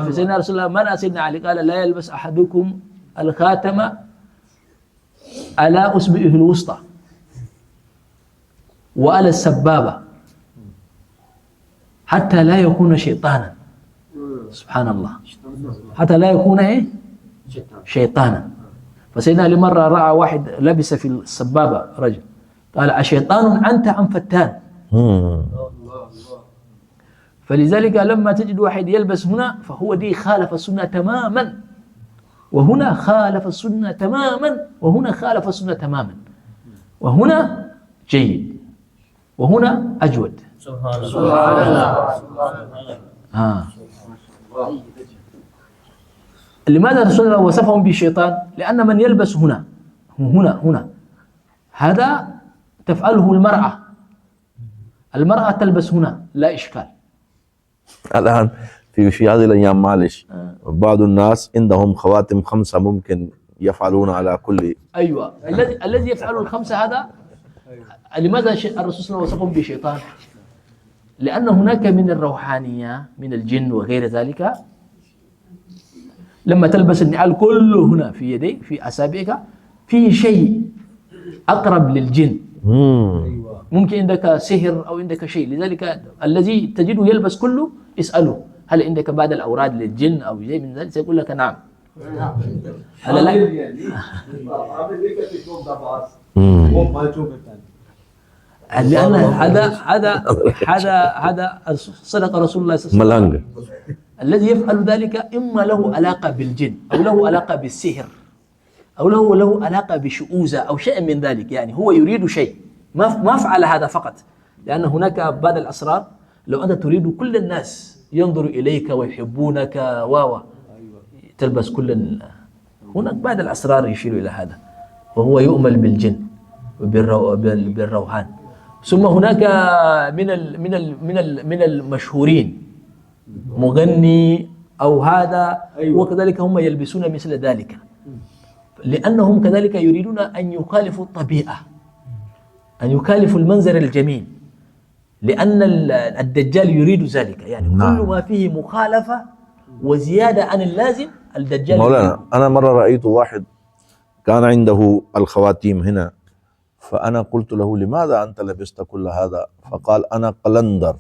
A: فسيدنا رسول الله منع سيدنا علي قال لا يلبس أحدكم الخاتم على أصبعه الوسطى وعلى السبابة حتى لا يكون شيطانا. سبحان الله، حتى لا يكون إيه؟ شيطانا. فسيدنا علي مرة رأى واحد لبس في السبابة رجل، قال أشيطان أنت أم فتان؟ فلذلك لما تجد واحد يلبس هنا فهو دي خالف السنة تماما، وهنا خالف السنة تماما، وهنا خالف السنة تماما، وهنا جيد وهنا أجود. سبحان الله. لماذا رسول الله وصفهم بالشيطان؟ لأن من يلبس هنا هذا تفعله المرأة تلبس هنا لا إشكال.
B: الآن في هذه الأيام معلش بعض الناس عندهم خواتم 5 ممكن يفعلون على كل.
A: أيوة، الذي يفعل ال5 هذا لماذا الرسول صلى الله عليه وسلم وصفهم بالشيطان؟ لأن هناك من الروحانية من الجن وغير ذلك، لما تلبس النعال كله هنا في يديك في أصابعك فيه شيء أقرب للجن، ممكن عندك سحر أو عندك شيء، لذلك الذي تجده يلبس كله اسأله هل عندك بعض الأوراد للجن أو شيء من ذلك، سيقول لك نعم. هذا لا لأن هذا صدق رسول الله صلى الله عليه وسلم. الذي يفعل ذلك إما له علاقة بالجن أو له علاقة بالسحر أو له علاقة بشؤوذة أو شيء من ذلك، يعني هو يريد شيء، ما فعل هذا فقط، لأن هناك بعض الأسرار لو أنت تريد كل الناس ينظر إليك ويحبونك تلبس هناك بعض الأسرار يشير إلى هذا، وهو يؤمل بالجن وبالروحان. ثم هناك من المشهورين مغني أو هذا، وكذلك هم يلبسون مثل ذلك، لأنهم كذلك يريدون أن يخالفوا الطبيعة، أن يخالفوا المنظر الجميل، لأن الدجال يريد ذلك، يعني كل ما فيه مخالفة وزيادة عن اللازم الدجال.
B: مولانا أنا مرة رأيت واحد كان عنده الخواتيم هنا، فأنا قلت له لماذا أنت لبست كل هذا؟ فقال أنا قلندر.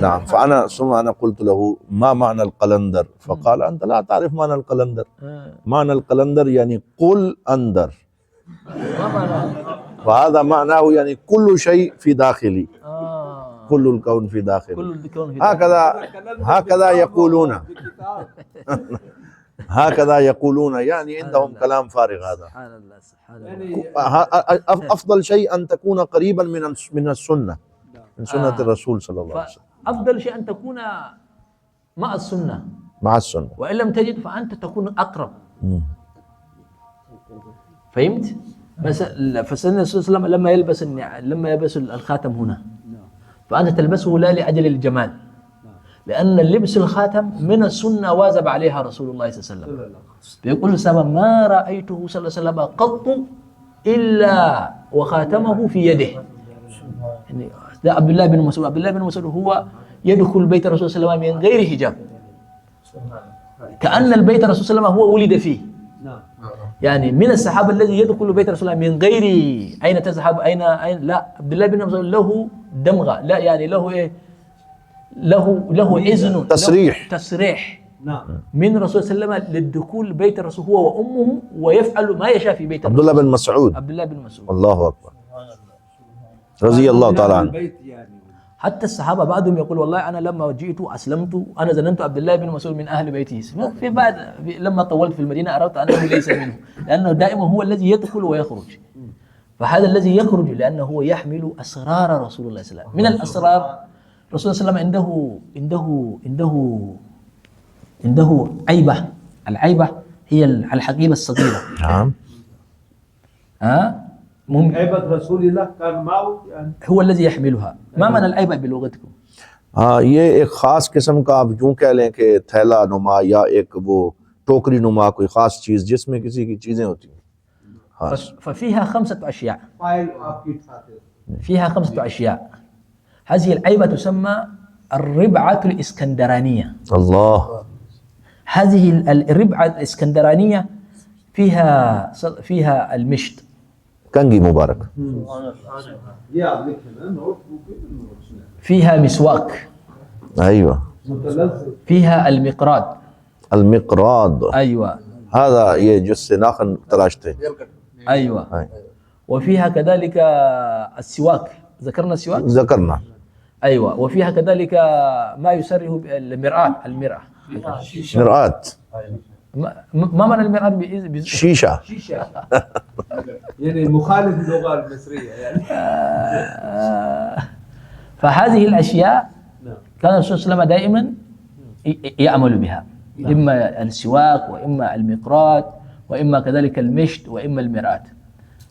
B: نعم. ثم أنا قلت له ما معنى القلندر؟ فقال أنت لا تعرف معنى القلندر. معنى القلندر يعني قل أندر، فهذا معناه يعني كل شيء في داخلي، كل الكون في داخلي. هكذا يقولون. هكذا يقولون، يعني عندهم كلام فارغ. هذا
A: سبحان الله سبحان الله.
B: أفضل شيء أن تكون قريبا من السنة، من سنة الرسول صلى الله عليه وسلم.
A: أفضل شيء أن تكون مع السنة، وإن لم تجد فأنت تكون أقرب. فهمت؟ فسيدنا الرسول صلى الله عليه وسلم لما يلبس الخاتم هنا فأنت تلبسه لا لأجل الجمال، لأن لبس الخاتم من السنة واجب عليها رسول الله صلى الله عليه وسلم. بيقول السبب ما رأيته صلى الله عليه وسلم قط إلا وخاتمه في يده. يعني ده عبد الله بن مسعود هو يدخل بيت الرسول صلى الله عليه وسلم من غير حجاب، كأن البيت الرسول صلى الله عليه وسلم هو ولد فيه. يعني من الصحابة الذي يدخل بيت الرسول من غير أين تذهب أين لا، عبد الله بن مسعود له دمغة، لا يعني له إيه، له إذن تصريح من الرسول صلى الله عليه وسلم للدخول بيت الرسول هو وأمه، ويفعل ما يشاء في بيت
B: عبد الله بن مسعود. الله أكبر رضي الله تعالى عنه.
A: حتى الصحابة بعضهم يقول والله أنا لما جئت أسلمت أنا ظننت عبد الله بن مسعود من أهل بيته، في بعد لما طولت في المدينة أردت أنه ليس منه، لأنه دائما هو الذي يدخل ويخرج، فهذا الذي يخرج لأنه هو يحمل أسرار رسول الله صلى الله عليه وسلم. من الأسرار رسول الله صلى الله عليه وسلم عنده عيبة، العيبة هي الحقيبة الصغيرة.
B: نعم.
C: عيبة رسول الله كان معه يعني.
A: هو الذي يحملها. ما معنى العيبة بلغتكم؟
B: हाँ, ये एक खास किस्म का आप यूं कह लें कि थैला नुमा या एक वो टोकरी नुमा कोई खास चीज जिसमें किसी की चीजें होती हैं.
A: ففيها 5 أشياء.
C: फाइल आपकी खातिर.
A: فيها 5 أشياء. هذه العيبة تسمى الربعة الإسكندرانية.
B: الله.
A: هذه الربعة الإسكندرانية فيها المشط.
B: कंगी मुबारक.
C: ये आप लिखे ना नोट बुक में.
A: فيها مسواك.
B: ايوه.
A: فيها المقراض.
B: المقراض.
A: ايوه.
B: هذا ये जिससे नाखन तराशते.
A: ايوه. وفيها كذلك السواك. ذكرنا السواك؟
B: ذكرنا.
A: ايوه. وفيها كذلك ما يسره المرآة.
B: مرآة.
A: ما معنى المرآة؟
B: شيشة.
C: يعني مخالف اللغة المصرية يعني.
A: فهذه الأشياء كان الرسول صلى الله عليه وسلم دائما يعمل بها، إما السواك وإما المقراط وإما كذلك المشط وإما المرآة.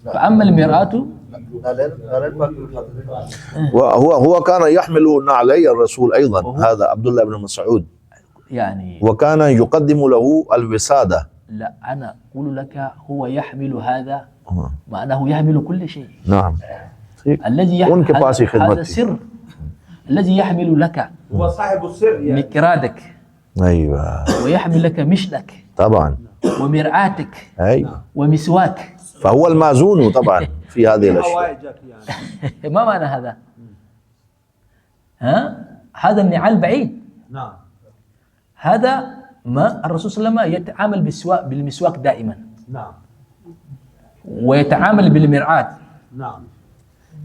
A: فأما المرآة
B: وهو كان يحمل نعلي الرسول أيضا، هذا عبد الله بن مسعود
A: يعني،
B: وكان يقدم له الوسادة.
A: لا أنا أقول لك هو يحمل هذا معناه يحمل كل شيء.
B: نعم.
A: الذي يحمل هذا سر الذي يحمل لك
C: هو صاحب السر يعني.
A: مكرادك.
B: أيوة.
A: ويحمل لك مشلك
B: طبعا.
A: ومرآتك.
B: أيوة.
A: ومسواك.
B: فهو المازون طبعا في هذه الأشياء.
A: ما معنى هذا؟ هذا النعال بعيد.
C: نعم.
A: هذا ما الرسول صلى الله عليه وسلم يتعامل بالمسواك دائما.
C: نعم.
A: ويتعامل بالمرآة.
C: نعم.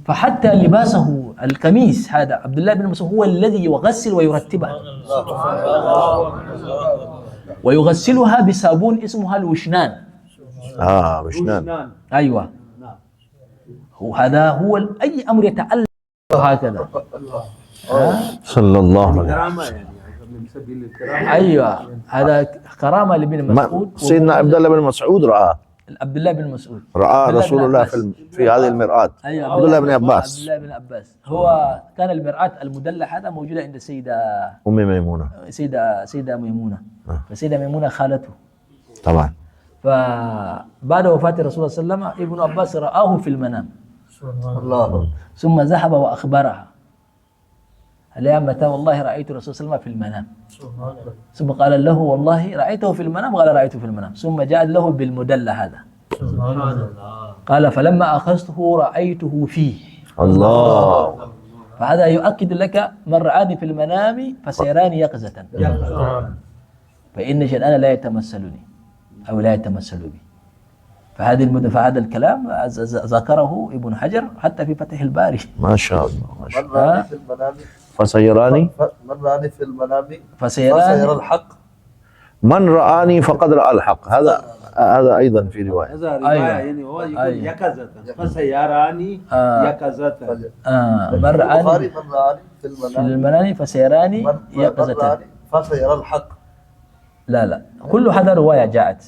A: فحتى لباسه القميص هذا عبد الله بن مسعود هو الذي يغسل ويرتبها، ويغسلها بصابون اسمها الوشنان.
B: وشنان.
A: ايوه.
C: نعم.
A: وهذا هو اي امر يتعلق هكذا.
B: صلى الله عليه وسلم.
C: كرامة يعني من سبيل الكرامة.
A: ايوه هذا كرامة لابن مسعود.
B: سيدنا عبد الله بن مسعود
A: عبد الله بن مسعود
B: رأى رسول الله في هذه المرآة.
A: أيوة.
B: عبد الله بن عباس.
A: عبد الله بن عباس هو كان المرآة المدلح هذا موجودة عند السيدة
B: أم ميمونة.
A: سيدة ميمونة. فسيدة ميمونة خالته
B: طبعا.
A: فبعد وفاة الرسول صلى الله عليه وسلم ابن عباس رآه في المنام
B: الله.
A: ثم ذهب وأخبرها هل متى والله رأيت الرسول صلى الله عليه وسلم في المنام. ثم قال له والله رأيته في المنام. قال رأيته في المنام. ثم جاء له بالمدلة هذا. قال فلما أخذته رأيته فيه.
B: الله.
A: فهذا يؤكد لك من رآني في المنام فسيراني يقظة. فإن شيئا لا يتمثلني أو لا يتمثل بي. فهذا الكلام ذكره ابن حجر حتى في فتح الباري.
B: ما شاء الله ما شاء الله.
E: من رآني في المنام
B: فسيراني
E: في المنام
A: فسيرى
E: الحق.
B: من رآني فقد رأى الحق. هذا أيضا في رواية.
C: هذا رواية يعني هو يقول يقظة فسيراني يقظة.
A: من رآني
E: في
A: المنام فسيراني يقظة.
E: فسيرى الحق.
A: لا كل هذا رواية جاءت.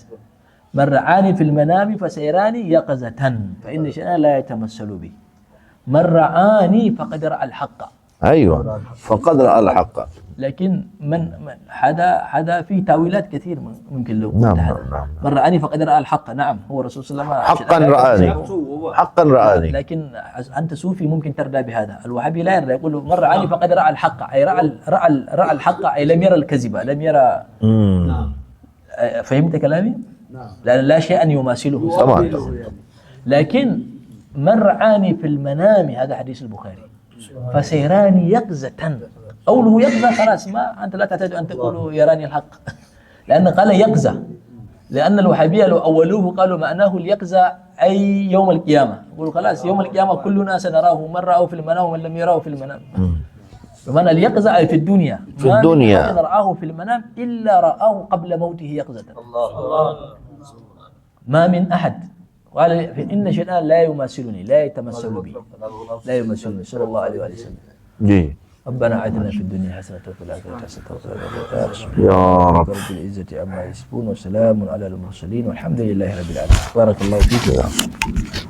A: من رآني في المنام فسيراني يقظة فإن شيئا لا يتمثل بي. من رآني فقد رأى الحق.
B: أيوة فقد رأى الحق.
A: لكن من هذا فيه تاويلات كثير ممكن لو
B: نعم.
A: من رآني فقد رأى الحق. نعم هو الرسول صلى الله عليه وسلم
B: حقا رآني. حقا رآني.
A: لكن أنت صوفي ممكن ترضى بهذا. الوهابي لا يرضى، يقول من رآني فقد رأى الحق، أي رأى الحق، أي لم يرى الكذب، لم يرى. فهمت كلامي؟
C: نعم.
A: لأن لا شيء يماثله
B: طبعا.
A: لكن من رآني في المنام هذا حديث البخاري فسيراني يقظة. قوله يقظة خلاص، ما أنت لا تحتاج أن تقول يراني الحق، لأن قال يقظة، لأن الوهابية لو أولوه قالوا معناه اليقظة أي يوم القيامة، يقولوا خلاص يوم القيامة كلنا سنراه، من رآه في المنام ومن لم يراه في المنام. بمعنى اليقظة أي في الدنيا،
B: في الدنيا
A: ما من رآه في المنام إلا رآه قبل موته يقظة. ما من أحد قال إن شيئا لا يماثلني، لا يتمثل بي، لا يماثلني صلى الله عليه وسلم.
B: جي.
A: ربنا آتنا في الدنيا حسنة وفي الآخرة حسنة وقنا عذاب النار.
B: يا رب.
A: رب العزة عما يصفون وسلام على المرسلين والحمد لله رب العالمين. بارك الله فيك.